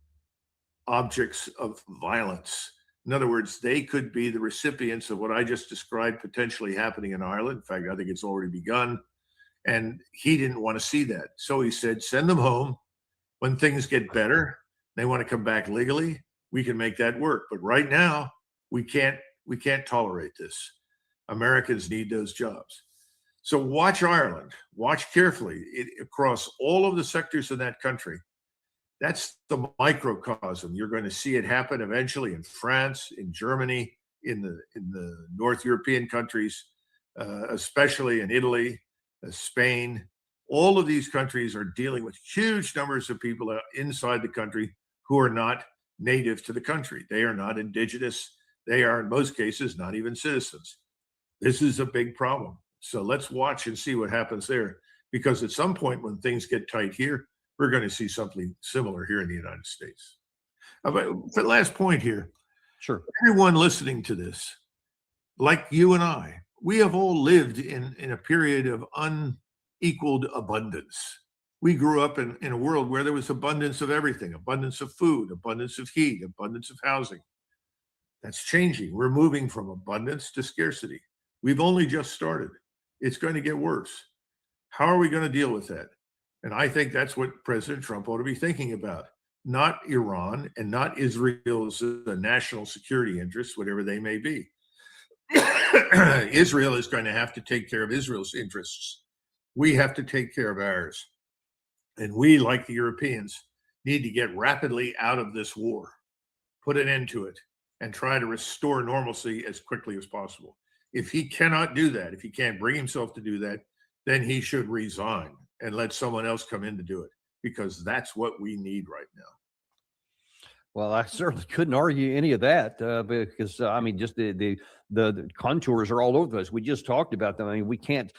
objects of violence. In other words, they could be the recipients of what I just described potentially happening in Ireland. In fact, I think it's already begun. And he didn't want to see that. So he said, send them home. When things get better, they want to come back legally, we can make that work. But right now, we can't We can't tolerate this. Americans need those jobs. So watch Ireland, watch carefully across all of the sectors of that country. That's the microcosm. You're going to see it happen eventually in France, in Germany, in the North European countries, especially in Italy, Spain. All of these countries are dealing with huge numbers of people inside the country who are not native to the country. They are not indigenous. They are, in most cases, not even citizens. This is a big problem. So let's watch and see what happens there, because at some point when things get tight here, we're going to see something similar here in the United States. But the last point here, sure, everyone listening to this, like you and I, we have all lived in a period of unequaled abundance. We grew up in a world where there was abundance of everything, abundance of food, abundance of heat, abundance of housing. That's changing. We're moving from abundance to scarcity. We've only just started. It's going to get worse. How are we going to deal with that? And I think that's what President Trump ought to be thinking about. Not Iran and not Israel's national security interests, whatever they may be. Israel is going to have to take care of Israel's interests. We have to take care of ours. And we, like the Europeans, need to get rapidly out of this war, put an end to it, and try to restore normalcy as quickly as possible. If he cannot do that, if he can't bring himself to do that, then he should resign and let someone else come in to do it, because that's what we need right now. Well, I certainly couldn't argue any of that because I mean, just the contours are all over the place. We just talked about them. I mean, we can't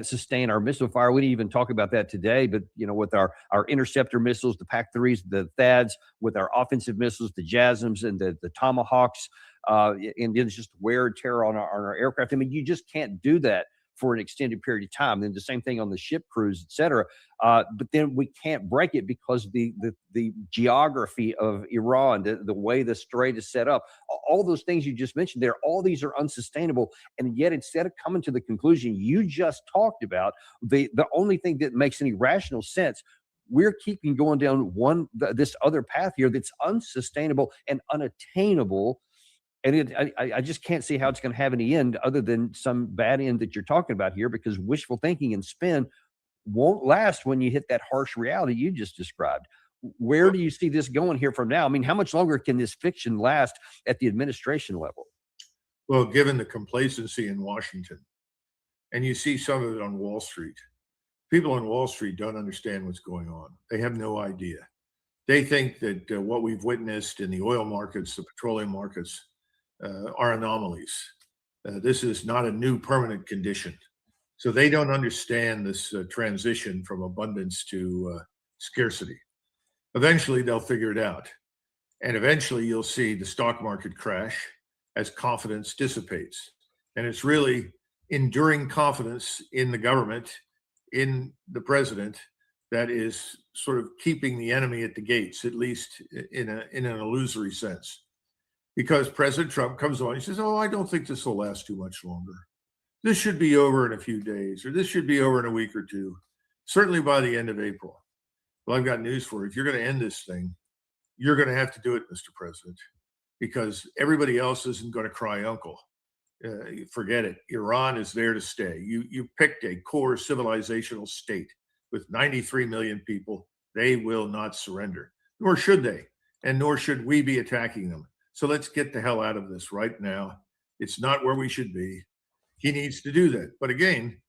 sustain our missile fire. We didn't even talk about that today. But you know, with our interceptor missiles, the PAC-3s, the THAADs, with our offensive missiles, the JASSMs and the Tomahawks, and then just wear and tear on our aircraft. I mean, you just can't do that for an extended period of time. Then the same thing on the ship crews, et cetera. But then we can't break it because the geography of Iran, the way the strait is set up, all those things you just mentioned there, all these are unsustainable. And yet, instead of coming to the conclusion you just talked about, the only thing that makes any rational sense, we're keeping going down this other path here that's unsustainable and unattainable. And I just can't see how it's going to have any end other than some bad end that you're talking about here, because wishful thinking and spin won't last when you hit that harsh reality you just described. Where do you see this going here from now? I mean, how much longer can this fiction last at the administration level? Well, given the complacency in Washington, and you see some of it on Wall Street, people on Wall Street don't understand what's going on. They have no idea. They think that what we've witnessed in the oil markets, the petroleum markets, are anomalies. This is not a new permanent condition. So they don't understand this transition from abundance to scarcity. Eventually, they'll figure it out. And eventually, you'll see the stock market crash as confidence dissipates. And it's really enduring confidence in the government, in the president, that is sort of keeping the enemy at the gates, at least in an illusory sense. Because President Trump comes on, he says, oh, I don't think this will last too much longer. This should be over in a few days, or this should be over in a week or two, certainly by the end of April. Well, I've got news for you. If you're going to end this thing, you're going to have to do it, Mr. President, because everybody else isn't going to cry uncle. Forget it. Iran is there to stay. You picked a core civilizational state with 93 million people. They will not surrender, nor should they, and nor should we be attacking them. So let's get the hell out of this right now. It's not where we should be. He needs to do that. But again,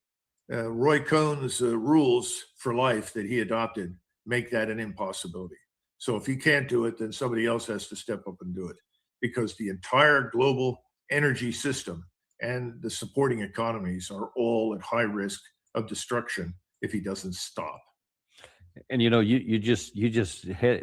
Roy Cohn's rules for life that he adopted make that an impossibility. So if he can't do it, then somebody else has to step up and do it, because the entire global energy system and the supporting economies are all at high risk of destruction if he doesn't stop. And you know, you just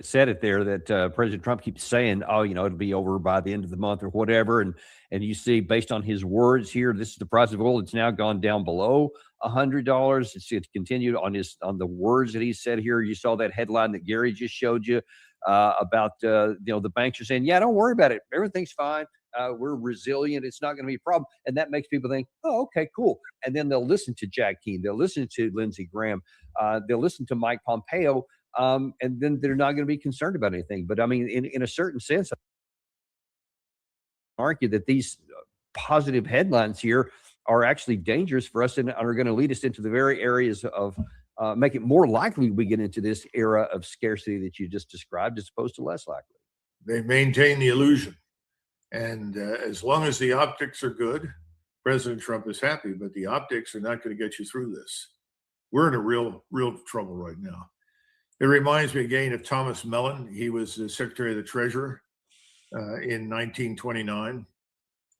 said it there that President Trump keeps saying, oh, you know, it'll be over by the end of the month or whatever. And you see, based on his words here, this is the price of oil. It's now gone down below $100. It's continued on the words that he said here. You saw that headline that Gary just showed you about you know, the banks are saying, yeah, don't worry about it. Everything's fine. We're resilient. It's not going to be a problem. And that makes people think, oh, okay, cool. And then they'll listen to Jack Keane. They'll listen to Lindsey Graham. They'll listen to Mike Pompeo. And then they're not going to be concerned about anything. But I mean, in a certain sense, I argue that these positive headlines here are actually dangerous for us and are going to lead us into the very areas of make it more likely we get into this era of scarcity that you just described as opposed to less likely. They maintain the illusion. And as long as the optics are good, President Trump is happy, but the optics are not going to get you through this. We're in a real trouble right now. It reminds me again of Thomas Mellon. He was the Secretary of the Treasury in 1929.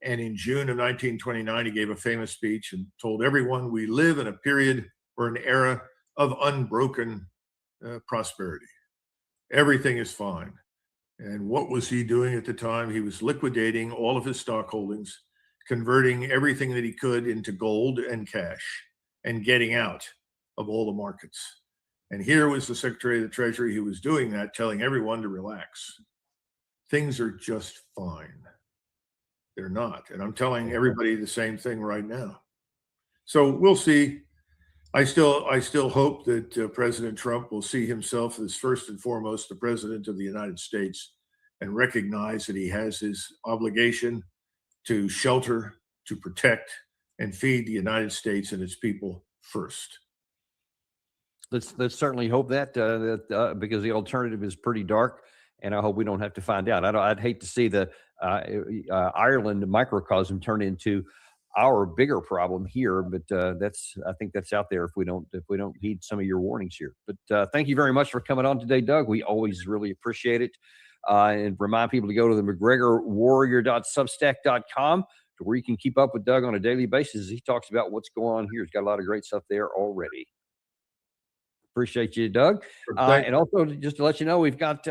And in June of 1929, he gave a famous speech and told everyone we live in a period or an era of unbroken prosperity. Everything is fine. And what was he doing at the time? He was liquidating all of his stock holdings, converting everything that he could into gold and cash, and getting out of all the markets. And here was the Secretary of the Treasury who was doing that, telling everyone to relax. Things are just fine. They're not. And I'm telling everybody the same thing right now. So we'll see. I still hope that President Trump will see himself as first and foremost the president of the United States and recognize that he has his obligation to shelter, to protect, and feed the United States and its people first. Let's certainly hope that because the alternative is pretty dark, and I hope we don't have to find out. I'd hate to see the Ireland microcosm turn into our bigger problem here, but I think that's out there if we don't heed some of your warnings here. But thank you very much for coming on today, Doug. We always really appreciate it. And remind people to go to the McGregorWarrior.substack.com to where you can keep up with Doug on a daily basis. He talks about what's going on here. He's got a lot of great stuff there already. Appreciate you, Doug. And also, just to let you know, we've got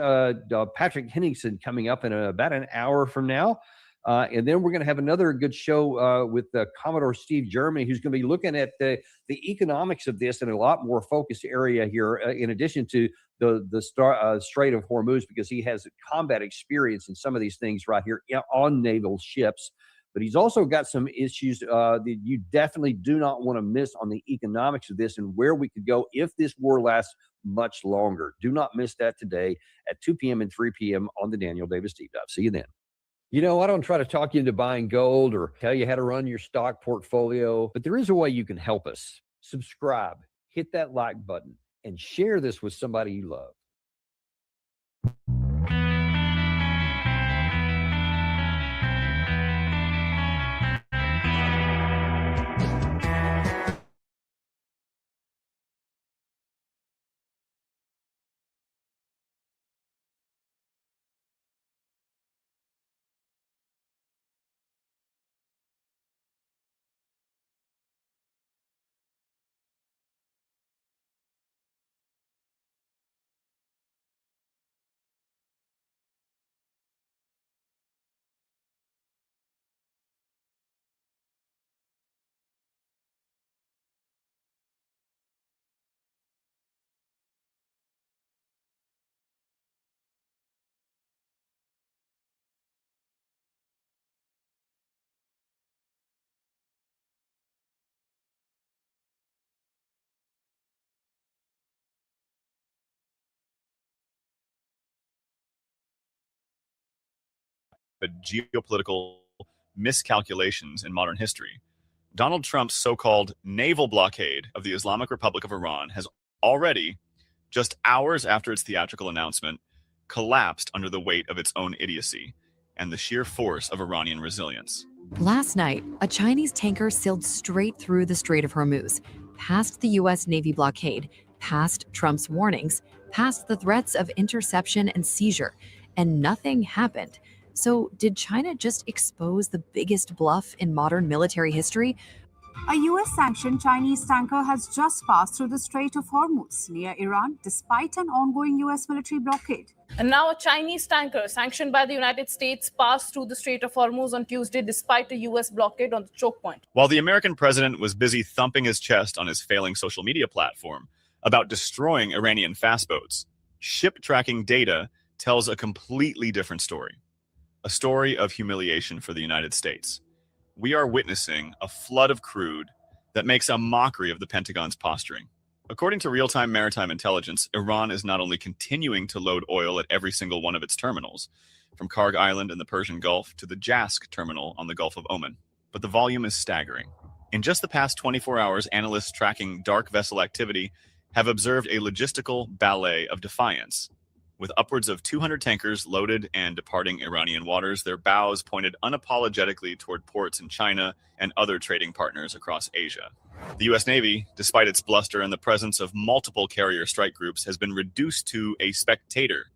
Patrick Henningsen coming up in about an hour from now. And then we're going to have another good show with Commodore Steve Germany, who's going to be looking at the economics of this in a lot more focused area here, in addition to the Strait of Hormuz, because he has combat experience in some of these things right here on naval ships. But he's also got some issues that you definitely do not want to miss on the economics of this and where we could go if this war lasts much longer. Do not miss that today at 2 p.m. and 3 p.m. on the Daniel Davis Deep Dive. See you then. You know, I don't try to talk you into buying gold or tell you how to run your stock portfolio, but there is a way you can help us. Subscribe, hit that like button, and share this with somebody you love. Geopolitical miscalculations in modern history. Donald Trump's so-called naval blockade of the Islamic Republic of Iran has already, just hours after its theatrical announcement, collapsed under the weight of its own idiocy and the sheer force of Iranian resilience. Last night, a Chinese tanker sailed straight through the Strait of Hormuz, past the U.S. Navy blockade, past Trump's warnings, past the threats of interception and seizure, and nothing happened. So did China just expose the biggest bluff in modern military history? A U.S.-sanctioned Chinese tanker has just passed through the Strait of Hormuz near Iran, despite an ongoing U.S. military blockade. And now a Chinese tanker sanctioned by the United States passed through the Strait of Hormuz on Tuesday, despite a U.S. blockade on the choke point. While the American president was busy thumping his chest on his failing social media platform about destroying Iranian fast boats, ship tracking data tells a completely different story. A story of humiliation for the United States. We are witnessing a flood of crude that makes a mockery of the Pentagon's posturing. According to real-time maritime intelligence, Iran is not only continuing to load oil at every single one of its terminals, from Karg Island in the Persian Gulf to the Jask terminal on the Gulf of Oman. but the volume is staggering. In just the past 24 hours, analysts tracking dark vessel activity have observed a logistical ballet of defiance. With upwards of 200 tankers loaded and departing Iranian waters, their bows pointed unapologetically toward ports in China and other trading partners across Asia. The U.S. Navy, despite its bluster and the presence of multiple carrier strike groups, has been reduced to a spectator,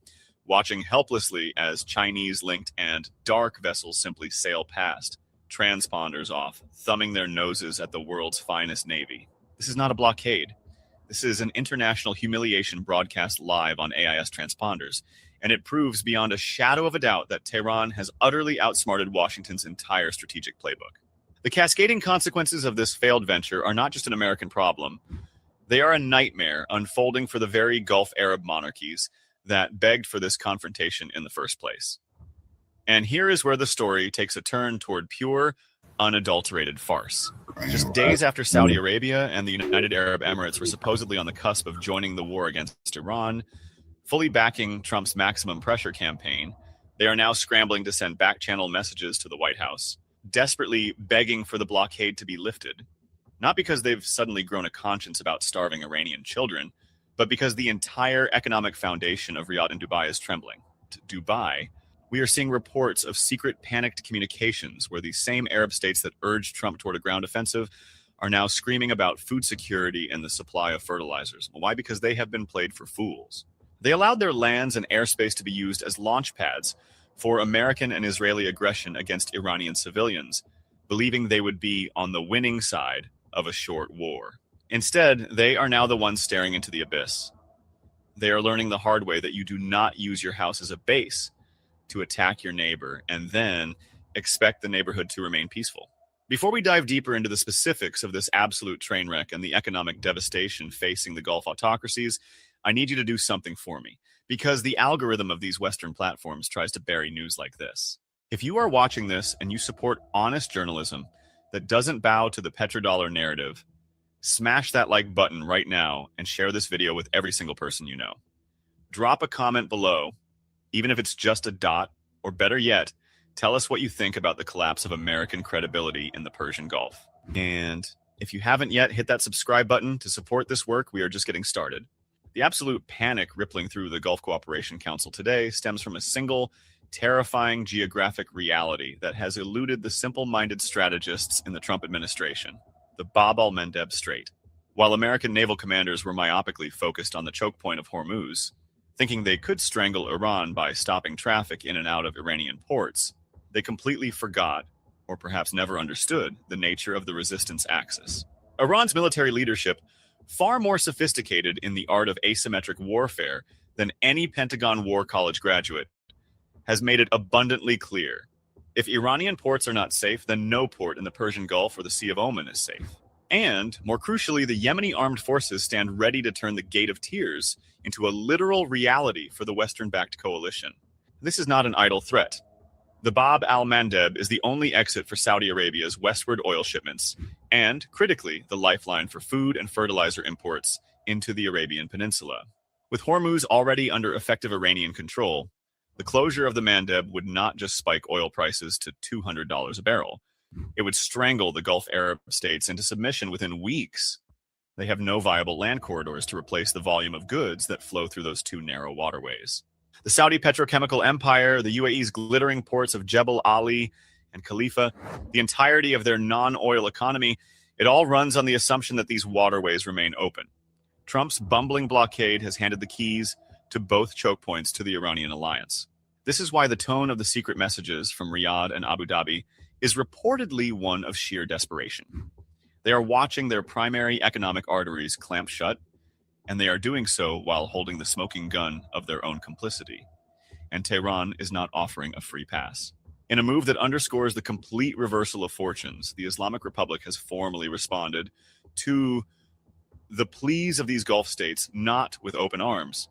watching helplessly as Chinese-linked and dark vessels simply sail past, transponders off, thumbing their noses at the world's finest navy. This is not a blockade. This is an international humiliation broadcast live on AIS transponders, and it proves beyond a shadow of a doubt that Tehran has utterly outsmarted Washington's entire strategic playbook. The cascading consequences of this failed venture are not just an American problem. They are a nightmare unfolding for the very Gulf Arab monarchies that begged for this confrontation in the first place. And here is where the story takes a turn toward pure, unadulterated farce. Just days after Saudi Arabia and the United Arab Emirates were supposedly on the cusp of joining the war against Iran, fully backing Trump's maximum pressure campaign, they are now scrambling to send back-channel messages to the White House, desperately begging for the blockade to be lifted, not because they've suddenly grown a conscience about starving Iranian children, but because the entire economic foundation of Riyadh and Dubai is trembling. To Dubai, we are seeing reports of secret panicked communications where these same Arab states that urged Trump toward a ground offensive are now screaming about food security and the supply of fertilizers. Why? Because they have been played for fools. They allowed their lands and airspace to be used as launch pads for American and Israeli aggression against Iranian civilians, believing they would be on the winning side of a short war. Instead, they are now the ones staring into the abyss. They are learning the hard way that you do not use your house as a base to attack your neighbor and then expect the neighborhood to remain peaceful. Before we dive deeper into the specifics of this absolute train wreck and the economic devastation facing the Gulf autocracies, I need you to do something for me, because the algorithm of these Western platforms tries to bury news like this. If you are watching this and you support honest journalism that doesn't bow to the petrodollar narrative, smash that like button right now and share this video with every single person you know. Drop a comment below, even if it's just a dot, or better yet, tell us what you think about the collapse of American credibility in the Persian Gulf. And if you haven't yet, hit that subscribe button to support this work. We are just getting started. The absolute panic rippling through the Gulf Cooperation Council today stems from a single, terrifying geographic reality that has eluded the simple-minded strategists in the Trump administration, the Bab al-Mandeb Strait. While American naval commanders were myopically focused on the choke point of Hormuz, thinking they could strangle Iran by stopping traffic in and out of Iranian ports, they completely forgot, or perhaps never understood, the nature of the resistance axis. Iran's military leadership, far more sophisticated in the art of asymmetric warfare than any Pentagon War College graduate, has made it abundantly clear. If Iranian ports are not safe, then no port in the Persian Gulf or the Sea of Oman is safe. And, more crucially, the Yemeni armed forces stand ready to turn the Gate of Tears into a literal reality for the Western-backed coalition. This is not an idle threat. The Bab al-Mandeb is the only exit for Saudi Arabia's westward oil shipments, and, critically, the lifeline for food and fertilizer imports into the Arabian Peninsula. With Hormuz already under effective Iranian control, the closure of the Mandeb would not just spike oil prices to $200 a barrel. It would strangle the Gulf Arab states into submission within weeks. They have no viable land corridors to replace the volume of goods that flow through those two narrow waterways. The Saudi petrochemical empire, the UAE's glittering ports of Jebel Ali and Khalifa, the entirety of their non-oil economy, it all runs on the assumption that these waterways remain open. Trump's bumbling blockade has handed the keys to both choke points to the Iranian alliance. This is why the tone of the secret messages from Riyadh and Abu Dhabi is reportedly one of sheer desperation. They are watching their primary economic arteries clamp shut, and they are doing so while holding the smoking gun of their own complicity. And Tehran is not offering a free pass. In a move that underscores the complete reversal of fortunes, the Islamic Republic has formally responded to the pleas of these Gulf states, not with open arms,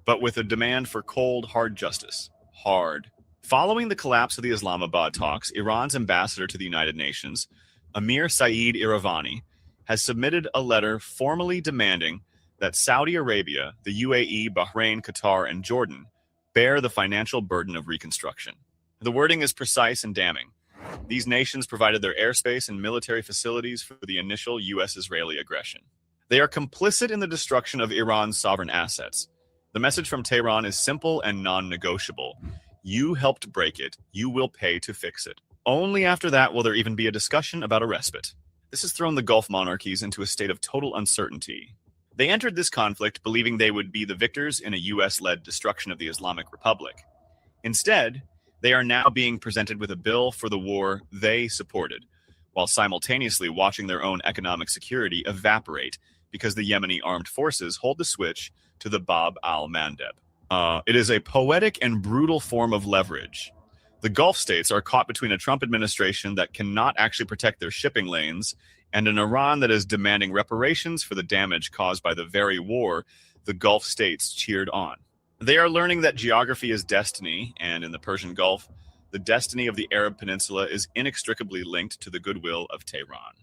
but with a demand for cold, hard justice. Hard. Following the collapse of the Islamabad talks, Iran's ambassador to the United Nations, Amir Saeed Iravani, has submitted a letter formally demanding that Saudi Arabia, the UAE, Bahrain, Qatar, and Jordan bear the financial burden of reconstruction. The wording is precise and damning. These nations provided their airspace and military facilities for the initial U.S.-Israeli aggression. They are complicit in the destruction of Iran's sovereign assets. The message from Tehran is simple and non-negotiable. You helped break it. You will pay to fix it. Only after that will there even be a discussion about a respite. This has thrown the Gulf monarchies into a state of total uncertainty. They entered this conflict believing they would be the victors in a U.S.-led destruction of the Islamic Republic. Instead, they are now being presented with a bill for the war they supported, while simultaneously watching their own economic security evaporate because the Yemeni armed forces hold the switch to the Bab al-Mandeb. It is a poetic and brutal form of leverage. The Gulf states are caught between a Trump administration that cannot actually protect their shipping lanes and an Iran that is demanding reparations for the damage caused by the very war the Gulf states cheered on. They are learning that geography is destiny, and in the Persian Gulf, the destiny of the Arab Peninsula is inextricably linked to the goodwill of Tehran.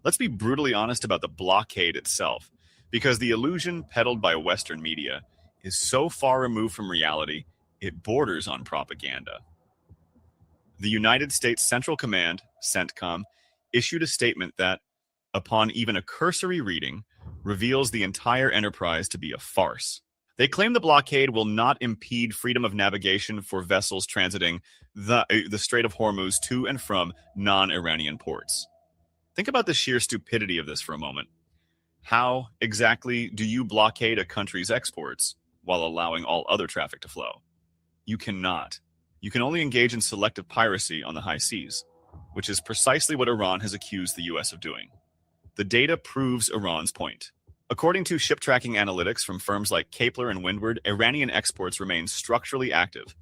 Let's be brutally honest about the blockade itself, because the illusion peddled by Western media is so far removed from reality, it borders on propaganda. The United States Central Command, CENTCOM, issued a statement that, upon even a cursory reading, reveals the entire enterprise to be a farce. They claim the blockade will not impede freedom of navigation for vessels transiting the Strait of Hormuz to and from non-Iranian ports. Think about the sheer stupidity of this for a moment. How exactly do you blockade a country's exports while allowing all other traffic to flow? You cannot. You can only engage in selective piracy on the high seas, which is precisely what Iran has accused the U.S. of doing. The data proves Iran's point. According to ship tracking analytics from firms like Kepler and Windward, Iranian exports remain structurally active,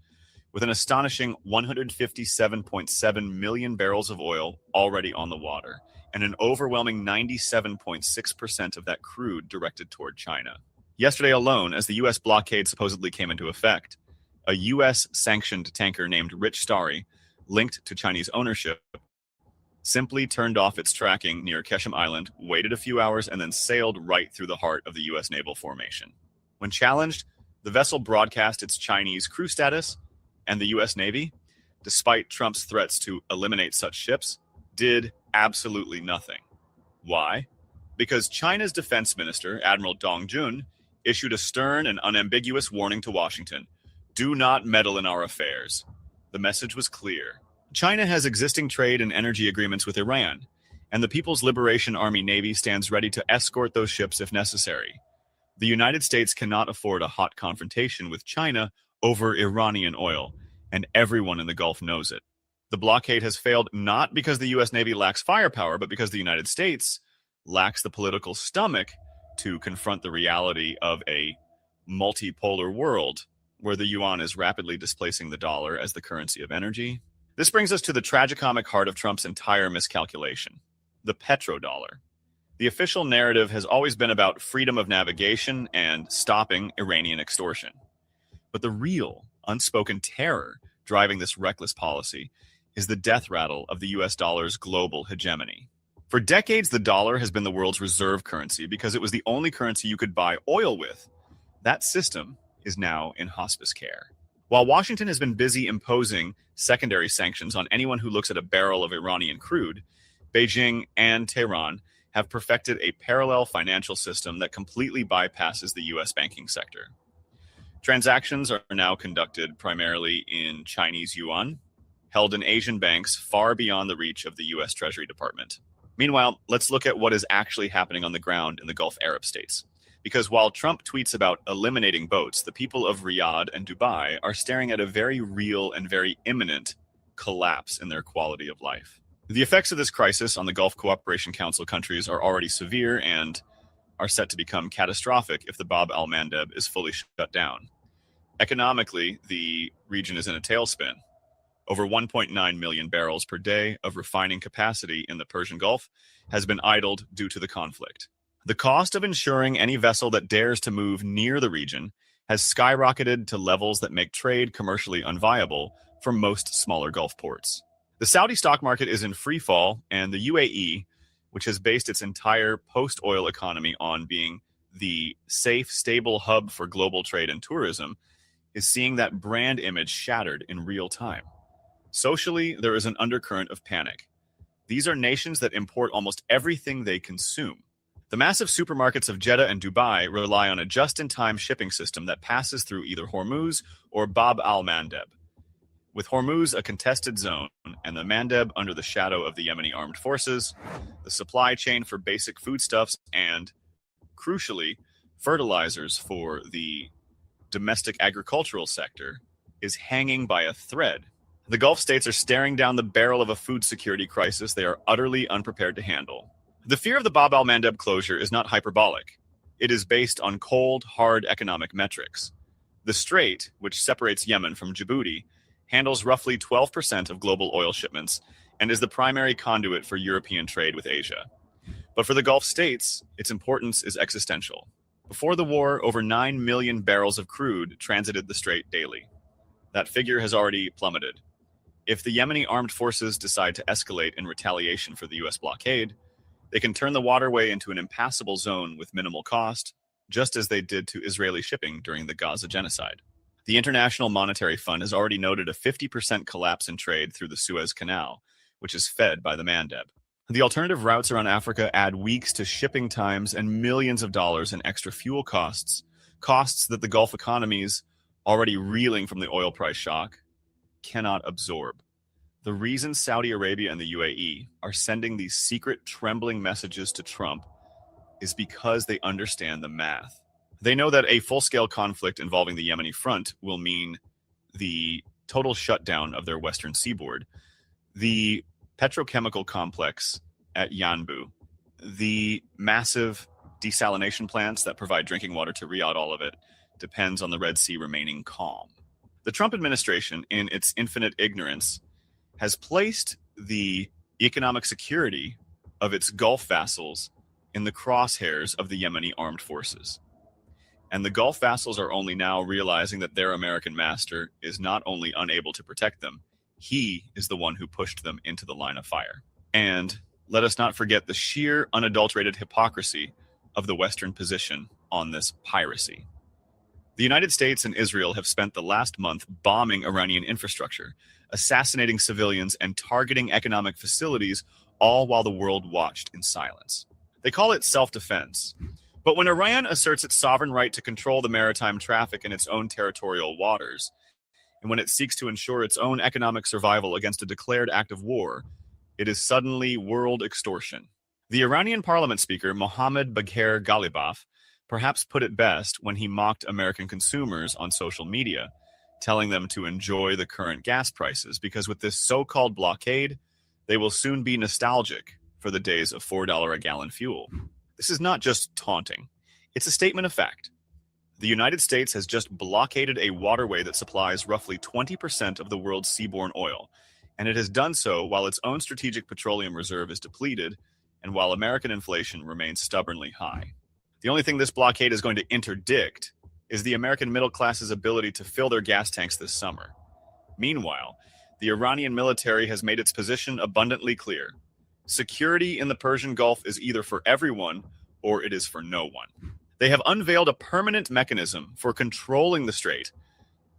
with an astonishing 157.7 million barrels of oil already on the water, and an overwhelming 97.6% of that crude directed toward China. Yesterday alone, as the U.S. blockade supposedly came into effect, a U.S.-sanctioned tanker named Rich Starry, linked to Chinese ownership, simply turned off its tracking near Keshem Island, waited a few hours, and then sailed right through the heart of the U.S. naval formation. When challenged, the vessel broadcast its Chinese crew status, and the U.S. Navy, despite Trump's threats to eliminate such ships, did absolutely nothing. Why? Because China's defense minister, Admiral Dong Jun, issued a stern and unambiguous warning to Washington: do not meddle in our affairs. The message was clear. China has existing trade and energy agreements with Iran, and the People's Liberation Army Navy stands ready to escort those ships if necessary. The United States cannot afford a hot confrontation with China over Iranian oil, and everyone in the Gulf knows it. The blockade has failed not because the U.S. Navy lacks firepower, but because the United States lacks the political stomach to confront the reality of a multipolar world where the yuan is rapidly displacing the dollar as the currency of energy. This brings us to the tragicomic heart of Trump's entire miscalculation: the petrodollar. The official narrative has always been about freedom of navigation and stopping Iranian extortion. But the real, unspoken terror driving this reckless policy is the death rattle of the US dollar's global hegemony. For decades, the dollar has been the world's reserve currency because it was the only currency you could buy oil with. That system is now in hospice care. While Washington has been busy imposing secondary sanctions on anyone who looks at a barrel of Iranian crude, Beijing and Tehran have perfected a parallel financial system that completely bypasses the U.S. banking sector. Transactions are now conducted primarily in Chinese yuan, held in Asian banks far beyond the reach of the U.S. Treasury Department. Meanwhile, let's look at what is actually happening on the ground in the Gulf Arab states. Because while Trump tweets about eliminating boats, the people of Riyadh and Dubai are staring at a very real and very imminent collapse in their quality of life. The effects of this crisis on the Gulf Cooperation Council countries are already severe and are set to become catastrophic if the Bab al-Mandeb is fully shut down. Economically, the region is in a tailspin. Over 1.9 million barrels per day of refining capacity in the Persian Gulf has been idled due to the conflict. The cost of ensuring any vessel that dares to move near the region has skyrocketed to levels that make trade commercially unviable for most smaller Gulf ports. The Saudi stock market is in free fall, and the UAE, which has based its entire post-oil economy on being the safe, stable hub for global trade and tourism, is seeing that brand image shattered in real time. Socially, there is an undercurrent of panic. These are nations that import almost everything they consume. The massive supermarkets of Jeddah and Dubai rely on a just-in-time shipping system that passes through either Hormuz or Bab al-Mandeb. With Hormuz a contested zone and the Mandeb under the shadow of the Yemeni armed forces, the supply chain for basic foodstuffs and, crucially, fertilizers for the domestic agricultural sector is hanging by a thread. The Gulf states are staring down the barrel of a food security crisis they are utterly unprepared to handle. The fear of the Bab al-Mandeb closure is not hyperbolic. It is based on cold, hard economic metrics. The strait, which separates Yemen from Djibouti, handles roughly 12% of global oil shipments and is the primary conduit for European trade with Asia. But for the Gulf states, its importance is existential. Before the war, over 9 million barrels of crude transited the strait daily. That figure has already plummeted. If the Yemeni armed forces decide to escalate in retaliation for the US blockade, they can turn the waterway into an impassable zone with minimal cost, just as they did to Israeli shipping during the Gaza genocide. The International Monetary Fund has already noted a 50% collapse in trade through the Suez Canal, which is fed by the Mandeb. The alternative routes around Africa add weeks to shipping times and millions of dollars in extra fuel costs, costs that the Gulf economies, already reeling from the oil price shock, cannot absorb. The reason Saudi Arabia and the UAE are sending these secret, trembling messages to Trump is because they understand the math. They know that a full-scale conflict involving the Yemeni front will mean the total shutdown of their western seaboard, the petrochemical complex at Yanbu, the massive desalination plants that provide drinking water to Riyadh, all of it depends on the Red Sea remaining calm. The Trump administration, in its infinite ignorance, has placed the economic security of its Gulf vassals in the crosshairs of the Yemeni armed forces. And the Gulf vassals are only now realizing that their American master is not only unable to protect them, he is the one who pushed them into the line of fire. And let us not forget the sheer, unadulterated hypocrisy of the Western position on this piracy. The United States and Israel have spent the last month bombing Iranian infrastructure, assassinating civilians, and targeting economic facilities, all while the world watched in silence. They call it self-defense. But when Iran asserts its sovereign right to control the maritime traffic in its own territorial waters, and when it seeks to ensure its own economic survival against a declared act of war, it is suddenly world extortion. The Iranian parliament speaker, Mohammad Bagher Ghalibaf, perhaps put it best when he mocked American consumers on social media, telling them to enjoy the current gas prices, because with this so-called blockade, they will soon be nostalgic for the days of $4 a gallon fuel. This is not just taunting. It's a statement of fact. The United States has just blockaded a waterway that supplies roughly 20% of the world's seaborne oil, and it has done so while its own strategic petroleum reserve is depleted and while American inflation remains stubbornly high. The only thing this blockade is going to interdict is the American middle class's ability to fill their gas tanks this summer. Meanwhile, the Iranian military has made its position abundantly clear. Security in the Persian Gulf is either for everyone or it is for no one. They have unveiled a permanent mechanism for controlling the strait,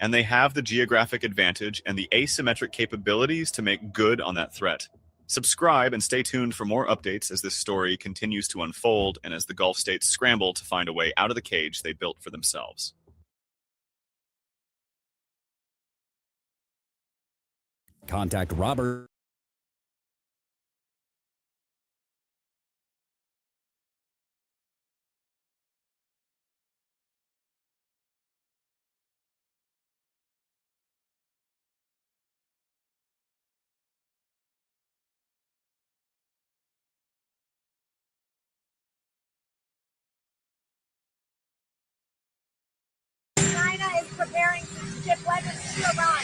and they have the geographic advantage and the asymmetric capabilities to make good on that threat. Subscribe and stay tuned for more updates as this story continues to unfold and as the Gulf states scramble to find a way out of the cage they built for themselves. Contact Robert. China is preparing to ship weapons to Iran.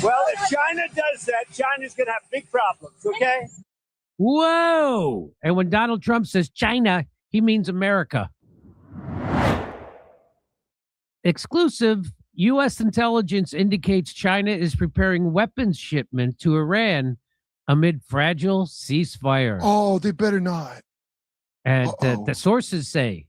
Well, if China does that, China's going to have big problems, okay? Whoa! And when Donald Trump says China, he means America. Exclusive, U.S. intelligence indicates China is preparing weapons shipment to Iran amid fragile ceasefire. Oh, they better not. And the sources say.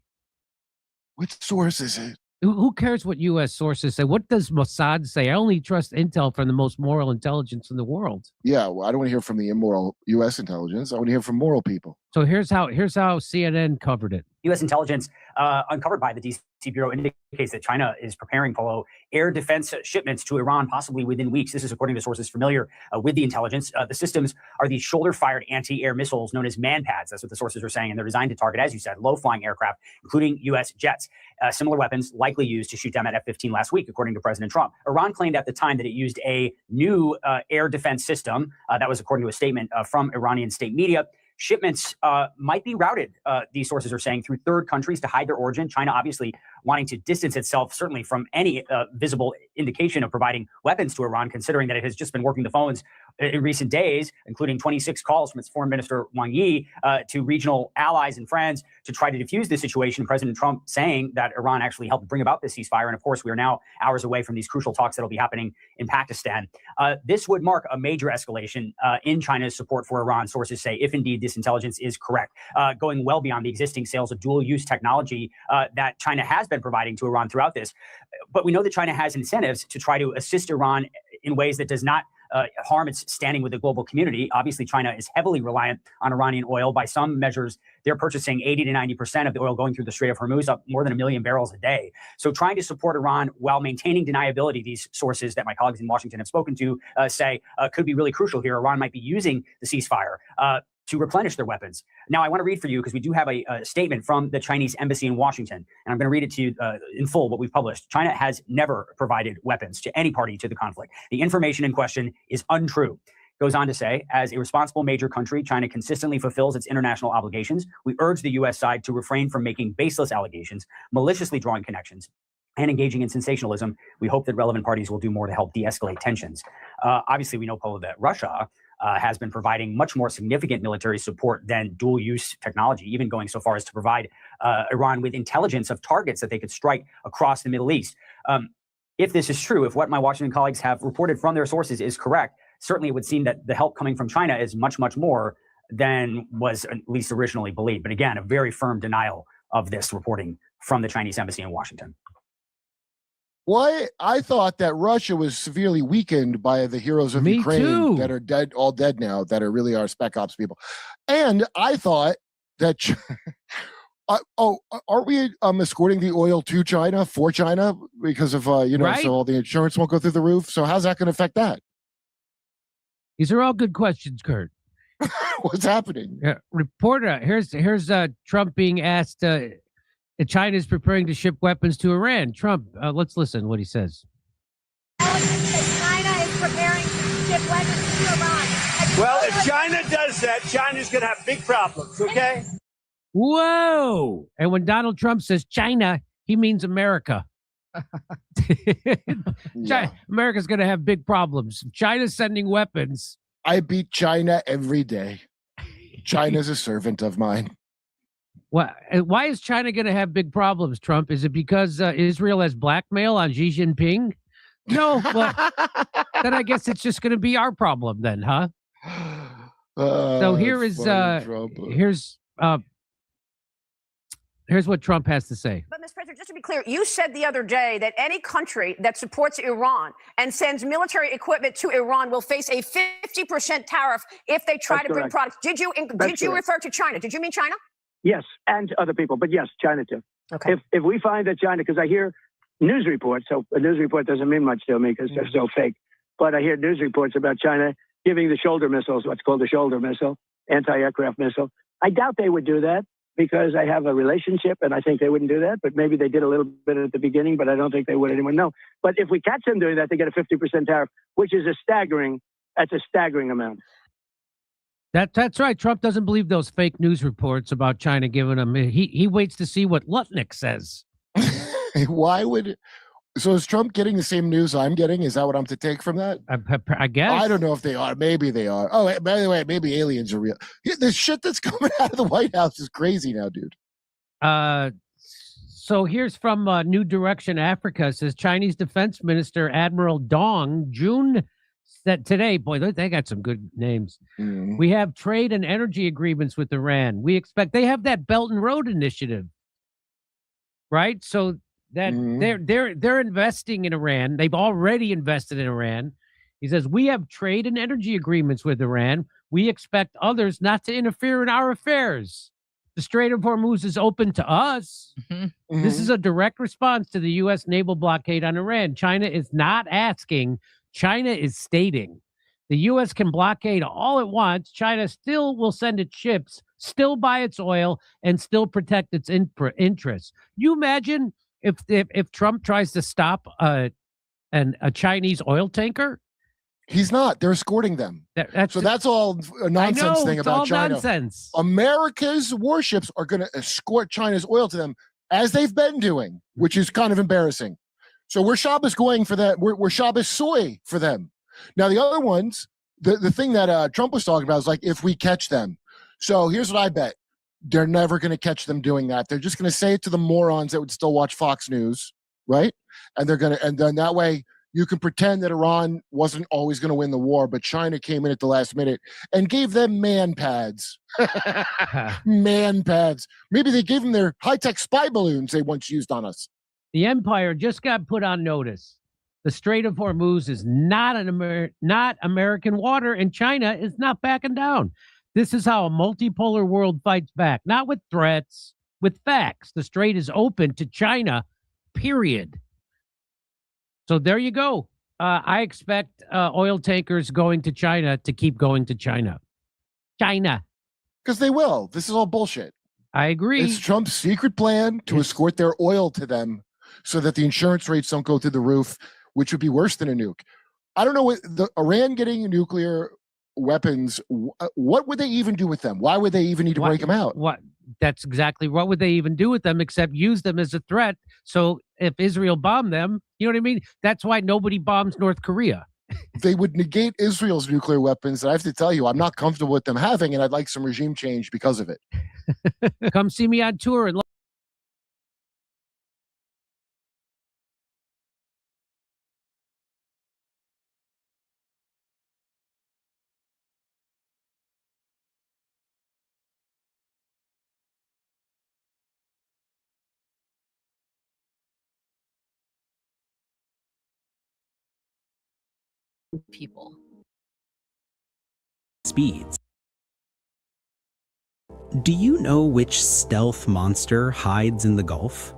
Which source is it? Who cares what U.S. sources say? What does Mossad say? I only trust intel from the most moral intelligence in the world. Yeah, well, I don't want to hear from the immoral U.S. intelligence. I want to hear from moral people. So here's how CNN covered it. U.S. intelligence uncovered by the D.C. Bureau indicates that China is preparing for air defense shipments to Iran, possibly within weeks. This is according to sources familiar with the intelligence. The systems are these shoulder-fired anti-air missiles known as man-pads. That's what the sources are saying, and they're designed to target, as you said, low-flying aircraft, including U.S. jets. Similar weapons likely used to shoot down that F-15 last week, according to President Trump. Iran claimed at the time that it used a new air defense system. That was according to a statement from Iranian state media. Shipments might be routed, these sources are saying, through third countries to hide their origin. China obviously wanting to distance itself, certainly from any visible indication of providing weapons to Iran, considering that it has just been working the phones in recent days, including 26 calls from its foreign minister, Wang Yi, to regional allies and friends to try to defuse this situation. President Trump saying that Iran actually helped bring about this ceasefire. And of course, we are now hours away from these crucial talks that will be happening in Pakistan. This would mark a major escalation in China's support for Iran, sources say, if indeed this intelligence is correct, going well beyond the existing sales of dual-use technology that China has been providing to Iran throughout this. But we know that China has incentives to try to assist Iran in ways that does not harm its standing with the global community. Obviously, China is heavily reliant on Iranian oil. By some measures, they're purchasing 80 to 90% of the oil going through the Strait of Hormuz, up more than 1 million barrels a day. So trying to support Iran while maintaining deniability, these sources that my colleagues in Washington have spoken to say could be really crucial here. Iran might be using the ceasefire to replenish their weapons. Now, I want to read for you, because we do have a statement from the Chinese embassy in Washington, and I'm going to read it to you in full, what we've published. China has never provided weapons to any party to the conflict. The information in question is untrue. Goes on to say, as a responsible major country, China consistently fulfills its international obligations. We urge the U.S. side to refrain from making baseless allegations, maliciously drawing connections, and engaging in sensationalism. We hope that relevant parties will do more to help de-escalate tensions. Obviously, we know, Polo, that Russia has been providing much more significant military support than dual-use technology, even going so far as to provide Iran with intelligence of targets that they could strike across the Middle East. If this is true, if what my Washington colleagues have reported from their sources is correct, certainly it would seem that the help coming from China is much, much more than was at least originally believed. But again, a very firm denial of this reporting from the Chinese embassy in Washington. Why? I thought that Russia was severely weakened by the heroes of Ukraine that are dead, all dead now, that are really our spec ops people. And I thought that, aren't we escorting the oil to China for China because of, right? So all the insurance won't go through the roof. So how's that going to affect that? These are all good questions, Kurt. What's happening? Reporter, here's Trump being asked, China is preparing to ship weapons to Iran. Trump, let's listen what he says. China is preparing to ship weapons to Iran. Well, if China does that, China's going to have big problems, okay? Whoa! And when Donald Trump says China, he means America. Yeah. America's going to have big problems. China's sending weapons. I beat China every day. China's a servant of mine. Why is China going to have big problems, Trump? Is it because Israel has blackmail on Xi Jinping? No, well, then I guess it's just going to be our problem then, huh? So here is here's what Trump has to say. But, Mr. President, just to be clear, you said the other day that any country that supports Iran and sends military equipment to Iran will face a 50% tariff if they try to bring products. Did you refer to China? Did you mean China? Yes, and other people, but yes, China too. Okay. If we find that China, because I hear news reports, so a news report doesn't mean much to me because they're so fake, but I hear news reports about China giving the shoulder missiles, what's called the shoulder missile, anti-aircraft missile. I doubt they would do that because I have a relationship and I think they wouldn't do that, but maybe they did a little bit at the beginning, but I don't think they would, anyone know. But if we catch them doing that, they get a 50% tariff, which is a staggering amount. That's right. Trump doesn't believe those fake news reports about China giving him. He waits to see what Lutnick says. Why would? So is Trump getting the same news I'm getting? Is that what I'm to take from that? I guess. I don't know if they are. Maybe they are. Oh, by the way, maybe aliens are real. The shit that's coming out of the White House is crazy now, dude. So here's from New Direction Africa. It says Chinese Defense Minister Admiral Dong Jun said today, boy, they got some good names. We have trade and energy agreements with Iran. We expect they have that Belt and Road Initiative, right? So that they're investing in Iran. They've already invested in Iran. He says, we have trade and energy agreements with Iran. We expect others not to interfere in our affairs. The Strait of Hormuz is open to us. This is a direct response to the U.S. naval blockade on Iran. China is not asking. China is stating. The U.S. can blockade all it wants. China still will send its ships, still buy its oil, and still protect its interests. You imagine if Trump tries to stop a Chinese oil tanker? He's not. They're escorting them. So that's all a nonsense thing about China. Nonsense. America's warships are going to escort China's oil to them, as they've been doing, which is kind of embarrassing. So we're Shabbos going for that. We're Shabbos soy for them. Now, the other ones, the thing that Trump was talking about is like, if we catch them. So here's what I bet. They're never going to catch them doing that. They're just going to say it to the morons that would still watch Fox News, right? And then that way, you can pretend that Iran wasn't always going to win the war, but China came in at the last minute and gave them man pads. Man pads. Maybe they gave them their high-tech spy balloons they once used on us. The empire just got put on notice. The Strait of Hormuz is not American water, and China is not backing down. This is how a multipolar world fights back, not with threats, with facts. The strait is open to China, period. So there you go. I expect oil tankers going to China to keep going to China. China. Because they will. This is all bullshit. I agree. It's Trump's secret plan to escort their oil to them so that the insurance rates don't go through the roof, which would be worse than a nuke. I don't know what Iran getting nuclear weapons. What would they even do with them? Why would they even need to break them out? What? That's exactly what would they even do with them except use them as a threat. So if Israel bombed them, you know what I mean? That's why nobody bombs North Korea. They would negate Israel's nuclear weapons. And I have to tell you, I'm not comfortable with them having, and I'd like some regime change because of it. Come see me on tour and people. Speeds. Do you know which stealth monster hides in the Gulf?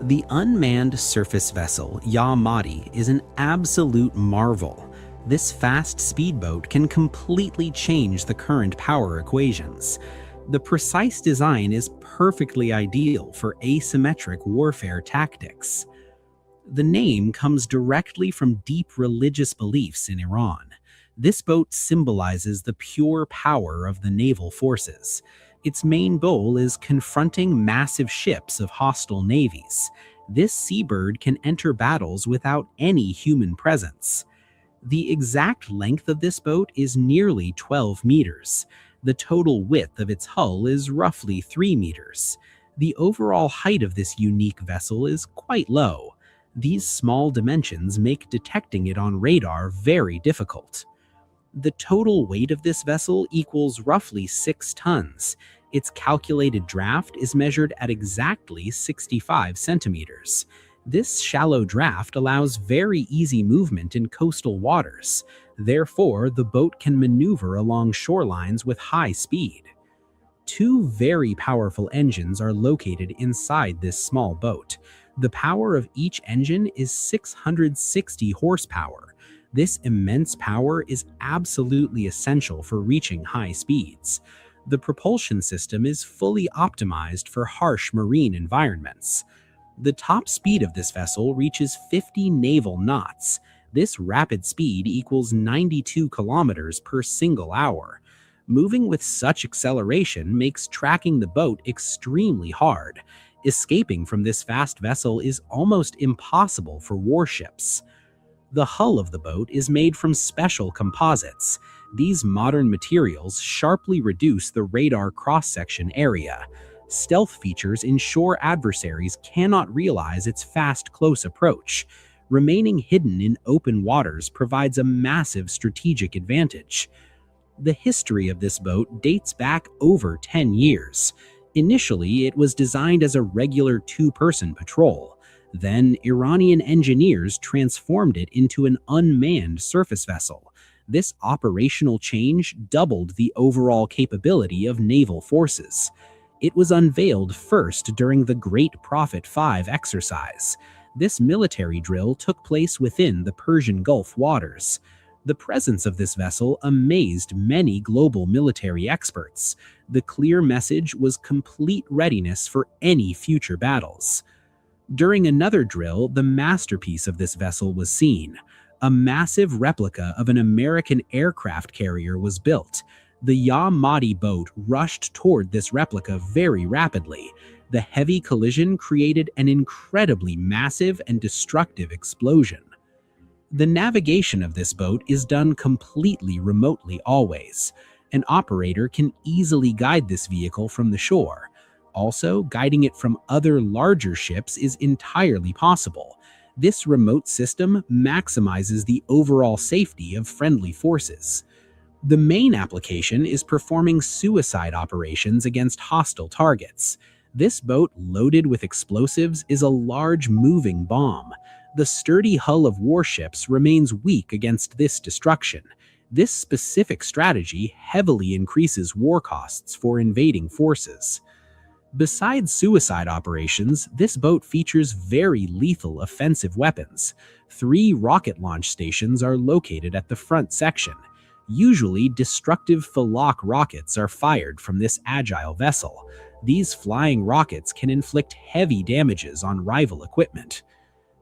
The unmanned surface vessel Yamadi is an absolute marvel. This fast speedboat can completely change the current power equations. The precise design is perfectly ideal for asymmetric warfare tactics. The name comes directly from deep religious beliefs in Iran. This boat symbolizes the pure power of the naval forces. Its main goal is confronting massive ships of hostile navies. This seabird can enter battles without any human presence. The exact length of this boat is nearly 12 meters. The total width of its hull is roughly 3 meters. The overall height of this unique vessel is quite low. These small dimensions make detecting it on radar very difficult. The total weight of this vessel equals roughly 6 tons. Its calculated draft is measured at exactly 65 centimeters. This shallow draft allows very easy movement in coastal waters. Therefore, the boat can maneuver along shorelines with high speed. 2 very powerful engines are located inside this small boat. The power of each engine is 660 horsepower. This immense power is absolutely essential for reaching high speeds. The propulsion system is fully optimized for harsh marine environments. The top speed of this vessel reaches 50 naval knots. This rapid speed equals 92 kilometers per single hour. Moving with such acceleration makes tracking the boat extremely hard. Escaping from this fast vessel is almost impossible for warships. The hull of the boat is made from special composites. These modern materials sharply reduce the radar cross-section area. Stealth features ensure adversaries cannot realize its fast, close approach. Remaining hidden in open waters provides a massive strategic advantage. The history of this boat dates back over 10 years. Initially, it was designed as a regular 2-person patrol. Then Iranian engineers transformed it into an unmanned surface vessel. This operational change doubled the overall capability of naval forces. It was unveiled first during the Great Prophet 5 exercise. This military drill took place within the Persian Gulf waters. The presence of this vessel amazed many global military experts. The clear message was complete readiness for any future battles. During another drill, the masterpiece of this vessel was seen. A massive replica of an American aircraft carrier was built. The Ya-Madi boat rushed toward this replica very rapidly. The heavy collision created an incredibly massive and destructive explosion. The navigation of this boat is done completely remotely always. An operator can easily guide this vehicle from the shore. Also, guiding it from other larger ships is entirely possible. This remote system maximizes the overall safety of friendly forces. The main application is performing suicide operations against hostile targets. This boat, loaded with explosives, is a large moving bomb. The sturdy hull of warships remains weak against this destruction. This specific strategy heavily increases war costs for invading forces. Besides suicide operations, this boat features very lethal offensive weapons. 3 rocket launch stations are located at the front section. Usually, destructive Falak rockets are fired from this agile vessel. These flying rockets can inflict heavy damages on rival equipment.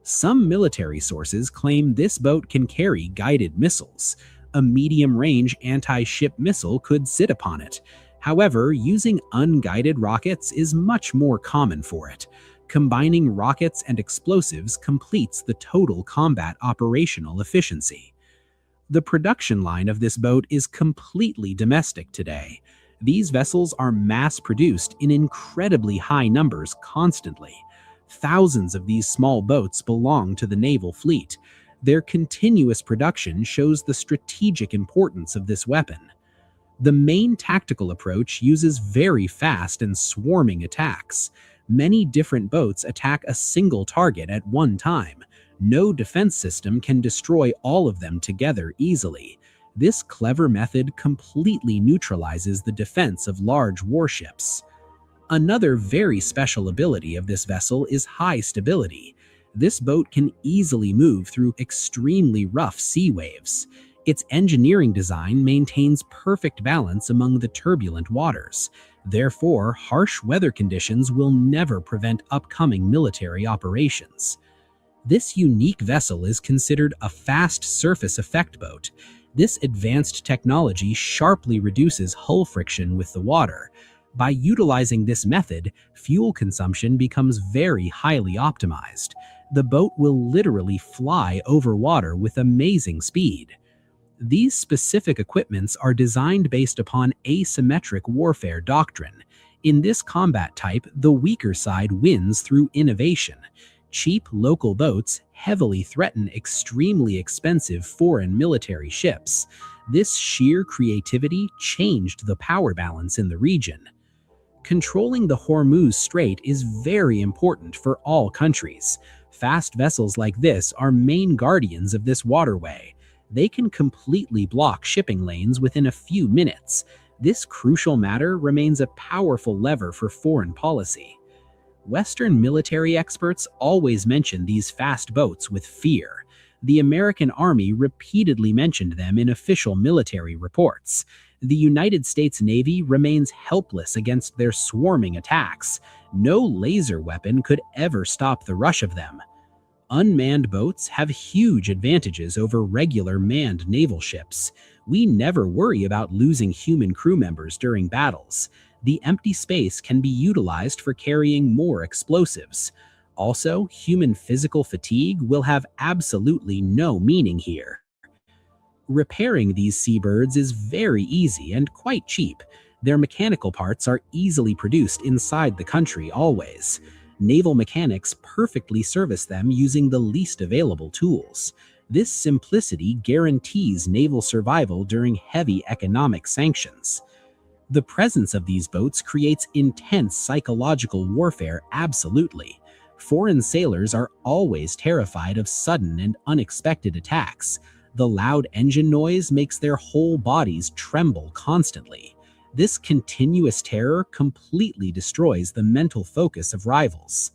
Some military sources claim this boat can carry guided missiles. A medium-range anti-ship missile could sit upon it. However, using unguided rockets is much more common for it. Combining rockets and explosives completes the total combat operational efficiency. The production line of this boat is completely domestic today. These vessels are mass-produced in incredibly high numbers constantly. Thousands of these small boats belong to the naval fleet. Their continuous production shows the strategic importance of this weapon. The main tactical approach uses very fast and swarming attacks. Many different boats attack a single target at one time. No defense system can destroy all of them together easily. This clever method completely neutralizes the defense of large warships. Another very special ability of this vessel is high stability. This boat can easily move through extremely rough sea waves. Its engineering design maintains perfect balance among the turbulent waters. Therefore, harsh weather conditions will never prevent upcoming military operations. This unique vessel is considered a fast surface effect boat. This advanced technology sharply reduces hull friction with the water. By utilizing this method, fuel consumption becomes very highly optimized. The boat will literally fly over water with amazing speed. These specific equipments are designed based upon asymmetric warfare doctrine. In this combat type, the weaker side wins through innovation. Cheap local boats heavily threaten extremely expensive foreign military ships. This sheer creativity changed the power balance in the region. Controlling the Hormuz Strait is very important for all countries. Fast vessels like this are main guardians of this waterway. They can completely block shipping lanes within a few minutes. This crucial matter remains a powerful lever for foreign policy. Western military experts always mention these fast boats with fear. The American Army repeatedly mentioned them in official military reports. The United States Navy remains helpless against their swarming attacks. No laser weapon could ever stop the rush of them. Unmanned boats have huge advantages over regular manned naval ships. We never worry about losing human crew members during battles. The empty space can be utilized for carrying more explosives. Also, human physical fatigue will have absolutely no meaning here. Repairing these seabirds is very easy and quite cheap. Their mechanical parts are easily produced inside the country always. Naval mechanics perfectly service them using the least available tools. This simplicity guarantees naval survival during heavy economic sanctions. The presence of these boats creates intense psychological warfare absolutely. Foreign sailors are always terrified of sudden and unexpected attacks. The loud engine noise makes their whole bodies tremble constantly. This continuous terror completely destroys the mental focus of rivals.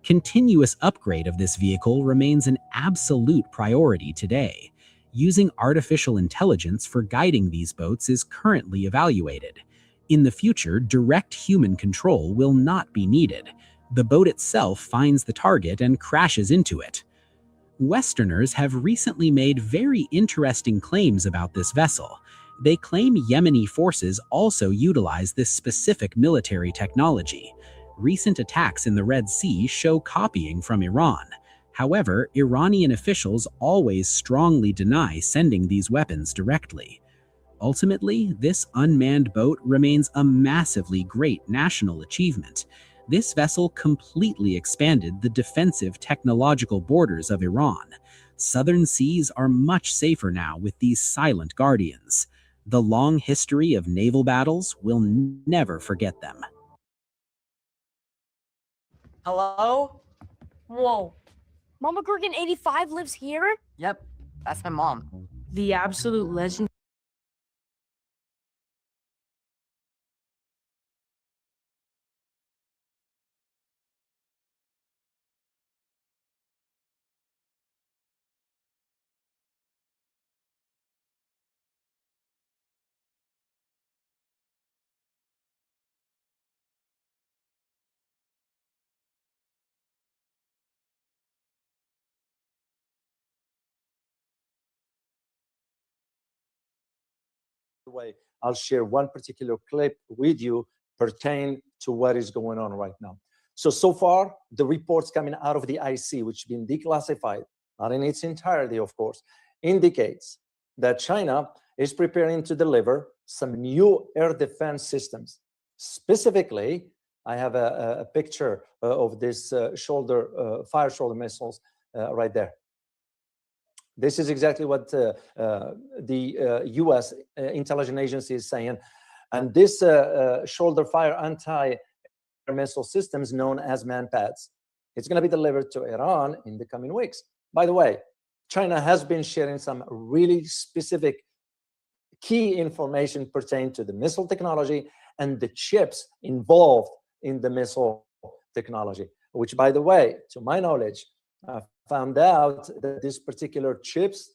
Continuous upgrade of this vehicle remains an absolute priority today. Using artificial intelligence for guiding these boats is currently evaluated. In the future, direct human control will not be needed. The boat itself finds the target and crashes into it. Westerners have recently made very interesting claims about this vessel. They claim Yemeni forces also utilize this specific military technology. Recent attacks in the Red Sea show copying from Iran. However, Iranian officials always strongly deny sending these weapons directly. Ultimately, this unmanned boat remains a massively great national achievement. This vessel completely expanded the defensive technological borders of Iran. Southern seas are much safer now with these silent guardians. The long history of naval battles will never forget them. Hello? Whoa. Mama Gorgon 85 lives here? Yep, that's my mom. The absolute legend. Way, I'll share one particular clip with you pertain to what is going on right now. So far, the reports coming out of the IC, which have been declassified, not in its entirety, of course, indicates that China is preparing to deliver some new air defense systems. Specifically, I have a picture of this fire shoulder missiles right there. This is exactly what the U.S. intelligence agency is saying. And this shoulder fire anti-air missile system is known as MANPADS. It's going to be delivered to Iran in the coming weeks. By the way, China has been sharing some really specific key information pertaining to the missile technology and the chips involved in the missile technology, which, by the way, to my knowledge, found out that these particular chips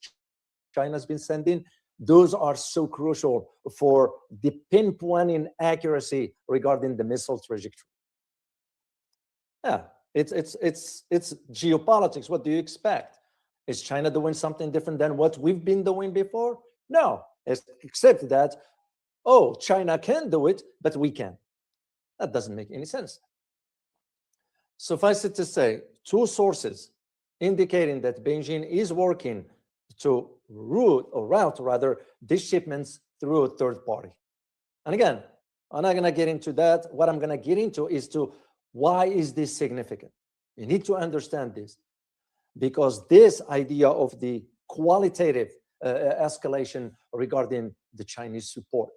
China's been sending, those are so crucial for the pinpointing accuracy regarding the missile trajectory. Yeah, it's geopolitics. What do you expect? Is China doing something different than what we've been doing before? No, except that, oh, China can do it, but we can't. That doesn't make any sense. Suffice it to say, two sources indicating that Beijing is working to route these shipments through a third party. And again, I'm not going to get into that. What I'm going to get into is to why is this significant? You need to understand this, because this idea of the qualitative escalation regarding the Chinese support,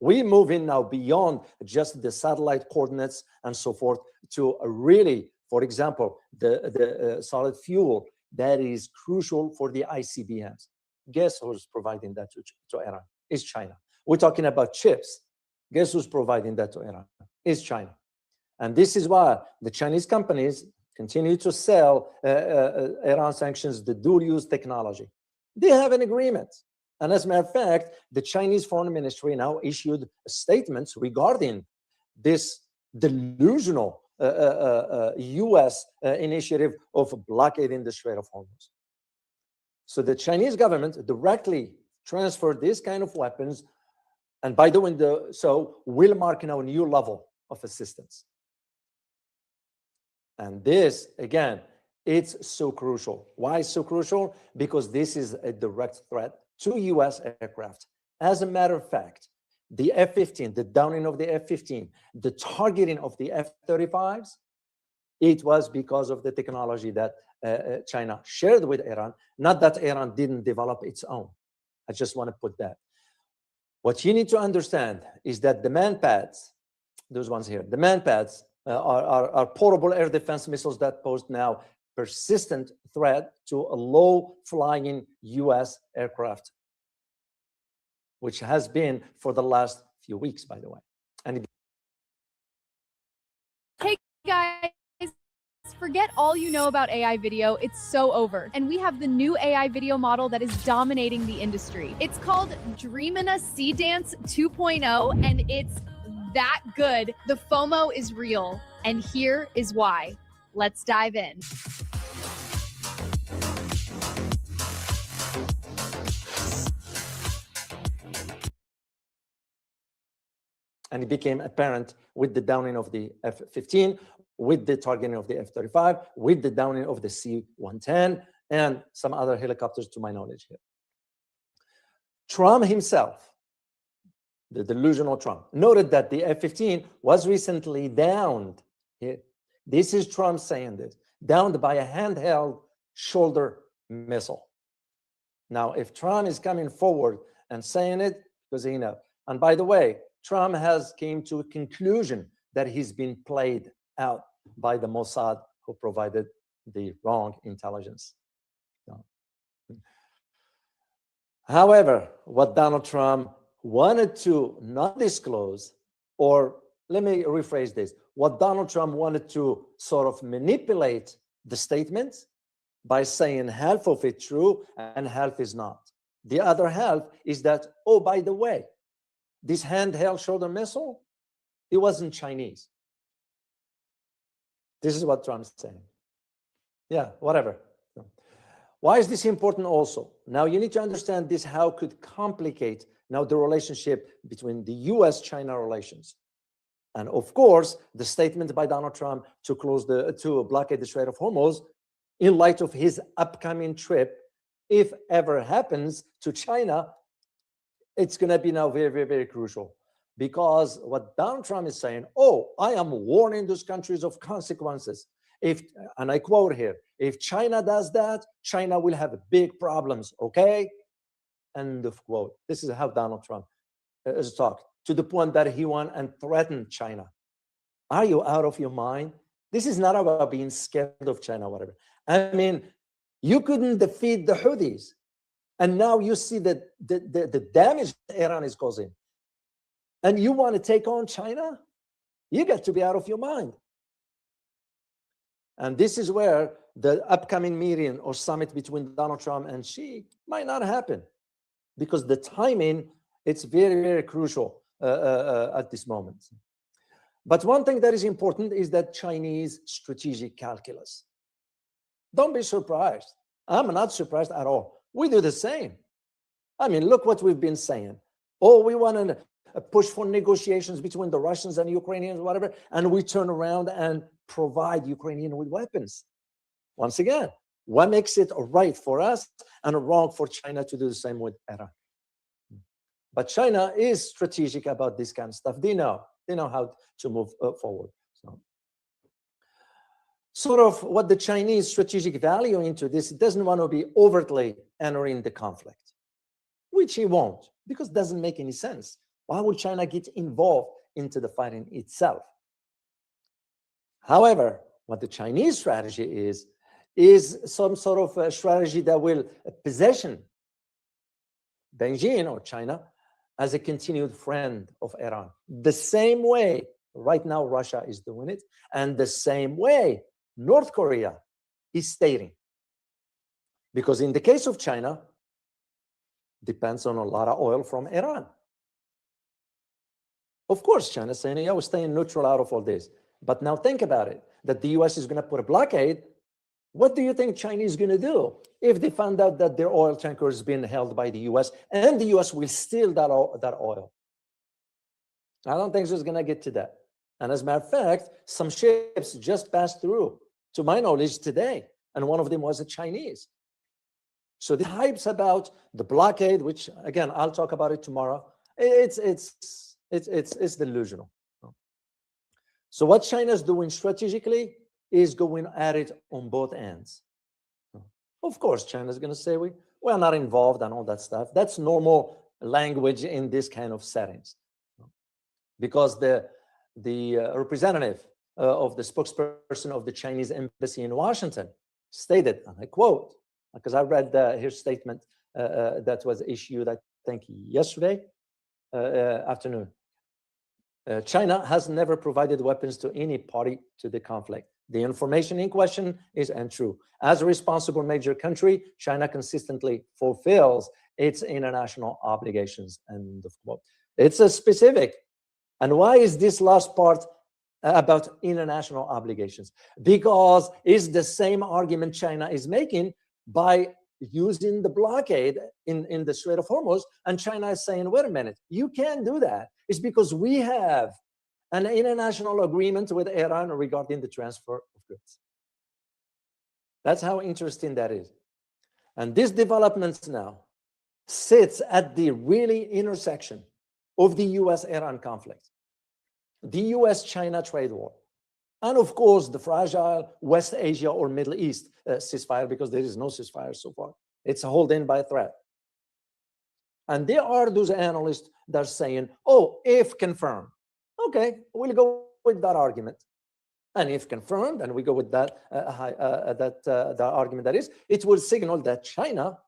we move in now beyond just the satellite coordinates and so forth to a really, for example, the solid fuel that is crucial for the ICBMs. Guess who's providing that to Iran? It's China. We're talking about chips. Guess who's providing that to Iran? It's China. And this is why the Chinese companies continue to sell Iran sanctions, the dual-use technology. They have an agreement. And as a matter of fact, the Chinese Foreign Ministry now issued statements regarding this delusional U.S. initiative of blockading the Strait of Hormuz. So the Chinese government directly transferred this kind of weapons, and by doing so, will mark now a new level of assistance. And this, again, it's so crucial. Why so crucial? Because this is a direct threat to U.S. aircraft. As a matter of fact, the F-15, the downing of the F-15, the targeting of the F-35s, it was because of the technology that China shared with Iran, not that Iran didn't develop its own. I just want to put that. What you need to understand is that the MANPADS, those ones here, the MANPADS are portable air defense missiles that pose now persistent threat to a low-flying U.S. aircraft, which has been for the last few weeks, by the way. And hey guys, forget all you know about AI video. It's so over. And we have the new AI video model that is dominating the industry. It's called Dreamina Sea Dance 2.0, and it's that good. The FOMO is real. And here is why. Let's dive in. And it became apparent with the downing of the F-15, with the targeting of the F-35, with the downing of the C-110, and some other helicopters to my knowledge here. Trump himself, the delusional Trump, noted that the F-15 was recently downed. This is Trump saying this, downed by a handheld shoulder missile. Now, if Trump is coming forward and saying it, because he knows, and by the way, Trump has came to a conclusion that he's been played out by the Mossad, who provided the wrong intelligence. However, what Donald Trump wanted to not disclose, or let me rephrase this, what Donald Trump wanted to sort of manipulate the statement by saying half of it true and half is not. The other half is that, oh, by the way, this handheld shoulder missile, it wasn't Chinese. This is what Trump's saying. Yeah, whatever. Why is this important also? Now you need to understand this, how it could complicate now the relationship between the US-China relations. And of course, the statement by Donald Trump to blockade the Strait of Hormuz in light of his upcoming trip, if ever happens, to China, it's going to be now very, very, very crucial, because what Donald Trump is saying, oh, I am warning those countries of consequences. If, and I quote here, if China does that, China will have big problems, okay? End of quote. This is how Donald Trump has talked, to the point that he went and threatened China. Are you out of your mind? This is not about being scared of China, whatever. I mean, you couldn't defeat the Houthis. And now you see the damage Iran is causing. And you want to take on China? You got to be out of your mind. And this is where the upcoming meeting or summit between Donald Trump and Xi might not happen, because the timing, it's very, very crucial at this moment. But one thing that is important is that Chinese strategic calculus. Don't be surprised. I'm not surprised at all. We do the same. I mean, look what we've been saying. Oh, we want to push for negotiations between the Russians and Ukrainians, whatever, and we turn around and provide Ukrainian with weapons. Once again, what makes it right for us and wrong for China to do the same with Iran? But China is strategic about this kind of stuff. They know how to move forward. So, sort of what the Chinese strategic value into this, it doesn't want to be overtly entering the conflict, which he won't, because it doesn't make any sense. Why would China get involved into the fighting itself? However, what the Chinese strategy is some sort of a strategy that will position Beijing or China as a continued friend of Iran. The same way right now Russia is doing it, and the same way North Korea is stating. Because in the case of China, depends on a lot of oil from Iran. Of course, China is saying, yeah, we're staying neutral out of all this. But now think about it, that the US is going to put a blockade. What do you think China is going to do if they find out that their oil tanker is being held by the US and the US will steal that oil? I don't think it's going to get to that. And as a matter of fact, some ships just passed through, to my knowledge, today, and one of them was a Chinese. So the hypes about the blockade, which again, I'll talk about it tomorrow, it's delusional. So what China's doing strategically is going at it on both ends. Of course, China's going to say we're not involved and all that stuff. That's normal language in this kind of settings, because the representative of the spokesperson of the Chinese embassy in Washington stated, and I quote, because I read his statement that was issued, I think, yesterday afternoon. China has never provided weapons to any party to the conflict. The information in question is untrue. As a responsible major country, China consistently fulfills its international obligations. End of quote. It's a specific. And why is this last part about international obligations? Because it's the same argument China is making by using the blockade in the Strait of Hormuz, and China is saying, wait a minute, you can't do that. It's because we have an international agreement with Iran regarding the transfer of goods. That's how interesting that is. And this development now sits at the really intersection of the US-Iran conflict, the US-China trade war, and of course, the fragile West Asia or Middle East ceasefire, because there is no ceasefire so far. It's held in by threat. And there are those analysts that are saying, oh, if confirmed, okay, we'll go with that argument. And if confirmed, and we go with that, that argument that is, it will signal that China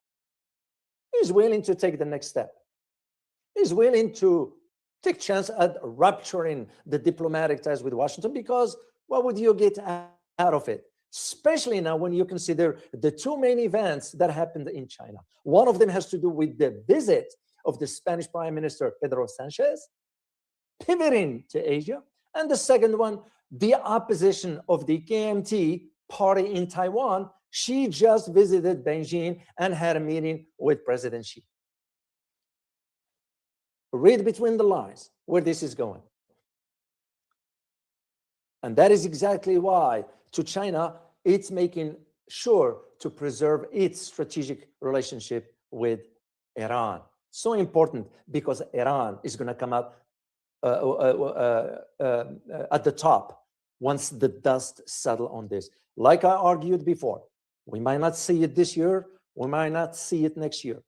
is willing to take the next step, is willing to take chance at rupturing the diplomatic ties with Washington, because what would you get out of it? Especially now when you consider the two main events that happened in China. One of them has to do with the visit of the Spanish Prime Minister, Pedro Sanchez, pivoting to Asia. And the second one, the opposition of the KMT party in Taiwan. She just visited Beijing and had a meeting with President Xi. Read between the lines where this is going. And that is exactly why, to China, it's making sure to preserve its strategic relationship with Iran. So important, because Iran is going to come out at the top once the dust settles on this. Like I argued before, we might not see it this year, we might not see it next year,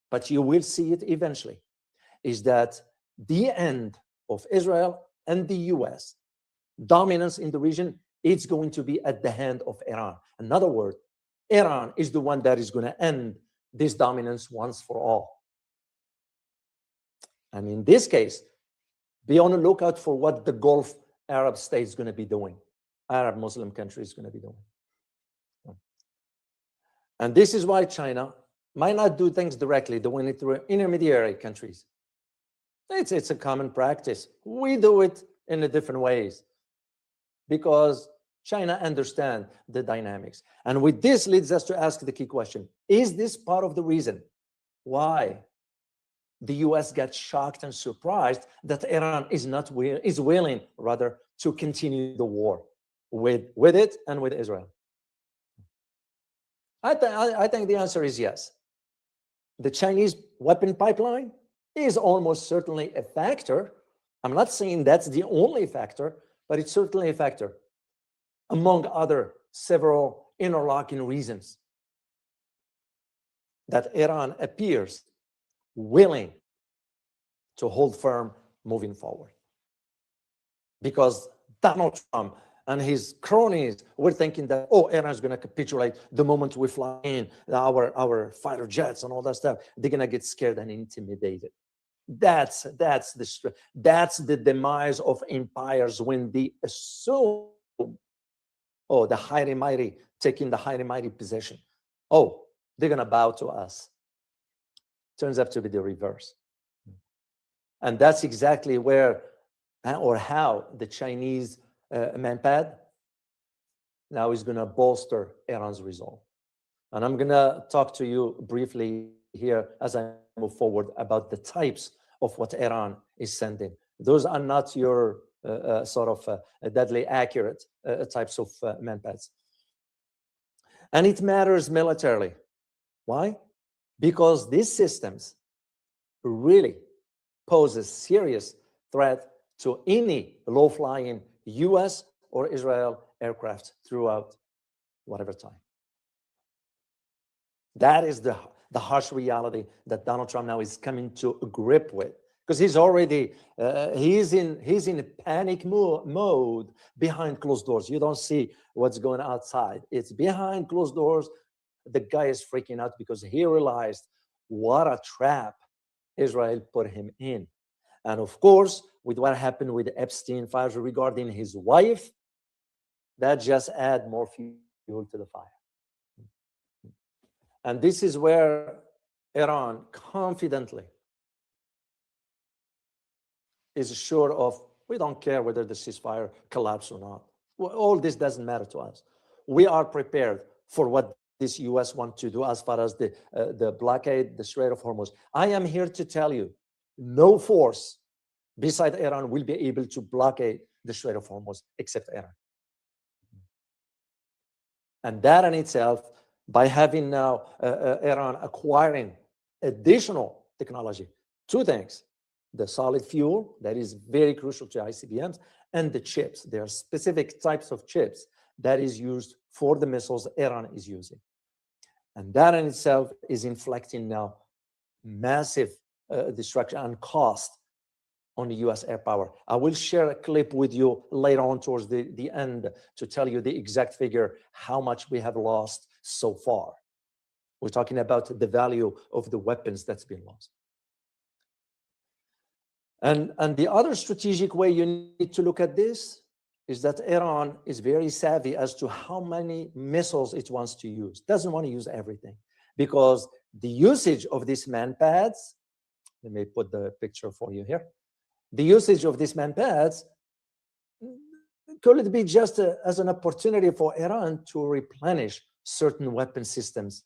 but you will see it eventually, is that the end of Israel and the US dominance in the region, it's going to be at the hand of Iran. In other words, Iran is the one that is going to end this dominance once for all. And in this case, be on the lookout for what the Gulf Arab state is going to be doing, Arab Muslim countries is going to be doing. And this is why China might not do things directly, doing it through intermediary countries. It's a common practice. We do it in different ways, because China understands the dynamics. And with this leads us to ask the key question. Is this part of the reason why the US got shocked and surprised that Iran is willing to continue the war with it and with Israel? I think the answer is yes. The Chinese weapon pipeline is almost certainly a factor. I'm not saying that's the only factor, but it's certainly a factor, among other several interlocking reasons, that Iran appears willing to hold firm moving forward. Because Donald Trump and his cronies were thinking that, oh, Iran is going to capitulate the moment we fly in our fighter jets and all that stuff. They're going to get scared and intimidated. That's the demise of empires, when they assume, oh, the highly mighty taking the highly mighty possession. Oh, they're going to bow to us. Turns out to be the reverse. And that's exactly where or how the Chinese manpad now is going to bolster Iran's resolve. And I'm going to talk to you briefly here as I move forward about the types of what Iran is sending. Those are not your deadly accurate types of manpads. And it matters militarily. Why? Because these systems really pose a serious threat to any low-flying US or Israel aircraft throughout whatever time. That is the harsh reality that Donald Trump now is coming to a grip with. because he's already he's in a panic mode behind closed doors. You don't see what's going outside. It's behind closed doors. The guy is freaking out because he realized what a trap Israel put him in. And of course, with what happened with Epstein files regarding his wife, that just add more fuel to the fire. And this is where Iran confidently is sure of, we don't care whether the ceasefire collapses or not. Well, all this doesn't matter to us. We are prepared for what this U.S. wants to do as far as the blockade, the Strait of Hormuz. I am here to tell you, no force beside Iran will be able to blockade the Strait of Hormuz except Iran. And that in itself, by having now Iran acquiring additional technology, two things: the solid fuel, that is very crucial to ICBMs, and the chips. There are specific types of chips that is used for the missiles Iran is using. And that in itself is inflicting now massive destruction and cost on the US air power. I will share a clip with you later on towards the end to tell you the exact figure, how much we have lost so far. We're talking about the value of the weapons that's been lost. And the other strategic way you need to look at this is that Iran is very savvy as to how many missiles it wants to use. Doesn't want to use everything, because the usage of these man-pads, let me put the picture for you here. The usage of these man-pads, could it be just as an opportunity for Iran to replenish certain weapon systems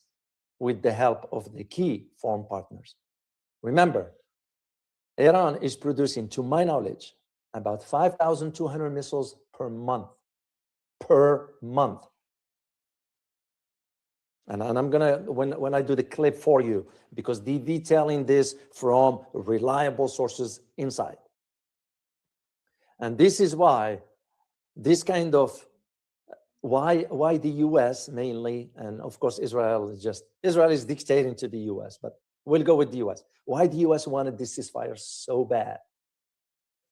with the help of the key foreign partners? Remember, Iran is producing, to my knowledge, about 5,200 missiles per month. And I'm gonna, when I do the clip for you, because the detailing this from reliable sources inside. And this is why this kind of, why the US mainly, and of course Israel is dictating to the US, but we'll go with the US. Why the US wanted this ceasefire so bad?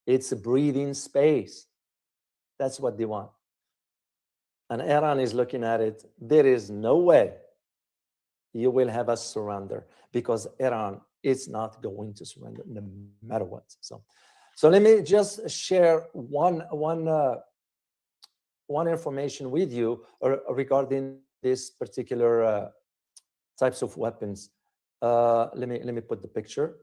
It's a breathing space. That's what they want. And Iran is looking at it. There is no way you will have us surrender, because Iran is not going to surrender no matter what. So let me just share one information with you regarding this particular types of weapons. Let me put the picture.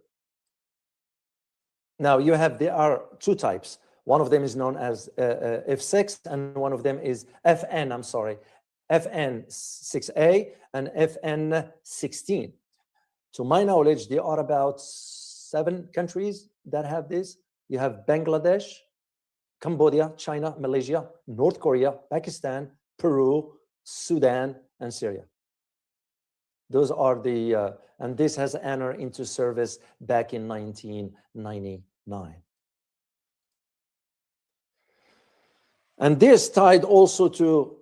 Now you have, there are two types. One of them is known as F6, and one of them is FN6A and FN16. To my knowledge, there are about 7 countries that have this. You have Bangladesh, Cambodia, China, Malaysia, North Korea, Pakistan, Peru, Sudan, and Syria. Those are the, and this has entered into service back in 1999. And this tied also to,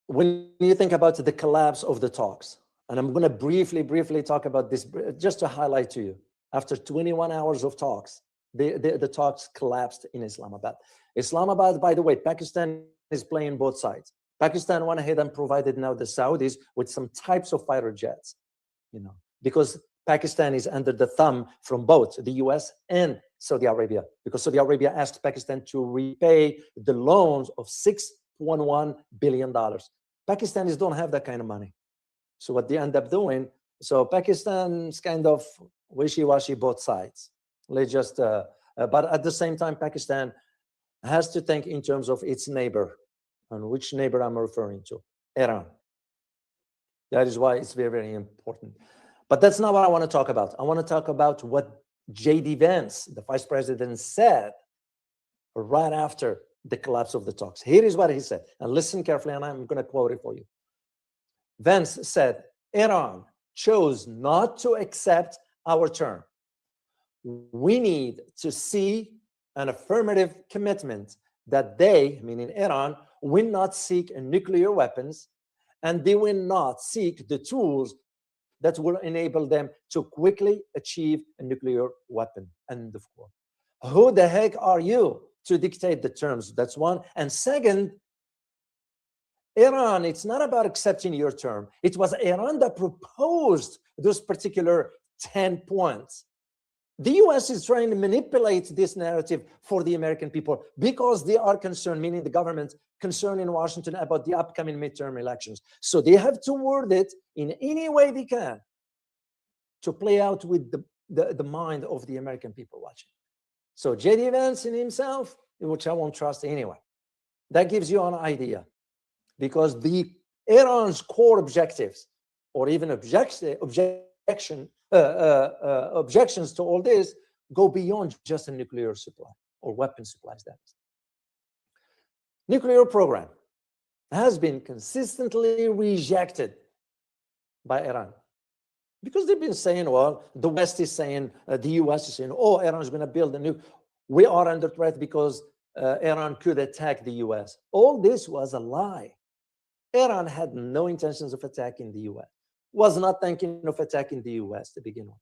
when you think about the collapse of the talks, and I'm going to briefly talk about this just to highlight to you. After 21 hours of talks, the talks collapsed in Islamabad. Islamabad, by the way, Pakistan is playing both sides. Pakistan went ahead and provided now the Saudis with some types of fighter jets, because Pakistan is under the thumb from both the US and Saudi Arabia, because Saudi Arabia asked Pakistan to repay the loans of $6.1 billion. Pakistanis don't have that kind of money. So what they end up doing, so Pakistan's kind of wishy-washy both sides. Let's just, but at the same time, Pakistan has to think in terms of its neighbor. And which neighbor I'm referring to? Iran. That is why it's very, very important. But that's not what I want to talk about. I want to talk about what J.D. Vance, the vice president, said right after the collapse of the talks. Here is what he said. And listen carefully, and I'm going to quote it for you. Vance said, Iran chose not to accept our term. We need to see an affirmative commitment that they, meaning Iran, will not seek nuclear weapons, and they will not seek the tools that will enable them to quickly achieve a nuclear weapon. End of quote. Who the heck are you to dictate the terms? That's one. And second, Iran, it's not about accepting your term. It was Iran that proposed those particular 10 points. The US is trying to manipulate this narrative for the American people because they are concerned, meaning the government concerned in Washington about the upcoming midterm elections. So they have to word it in any way they can to play out with the mind of the American people watching. So J.D. Vance in himself, which I won't trust anyway, that gives you an idea. Because the Iran's core objectives, or even objections to all this, go beyond just a nuclear supply or weapon supplies. That is. Nuclear program has been consistently rejected by Iran because they've been saying, well, the West is saying, the US is saying, oh, Iran is going to build a nuke. We are under threat because Iran could attack the US. All this was a lie. Iran had no intentions of attacking the US, was not thinking of attacking the US to begin with.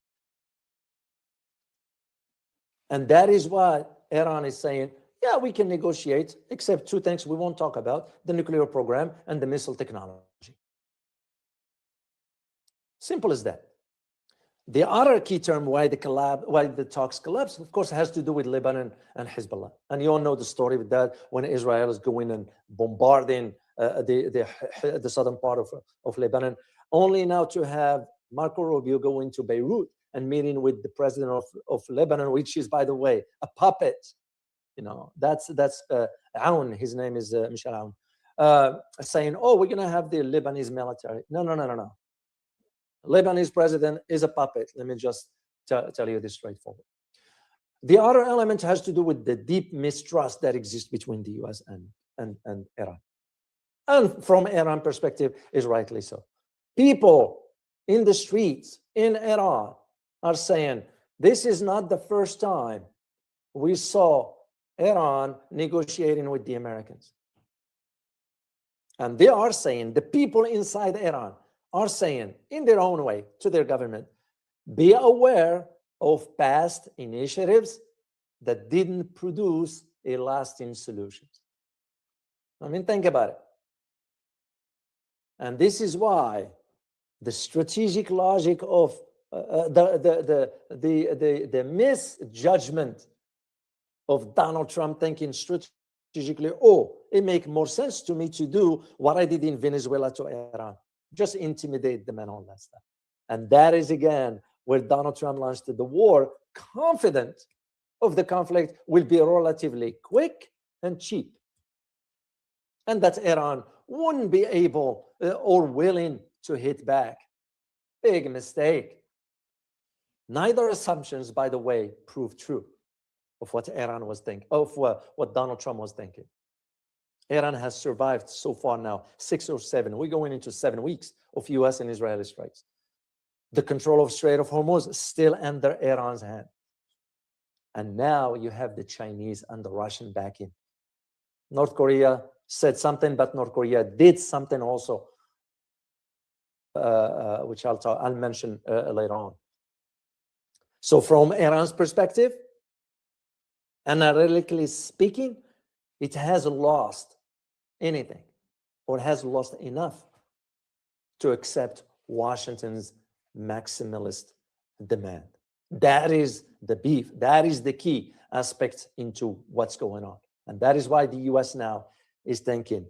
And that is why Iran is saying, yeah, we can negotiate, except two things we won't talk about, the nuclear program and the missile technology. Simple as that. The other key term why the talks collapsed, of course, has to do with Lebanon and Hezbollah. And you all know the story with that, when Israel is going and bombarding the southern part of Lebanon, only now to have Marco Rubio going to Beirut and meeting with the president of Lebanon, which is, by the way, a puppet. You know, that's Aoun, his name is Michel Aoun, saying, oh, we're going to have the Lebanese military. No. Lebanese president is a puppet. Let me just tell you this straightforward. The other element has to do with the deep mistrust that exists between the US and Iran. And from Iran perspective, is rightly so. People in the streets in Iran are saying, this is not the first time we saw Iran negotiating with the Americans. And they are saying, the people inside Iran are saying, in their own way, to their government, be aware of past initiatives that didn't produce a lasting solution. I mean, think about it. And this is why the strategic logic of the misjudgment of Donald Trump thinking strategically, oh, it makes more sense to me to do what I did in Venezuela to Iran, just intimidate them and all that stuff. And that is, again, where Donald Trump launched the war, confident of the conflict will be relatively quick and cheap. And that Iran wouldn't be able or willing to hit back. Big mistake. Neither assumptions, by the way, prove true of what Iran was thinking, of what Donald Trump was thinking. Iran has survived so far now 6 or 7. We're going into 7 weeks of US and Israeli strikes. The control of Strait of Hormuz is still under Iran's hand. And now you have the Chinese and the Russian backing. North Korea said something, but North Korea did something also, which I'll mention later on. So from Iran's perspective, analytically speaking, it has lost anything, or has lost enough to accept Washington's maximalist demand. That is the beef. That is the key aspect into what's going on. And that is why the US now is thinking,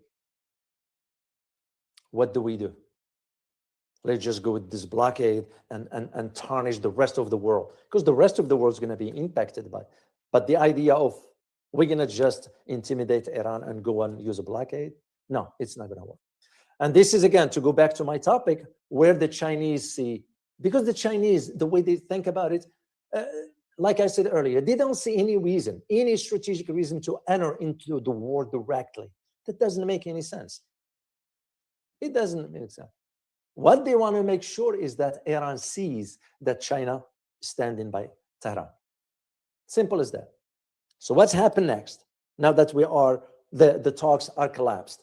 what do we do? Let's just go with this blockade and tarnish the rest of the world, because the rest of the world is going to be impacted by it. But the idea of we're going to just intimidate Iran and go and use a blockade, no, it's not going to work. And this is, again, to go back to my topic, where the Chinese see, because the Chinese, the way they think about it, like I said earlier, they don't see any reason, any strategic reason to enter into the war directly. That doesn't make any sense. It doesn't make sense. What they want to make sure is that Iran sees that China is standing by Tehran. Simple as that. So what's happened next? Now that we are, the talks are collapsed,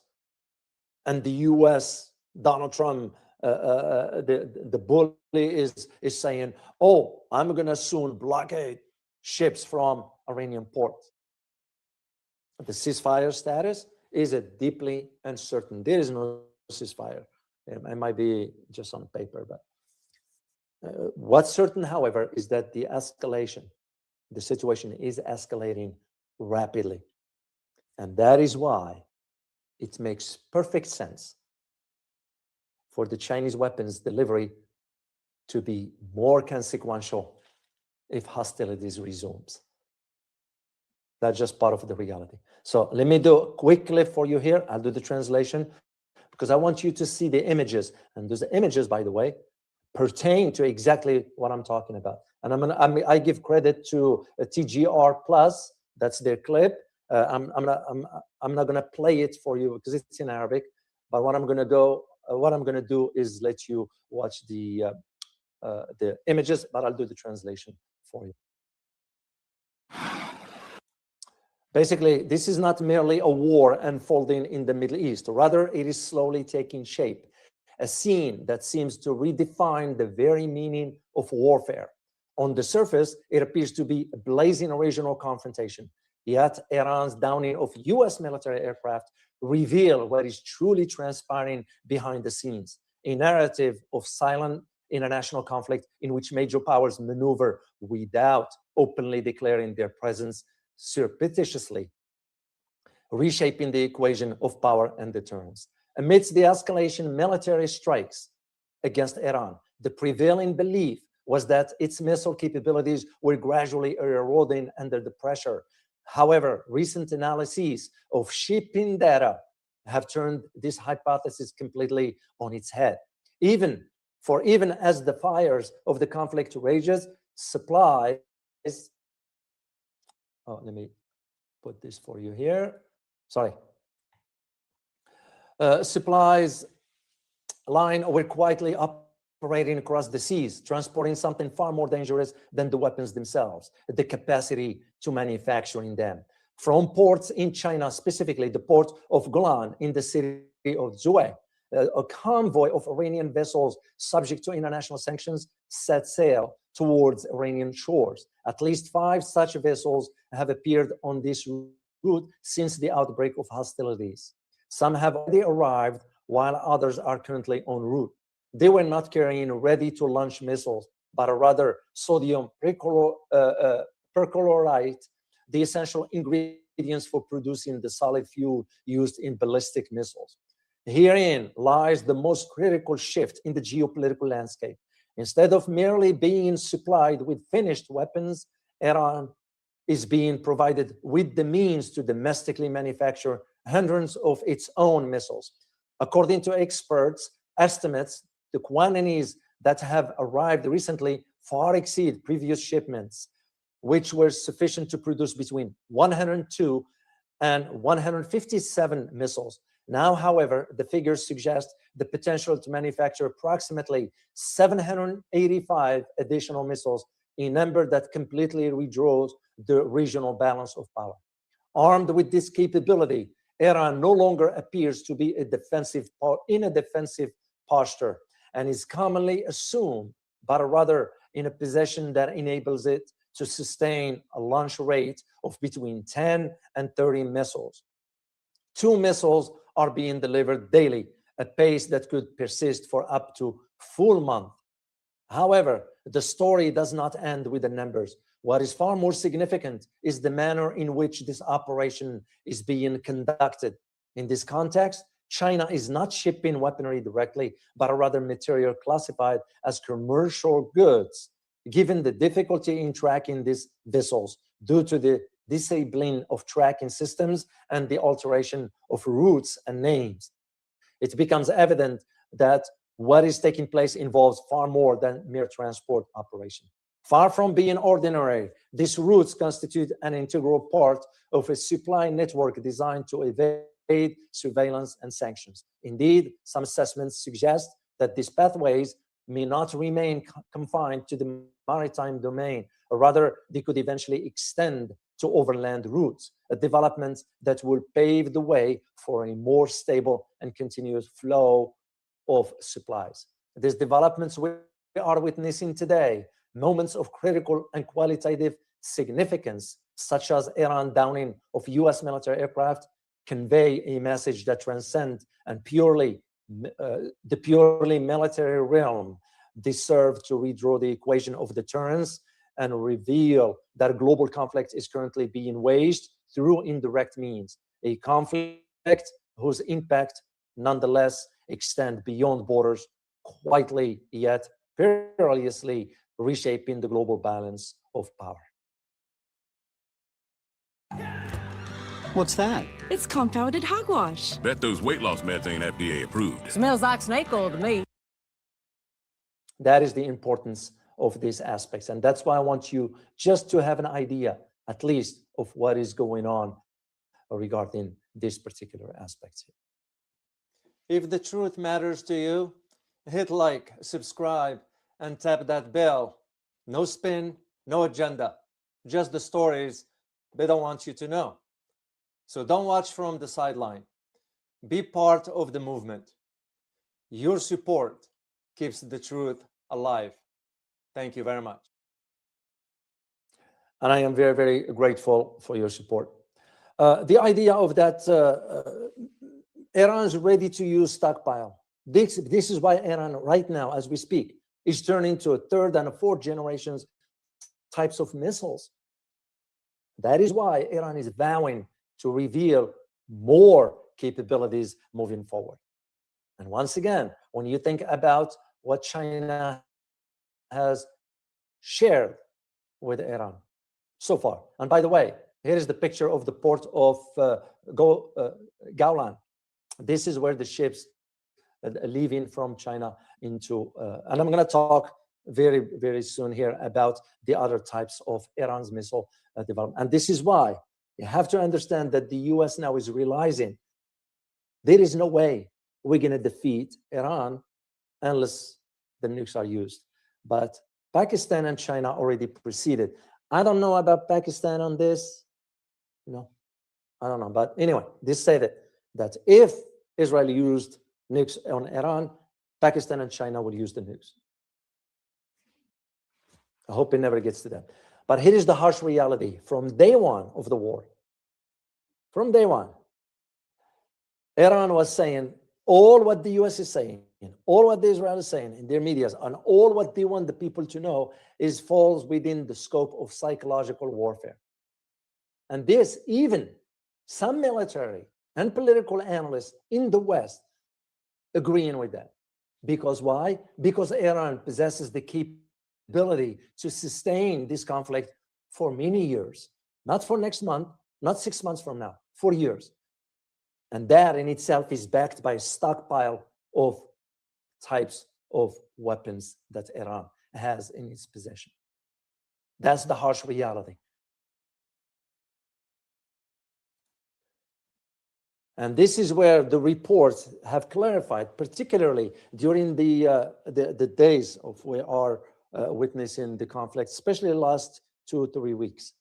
and the US, Donald Trump the bully is saying, oh, I'm going to soon blockade ships from Iranian ports. The ceasefire status is a deeply uncertain. There is no ceasefire. It might be just on paper, but what's certain, however, is that the situation is escalating rapidly. And that is why it makes perfect sense for the Chinese weapons delivery to be more consequential if hostilities resumes. That's just part of the reality. So let me do a quick clip for you here. I'll do the translation because I want you to see the images. And those images, by the way, pertain to exactly what I'm talking about. And I give credit to TGR Plus. That's their clip. I'm not gonna play it for you because it's in Arabic. But what I'm gonna do is let you watch the images, but I'll do the translation for you. Basically, this is not merely a war unfolding in the Middle East. Rather, it is slowly taking shape, a scene that seems to redefine the very meaning of warfare. On the surface, it appears to be a blazing regional confrontation. Yet, Iran's downing of US military aircraft reveal what is truly transpiring behind the scenes, a narrative of silent international conflict in which major powers maneuver without openly declaring their presence, surreptitiously reshaping the equation of power and deterrence. Amidst the escalation military strikes against Iran, the prevailing belief was that its missile capabilities were gradually eroding under the pressure. However, recent analyses of shipping data have turned this hypothesis completely on its head. Even as the fires of the conflict rages, supplies. Oh, let me put this for you here. Sorry. Supplies line were quietly operating across the seas, transporting something far more dangerous than the weapons themselves, the capacity to manufacturing them. From ports in China, specifically the port of Golan in the city of Zhuhai, a convoy of Iranian vessels subject to international sanctions set sail towards Iranian shores. At least 5 such vessels have appeared on this route since the outbreak of hostilities. Some have already arrived, while others are currently en route. They were not carrying ready-to-launch missiles, but rather sodium perchlorate, the essential ingredients for producing the solid fuel used in ballistic missiles. Herein lies the most critical shift in the geopolitical landscape. Instead of merely being supplied with finished weapons, Iran is being provided with the means to domestically manufacture hundreds of its own missiles. According to experts' estimates, the quantities that have arrived recently far exceed previous shipments, which were sufficient to produce between 102 and 157 missiles. Now, however, the figures suggest the potential to manufacture approximately 785 additional missiles, a number that completely redraws the regional balance of power. Armed with this capability, Iran no longer appears to be in a defensive posture and is commonly assumed, but rather in a position that enables it to sustain a launch rate of between 10 and 30 missiles. 2 missiles are being delivered daily, a pace that could persist for up to a full month. However, the story does not end with the numbers. What is far more significant is the manner in which this operation is being conducted. In this context, China is not shipping weaponry directly, but rather material classified as commercial goods, given the difficulty in tracking these vessels due to the disabling of tracking systems and the alteration of routes and names. It becomes evident that what is taking place involves far more than mere transport operation. Far from being ordinary, these routes constitute an integral part of a supply network designed to evade surveillance and sanctions. Indeed, some assessments suggest that these pathways may not remain confined to the maritime domain, or rather, they could eventually extend to overland routes, a development that will pave the way for a more stable and continuous flow of supplies. These developments we are witnessing today, moments of critical and qualitative significance, such as Iran downing of US military aircraft, convey a message that transcends and the purely military realm. They serve to redraw the equation of deterrence and reveal that global conflict is currently being waged through indirect means, a conflict whose impact nonetheless extend beyond borders, quietly yet perilously reshaping the global balance of power. What's that? It's compounded hogwash. Bet those weight loss meds ain't FDA approved. Smells like snake oil to me. That is the importance of these aspects. And that's why I want you just to have an idea, at least, of what is going on regarding these particular aspects here. If the truth matters to you, hit like, subscribe, and tap that bell. No spin, no agenda, just the stories they don't want you to know. So don't watch from the sideline. Be part of the movement. Your support keeps the truth alive. Thank you very much. And I am very, very grateful for your support. The idea of that Iran is ready to use stockpile. This is why Iran right now, as we speak, is turning to a third and a fourth generations types of missiles. That is why Iran is vowing to reveal more capabilities moving forward. And once again, when you think about what China has shared with Iran so far, and by the way, here is the picture of the port of Gaulan. This is where the ships leaving from China into, and I'm going to talk very, very soon here about the other types of Iran's missile development. And this is why you have to understand that the US now is realizing there is no way we're going to defeat Iran unless the nukes are used. But Pakistan and China already proceeded. I don't know about Pakistan on this. No, I don't know. But anyway, this said that if Israel used nukes on Iran, Pakistan and China will use the nukes. I hope it never gets to that. But here is the harsh reality from day one of the war. From day one, Iran was saying all what the US is saying, all what the Israel is saying in their media, and all what they want the people to know is falls within the scope of psychological warfare. And this, even some military and political analysts in the West agreeing with that. Because why? Because Iran possesses the capability to sustain this conflict for many years, not for next month, not 6 months from now, for years. And that in itself is backed by a stockpile of types of weapons that Iran has in its possession. That's the harsh reality. And this is where the reports have clarified, particularly during the days of we are witnessing the conflict, especially the last 2 or 3 weeks.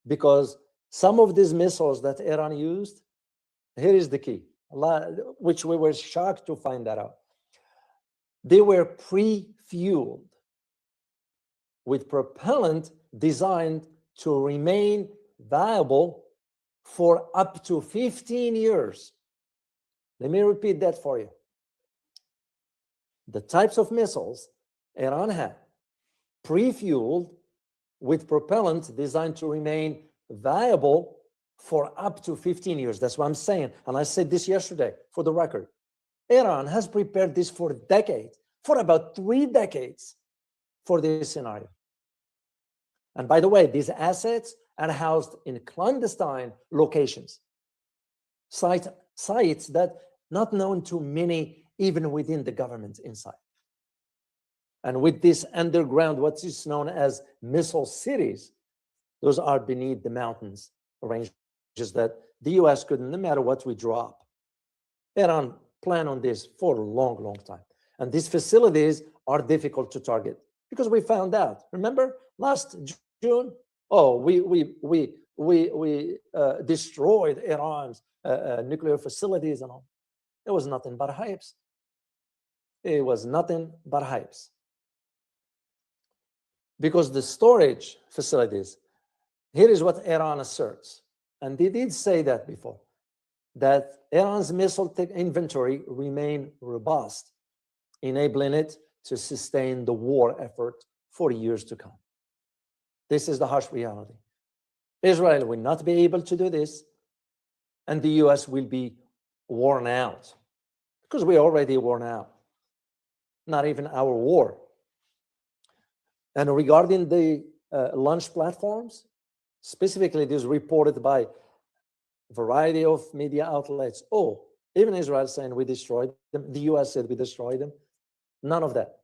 Because some of these missiles that Iran used, here is the key, which we were shocked to find that out. They were pre-fueled with propellant designed to remain viable for up to 15 years. Let me repeat that for you. The types of missiles Iran had, pre-fueled with propellant designed to remain viable for up to 15 years. That's what I'm saying. And I said this yesterday for the record. Iran has prepared this for decades, for about 3 decades for this scenario. And by the way, these assets are housed in clandestine locations, sites that not known to many, even within the government inside. And with this underground, what is known as missile cities, those are beneath the mountains ranges that the US could, no matter what we drop. Iran planned on this for a long, long time. And these facilities are difficult to target because we found out. Remember last June? Oh, we destroyed Iran's nuclear facilities and all. It was nothing but hypes. it was nothing but hypes. Because the storage facilities, here is what Iran asserts, and they did say that before, that Iran's missile inventory remain robust, enabling it to sustain the war effort for years to come. This is the harsh reality. Israel will not be able to do this, and the US will be worn out, because we're already worn out. Not even our war. And regarding the launch platforms, specifically this reported by a variety of media outlets, oh, even Israel saying we destroyed them, the US said we destroyed them, none of that.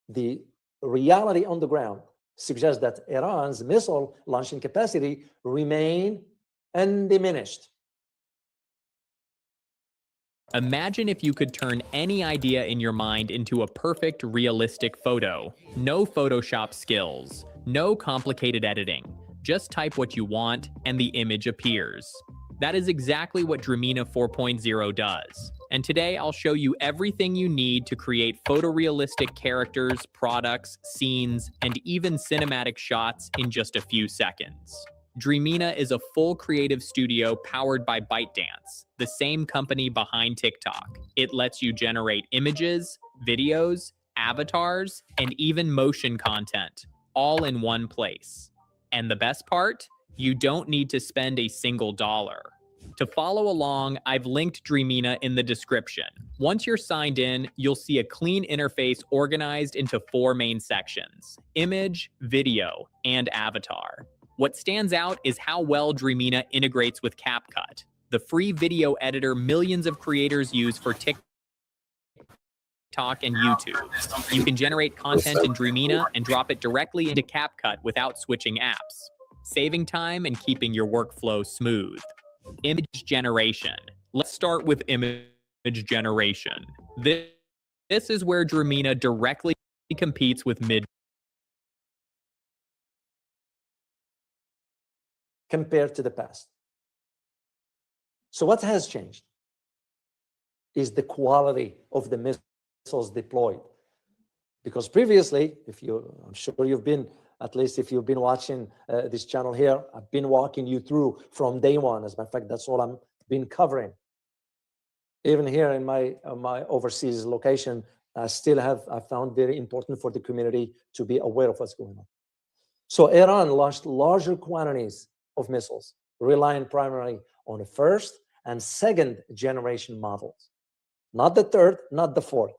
The reality on the ground suggests that Iran's missile launching capacity remain undiminished. Imagine if you could turn any idea in your mind into a perfect, realistic photo. No Photoshop skills, no complicated editing. Just type what you want and the image appears. That is exactly what Dremina 4.0 does. And today I'll show you everything you need to create photorealistic characters, products, scenes, and even cinematic shots in just a few seconds. Dremina is a full creative studio powered by ByteDance, the same company behind TikTok. It lets you generate images, videos, avatars, and even motion content, all in one place. And the best part? You don't need to spend a single dollar. To follow along, I've linked Dremina in the description. Once you're signed in, you'll see a clean interface organized into 4 main sections: image, video, and avatar. What stands out is how well Dremina integrates with CapCut, the free video editor millions of creators use for TikTok and YouTube. You can generate content in Dremina and drop it directly into CapCut without switching apps, saving time and keeping your workflow smooth. Image generation. Let's start with image generation. This is where Dremina directly competes with compared to the past. So what has changed is the quality of the missiles deployed. Because previously, I'm sure you've been, at least if you've been watching this channel here, I've been walking you through from day one. As a matter of fact, that's all I've been covering. Even here in my overseas location, I found very important for the community to be aware of what's going on. So Iran launched larger quantities of missiles, relying primarily on the first and second generation models, not the third, not the fourth.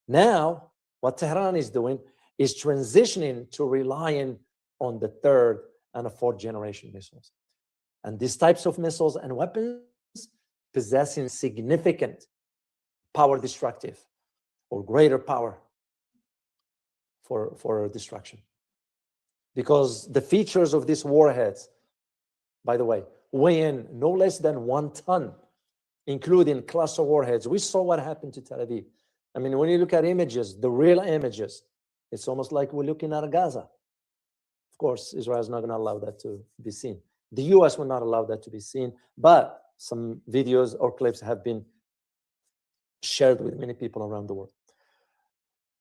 Now, what Tehran is doing is transitioning to relying on the third and the fourth generation missiles. And these types of missiles and weapons possessing significant power destructive or greater power for destruction. Because the features of these warheads, by the way, weigh in no less than 1 ton, including cluster warheads. We saw what happened to Tel Aviv. I mean, when you look at images, the real images, it's almost like we're looking at Gaza. Of course, Israel is not going to allow that to be seen. The US will not allow that to be seen, but some videos or clips have been shared with many people around the world.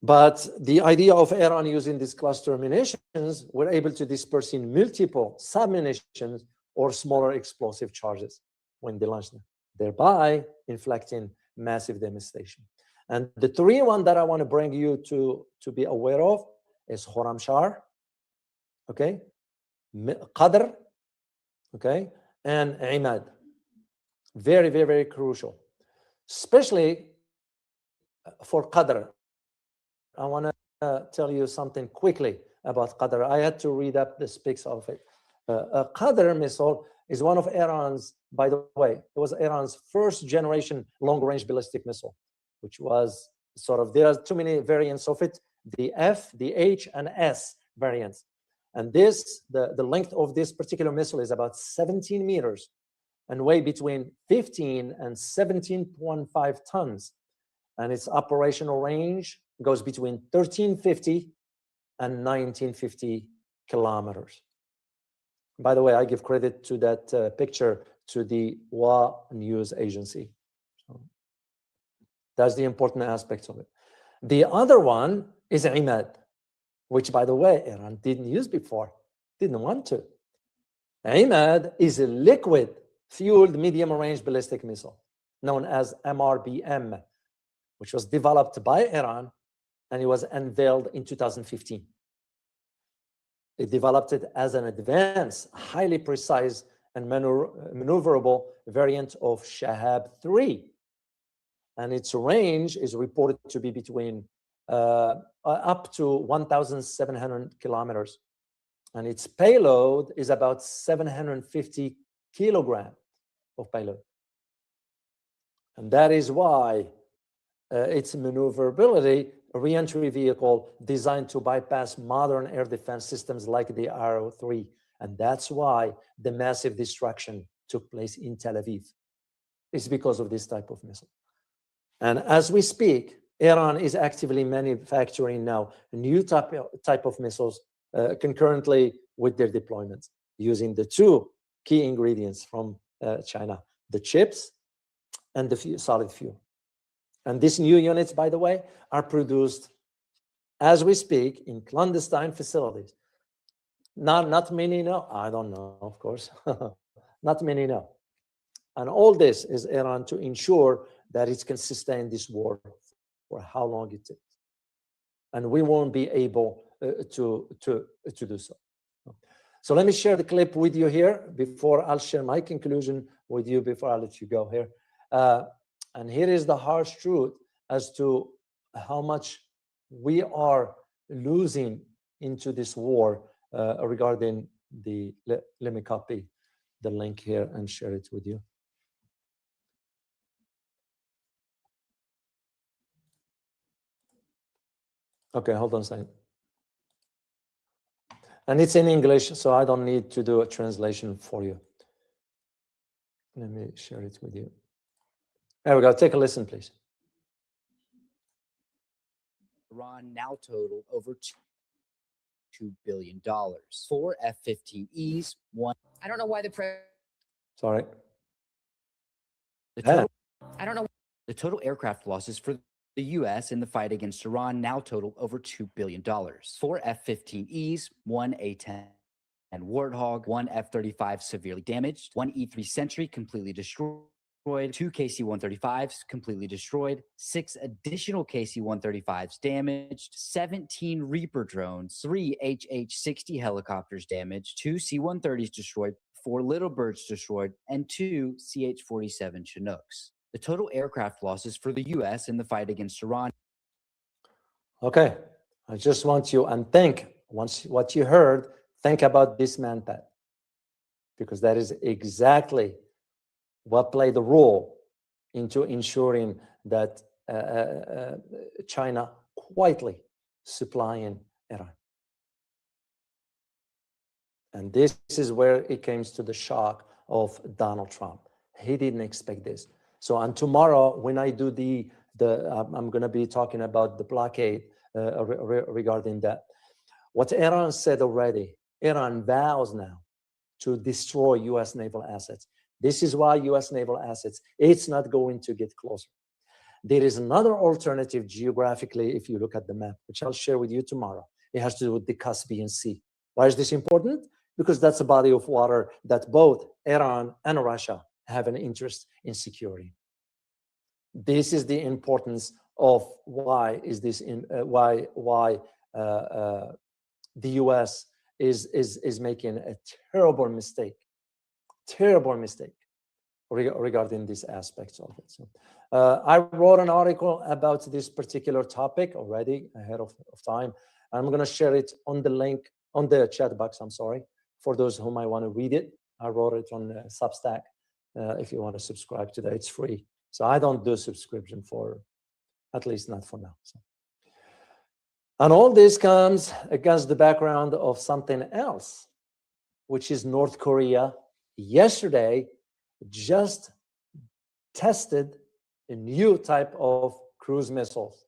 But the idea of Iran using these cluster munitions, we're able to disperse in multiple submunitions or smaller explosive charges when they launch them, thereby inflicting massive devastation. And the 3 one that I want to bring you to be aware of is Khorramshahr, okay, Qadr, okay, and Imad. Very, very, very crucial, especially for Qadr. I want to tell you something quickly about Qadr. I had to read up the specs of it. A Qadr missile is one of Iran's, by the way, it was Iran's first generation long-range ballistic missile, which was sort of, there are too many variants of it, the F, the H, and S variants. And this, the length of this particular missile is about 17 meters and weigh between 15 and 17.5 tons. And its operational range goes between 1350 and 1950 kilometers. By the way, I give credit to that picture to the WA news agency. That's the important aspect of it. The other one is IMAD, which, by the way, Iran didn't use before, didn't want to. IMAD is a liquid-fueled medium-range ballistic missile known as MRBM, which was developed by Iran, and it was unveiled in 2015. It developed it as an advanced, highly precise, and maneuverable variant of Shahab-3. And its range is reported to be between up to 1,700 kilometers. And its payload is about 750 kilograms of payload. And that is why its maneuverability, a re-entry vehicle designed to bypass modern air defense systems like the Arrow 3. And that's why the massive destruction took place in Tel Aviv. It's because of this type of missile. And as we speak, Iran is actively manufacturing now a new type of missiles concurrently with their deployments, using the two key ingredients from China, the chips and the solid fuel. And these new units, by the way, are produced as we speak in clandestine facilities. Not many know. I don't know, of course. Not many know. And all this is Iran to ensure that it can sustain this war for how long it takes. And we won't be able to do so. So let me share the clip with you here before I'll share my conclusion with you before I let you go here. And here is the harsh truth as to how much we are losing into this war regarding the, let me copy the link here and share it with you. Okay, hold on a second. And it's in English, so I don't need to do a translation for you. Let me share it with you. There we go. Take a listen, please. Iran now total over $2 billion. 4 F-15Es, one. I don't know why Sorry. I don't know. The total aircraft losses for the U.S. in the fight against Iran now total over $2 billion. 4 F-15Es, 1 A-10 and Warthog, 1 F-35 severely damaged, 1 E-3 Sentry completely destroyed, 2 KC-135s completely destroyed, 6 additional KC-135s damaged, 17 Reaper drones, 3 HH-60 helicopters damaged, 2 C-130s destroyed, 4 Little Birds destroyed, and 2 CH-47 Chinooks. The total aircraft losses for the U.S. in the fight against Iran. Okay, I just want you and think, once what you heard, think about this man, Pat, because that is exactly what played the role into ensuring that China quietly supplying Iran. And this is where it comes to the shock of Donald Trump. He didn't expect this. So on tomorrow, when I do I'm going to be talking about the blockade regarding that. What Iran said already, Iran vows now to destroy U.S. naval assets. This is why U.S. naval assets, it's not going to get closer. There is another alternative geographically, if you look at the map, which I'll share with you tomorrow. It has to do with the Caspian Sea. Why is this important? Because that's a body of water that both Iran and Russia have an interest in securing. This is the importance of why the U.S. is making a terrible mistake regarding these aspects of it. So, I wrote an article about this particular topic already ahead of time. I'm going to share it on the link on the chat box. I'm sorry, for those who might want to read it. I wrote it on Substack. If you want to subscribe to that, it's free. So I don't do subscription for, at least not for now. So. And all this comes against the background of something else, which is North Korea yesterday just tested a new type of cruise missiles.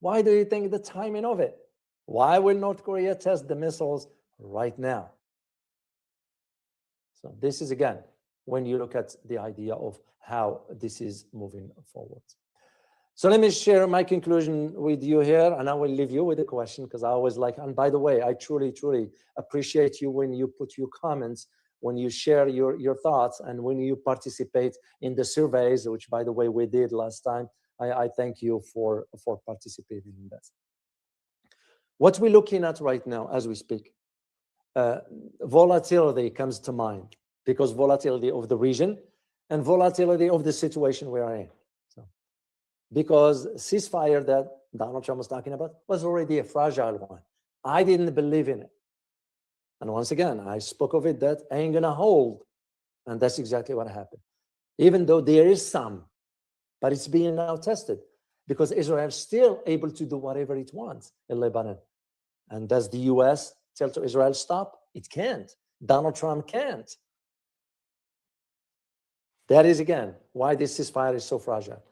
Why do you think the timing of it? Why will North Korea test the missiles right now? So this is, again, when you look at the idea of how this is moving forward. So let me share my conclusion with you here, and I will leave you with a question, because I always like, and by the way, I truly, truly appreciate you when you put your comments, when you share your thoughts, and when you participate in the surveys, which, by the way, we did last time. I thank you for participating in that. What we're looking at right now as we speak, volatility comes to mind, because volatility of the region and volatility of the situation we are in. Because ceasefire that Donald Trump was talking about was already a fragile one. I didn't believe in it. And once again, I spoke of it that ain't gonna hold. And that's exactly what happened. Even though there is some, but it's being now tested, because Israel is still able to do whatever it wants in Lebanon. And does the US tell to Israel stop? It can't. Donald Trump can't. That is, again, why this ceasefire is so fragile.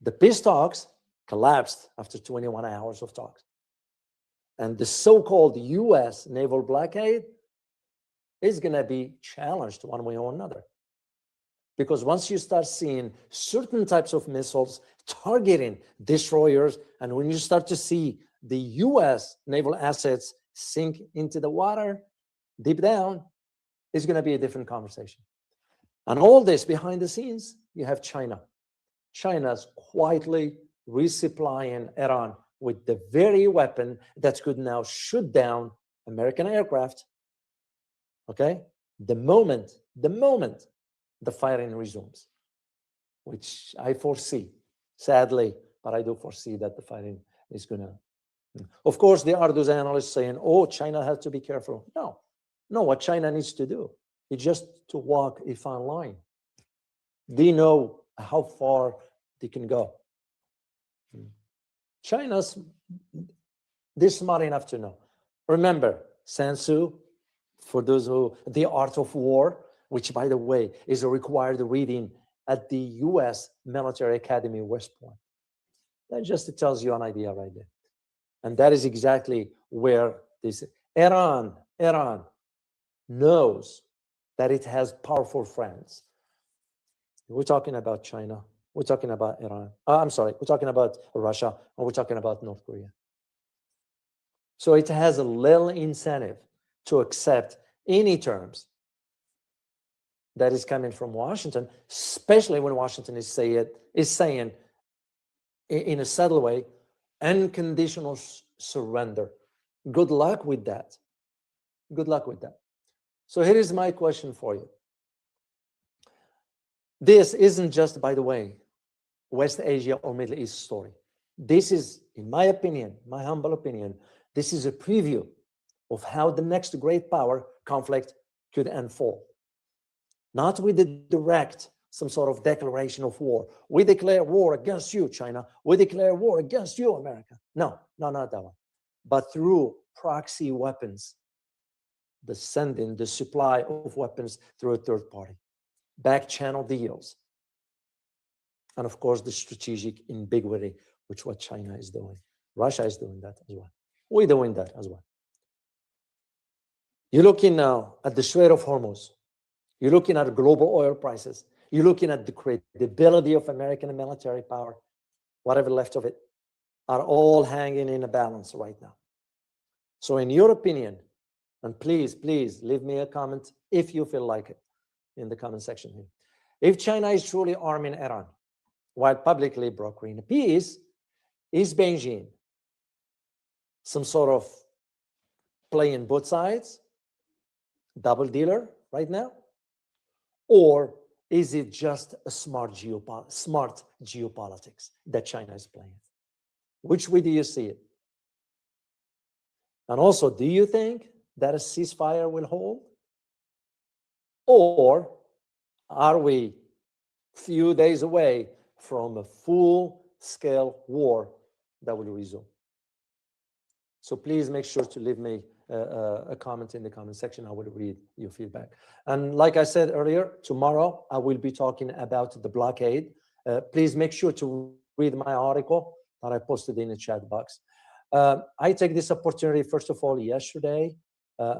The peace talks collapsed after 21 hours of talks. And the so-called US naval blockade is going to be challenged one way or another. Because once you start seeing certain types of missiles targeting destroyers, and when you start to see the US naval assets sink into the water deep down, it's going to be a different conversation. And all this behind the scenes, you have China. China's quietly resupplying Iran with the very weapon that could now shoot down American aircraft. Okay? The moment the firing resumes, which I foresee, sadly, but I do foresee that the firing is gonna. Of course, there are those analysts saying, oh, China has to be careful. No, what China needs to do is just to walk a fine line. They know how far they can go. China's, they're smart enough to know. Remember, Sun Tzu, for those who, The Art of War, which, by the way, is a required reading at the US Military Academy, West Point. That just tells you an idea right there. And that is exactly where this, Iran knows that it has powerful friends. We're talking about China. We're talking about Iran. I'm sorry. We're talking about Russia, and we're talking about North Korea. So it has a little incentive to accept any terms that is coming from Washington, especially when Washington is saying in a subtle way, unconditional surrender. Good luck with that. Good luck with that. So here is my question for you. This isn't just, by the way, West Asia or Middle East story. This is, in my opinion, my humble opinion, this is a preview of how the next great power conflict could unfold. Not with the direct, some sort of declaration of war. We declare war against you, China. We declare war against you, America. No, not that one. But through proxy weapons, the sending, the supply of weapons through a third party, back channel deals, and of course the strategic ambiguity, which what China is doing. Russia is doing that as well. We're doing that as well. You're looking now at the Strait of Hormuz. You're looking at global oil prices. You're looking at the credibility of American military power, whatever left of it, are all hanging in a balance right now. So in your opinion, and please leave me a comment if you feel like it in the comment section here. If China is truly arming Iran while publicly brokering peace, is Beijing some sort of playing both sides, double dealer right now? Or is it just a smart geopolitics that China is playing? Which way do you see it? And also, do you think that a ceasefire will hold? Or are we a few days away from a full-scale war that will resume? So please make sure to leave me a comment in the comment section. I will read your feedback. And like I said earlier, tomorrow I will be talking about the blockade. Please make sure to read my article that I posted in the chat box. I take this opportunity, first of all, yesterday,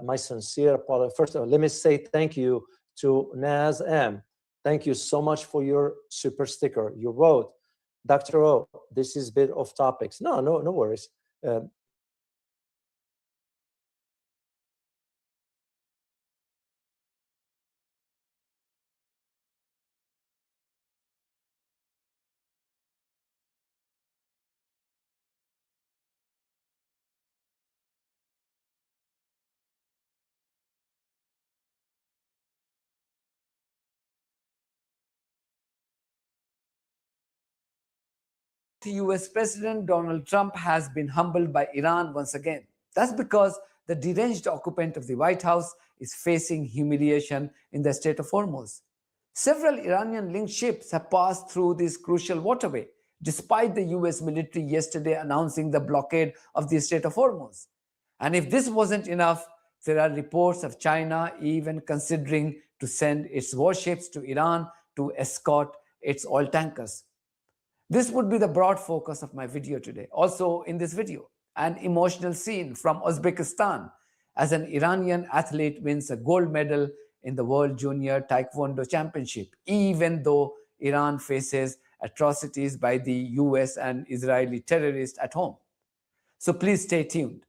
my sincere apology. First of all, let me say thank you to Naz M. Thank you so much for your super sticker. You wrote, Dr. O, this is a bit off topics. No worries. The US President Donald Trump has been humbled by Iran once again. That's because the deranged occupant of the White House is facing humiliation in the Strait of Hormuz. Several Iranian-linked ships have passed through this crucial waterway, despite the US military yesterday announcing the blockade of the Strait of Hormuz. And if this wasn't enough, there are reports of China even considering to send its warships to Iran to escort its oil tankers. This would be the broad focus of my video today. Also in this video, an emotional scene from Uzbekistan as an Iranian athlete wins a gold medal in the World Junior Taekwondo Championship, even though Iran faces atrocities by the US and Israeli terrorists at home. So please stay tuned.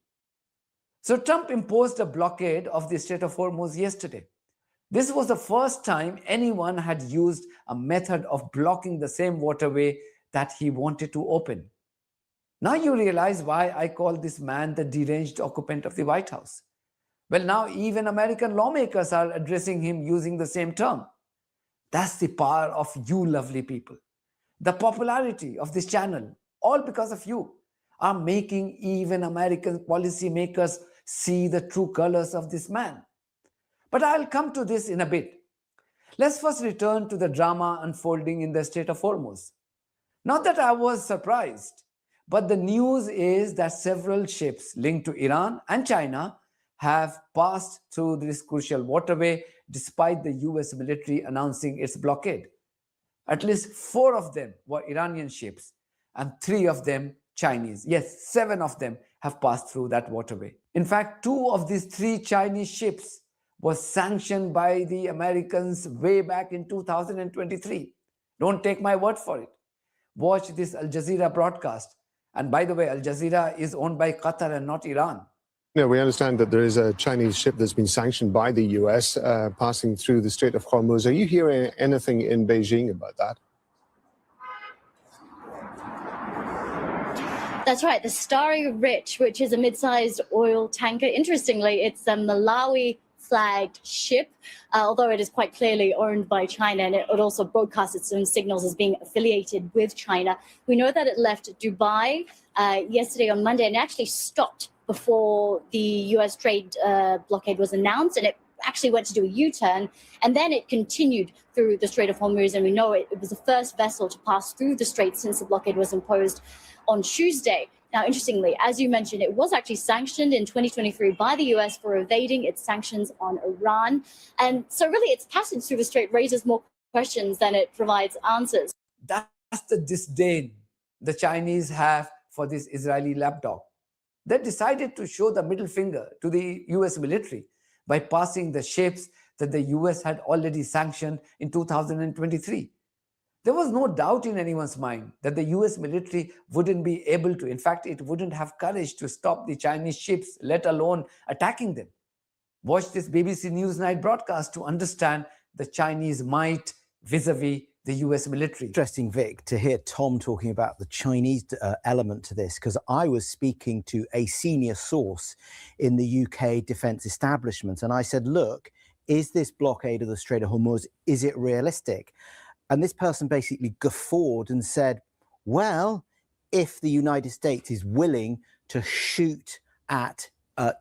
So Trump imposed a blockade of the Strait of Hormuz yesterday. This was the first time anyone had used a method of blocking the same waterway that he wanted to open. Now you realize why I call this man the deranged occupant of the White House. Well, now even American lawmakers are addressing him using the same term. That's the power of you lovely people. The popularity of this channel, all because of you, are making even American policymakers see the true colors of this man. But I'll come to this in a bit. Let's first return to the drama unfolding in the Strait of Hormuz. Not that I was surprised, but the news is that several ships linked to Iran and China have passed through this crucial waterway despite the US military announcing its blockade. At least 4 of them were Iranian ships and 3 of them Chinese. Yes, 7 of them have passed through that waterway. In fact, 2 of these 3 Chinese ships were sanctioned by the Americans way back in 2023. Don't take my word for it. Watch this Al Jazeera broadcast. And by the way, Al Jazeera is owned by Qatar and not Iran. No, we understand that there is a Chinese ship that's been sanctioned by the US passing through the Strait of Hormuz. Are you hearing anything in Beijing about that? That's right. The Starry Rich, which is a mid-sized oil tanker. Interestingly, it's a Malawi flagged ship, although it is quite clearly owned by China, and it also broadcasts its own signals as being affiliated with China. We know that it left Dubai yesterday on Monday and actually stopped before the US trade blockade was announced, and it actually went to do a U-turn, and then it continued through the Strait of Hormuz, and we know it was the first vessel to pass through the strait since the blockade was imposed on Tuesday. Now, interestingly, as you mentioned, it was actually sanctioned in 2023 by the US for evading its sanctions on Iran. And so really its passage through the strait raises more questions than it provides answers. That's the disdain the Chinese have for this Israeli lapdog. They decided to show the middle finger to the US military by passing the ships that the US had already sanctioned in 2023. There was no doubt in anyone's mind that the US military wouldn't be able to, in fact, it wouldn't have courage to stop the Chinese ships, let alone attacking them. Watch this BBC Newsnight broadcast to understand the Chinese might vis-a-vis the US military. Interesting, Vic, to hear Tom talking about the Chinese element to this, because I was speaking to a senior source in the UK defense establishment, and I said, look, is this blockade of the Strait of Hormuz, is it realistic? And this person basically guffawed and said, well, if the United States is willing to shoot at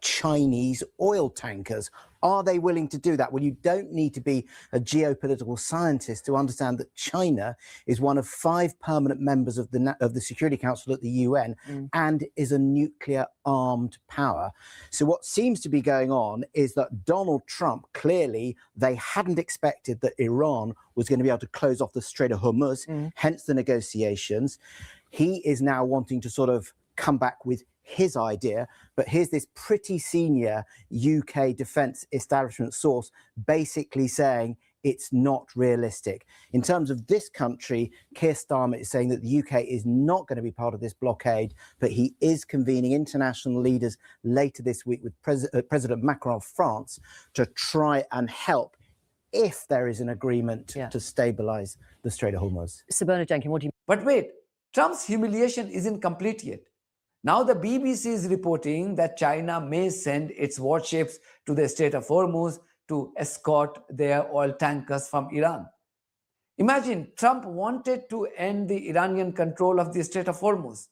Chinese oil tankers, are they willing to do that? Well, you don't need to be a geopolitical scientist to understand that China is one of 5 permanent members of the Security Council at the UN and is a nuclear armed power. So what seems to be going on is that Donald Trump, clearly they hadn't expected that Iran was going to be able to close off the Strait of Hormuz, hence the negotiations. He is now wanting to sort of come back with his idea, but here's this pretty senior UK defense establishment source basically saying it's not realistic. In terms of this country, Keir Starmer is saying that the UK is not going to be part of this blockade, but he is convening international leaders later this week with President Macron of France to try and help if there is an agreement to stabilize the Strait of Hormuz. Sabrina Jenkins, what do you... But wait, Trump's humiliation isn't complete yet. Now the BBC is reporting that China may send its warships to the Strait of Hormuz to escort their oil tankers from Iran. Imagine Trump wanted to end the Iranian control of the Strait of Hormuz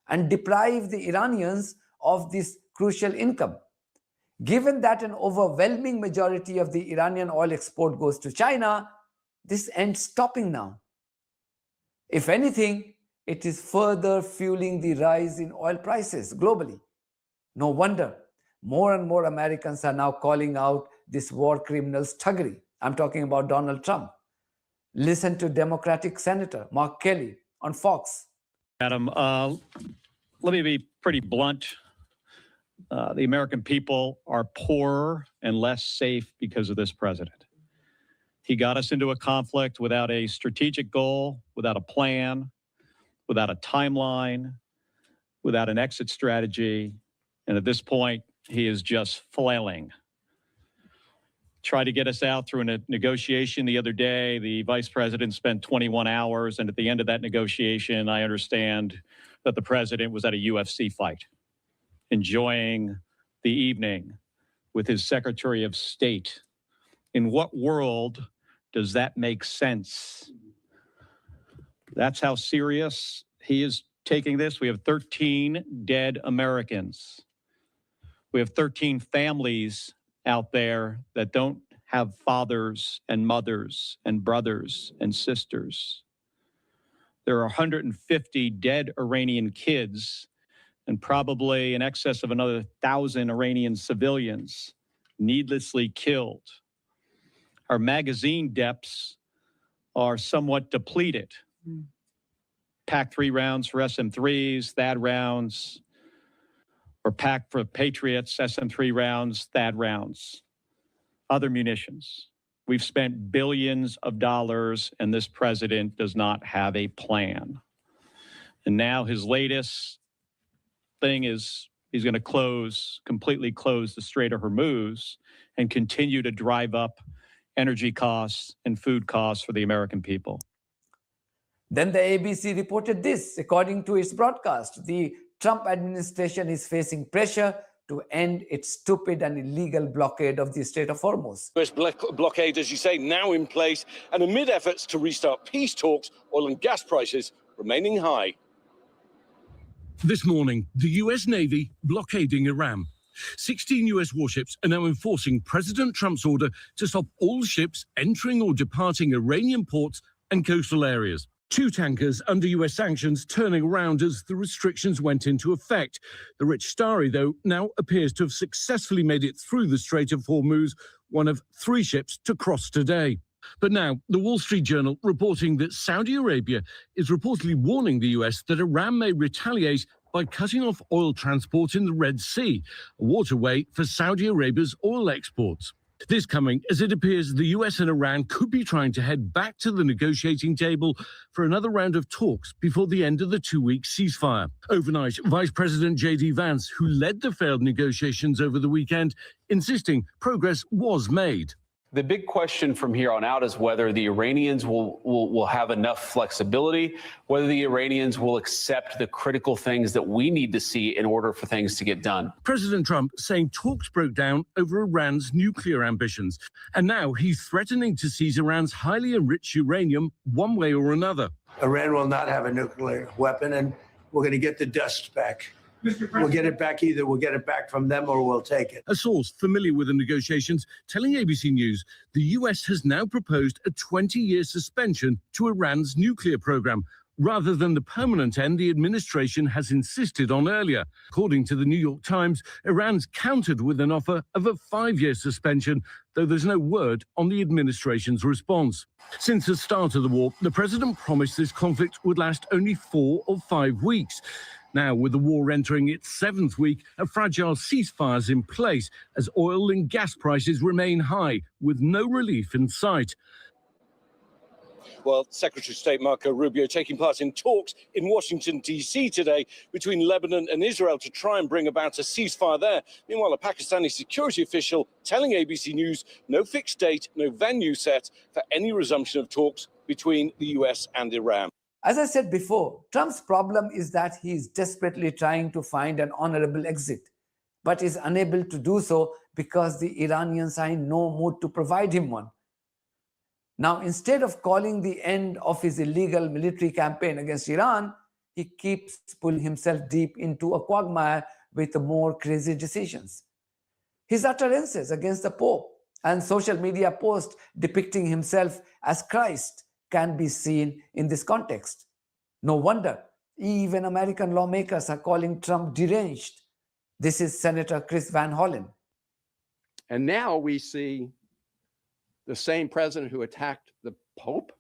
and deprive the Iranians of this crucial income. Given that an overwhelming majority of the Iranian oil export goes to China, this ain't stopping now. If anything, it is further fueling the rise in oil prices globally. No wonder more and more Americans are now calling out this war criminal's thuggery. I'm talking about Donald Trump. Listen to Democratic Senator Mark Kelly on Fox. Adam, let me be pretty blunt. The American people are poorer and less safe because of this president. He got us into a conflict without a strategic goal, without a plan, without a timeline, without an exit strategy. And at this point, he is just flailing. Tried to get us out through a negotiation the other day. The vice president spent 21 hours. And at the end of that negotiation, I understand that the president was at a UFC fight, enjoying the evening with his Secretary of State. In what world does that make sense? That's how serious he is taking this. We have 13 dead Americans. We have 13 families out there that don't have fathers and mothers and brothers and sisters. There are 150 dead Iranian kids and probably in excess of another 1,000 Iranian civilians needlessly killed. Our magazine depths are somewhat depleted. PAC-3 rounds for SM-3s, THAAD rounds, or PAC for Patriots, SM-3 rounds, THAAD rounds, other munitions. We've spent billions of dollars, and this president does not have a plan. And now his latest thing is he's going to completely close the Strait of Hormuz and continue to drive up energy costs and food costs for the American people. Then the ABC reported this. According to its broadcast, the Trump administration is facing pressure to end its stupid and illegal blockade of the Strait of Hormuz. US blockade, as you say, now in place, and amid efforts to restart peace talks, oil and gas prices remaining high. This morning, the US Navy blockading Iran. 16 US warships are now enforcing President Trump's order to stop all ships entering or departing Iranian ports and coastal areas. 2 tankers under US sanctions turning around as the restrictions went into effect. The Rich Starry, though, now appears to have successfully made it through the Strait of Hormuz, one of 3 ships to cross today. But now, the Wall Street Journal reporting that Saudi Arabia is reportedly warning the US that Iran may retaliate by cutting off oil transport in the Red Sea, a waterway for Saudi Arabia's oil exports. This coming as it appears the US and Iran could be trying to head back to the negotiating table for another round of talks before the end of the 2-week ceasefire. Overnight, Vice President J.D. Vance, who led the failed negotiations over the weekend, insisting progress was made. The big question from here on out is whether the Iranians will have enough flexibility, whether the Iranians will accept the critical things that we need to see in order for things to get done. President Trump saying talks broke down over Iran's nuclear ambitions. And now he's threatening to seize Iran's highly enriched uranium one way or another. Iran will not have a nuclear weapon, and we're going to get the dust back. We'll get it back either. We'll get it back from them or we'll take it. A source familiar with the negotiations telling ABC News the US has now proposed a 20-year suspension to Iran's nuclear program, rather than the permanent end the administration has insisted on earlier. According to the New York Times, Iran's countered with an offer of a 5-year suspension, though there's no word on the administration's response. Since the start of the war, the president promised this conflict would last only 4 or 5 weeks. Now, with the war entering its 7th week, a fragile ceasefire is in place as oil and gas prices remain high, with no relief in sight. Well, Secretary of State Marco Rubio taking part in talks in Washington, D.C. today between Lebanon and Israel to try and bring about a ceasefire there. Meanwhile, a Pakistani security official telling ABC News no fixed date, no venue set for any resumption of talks between the US and Iran. As I said before, Trump's problem is that he is desperately trying to find an honorable exit, but is unable to do so because the Iranians are in no mood to provide him one. Now, instead of calling the end of his illegal military campaign against Iran, he keeps pulling himself deep into a quagmire with more crazy decisions. His utterances against the Pope and social media posts depicting himself as Christ can be seen in this context. No wonder even American lawmakers are calling Trump deranged. This is Senator Chris Van Hollen. And now we see the same president who attacked the Pope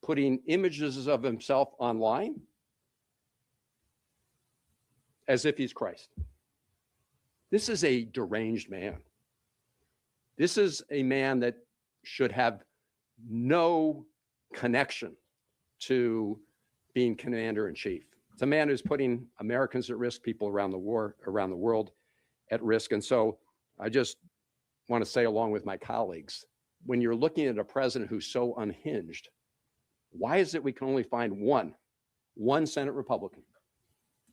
putting images of himself online as if he's Christ. This is a deranged man. This is a man that should have no connection to being commander-in-chief. It's a man who's putting Americans at risk, people around the world at risk. And so I just want to say, along with my colleagues, when you're looking at a president who's so unhinged, why is it we can only find one Senate Republican,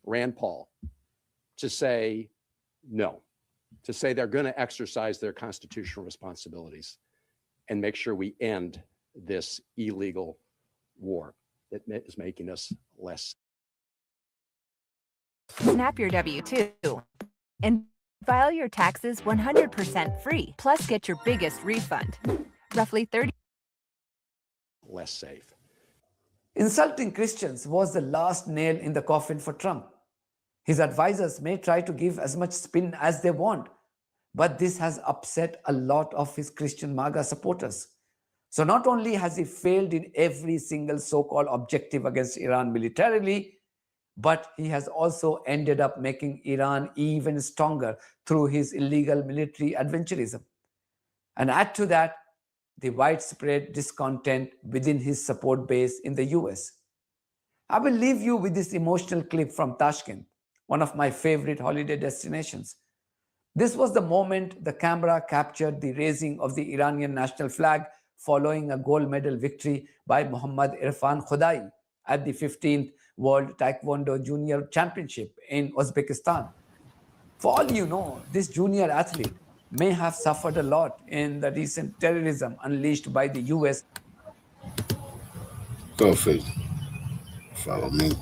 Rand Paul, to say no, to say they're going to exercise their constitutional responsibilities and make sure we end this illegal war that is making us less. Snap your W-2 and file your taxes 100% free. Plus, get your biggest refund, roughly 30. Less safe. Insulting Christians was the last nail in the coffin for Trump. His advisors may try to give as much spin as they want, but this has upset a lot of his Christian MAGA supporters. So not only has he failed in every single so-called objective against Iran militarily, but he has also ended up making Iran even stronger through his illegal military adventurism. And add to that, the widespread discontent within his support base in the US. I will leave you with this emotional clip from Tashkent, one of my favorite holiday destinations. This was the moment the camera captured the raising of the Iranian national flag following a gold medal victory by Muhammad Irfan Khudai at the 15th World Taekwondo Junior Championship in Uzbekistan. For all you know, this junior athlete may have suffered a lot in the recent terrorism unleashed by the US. Go figure. Follow me.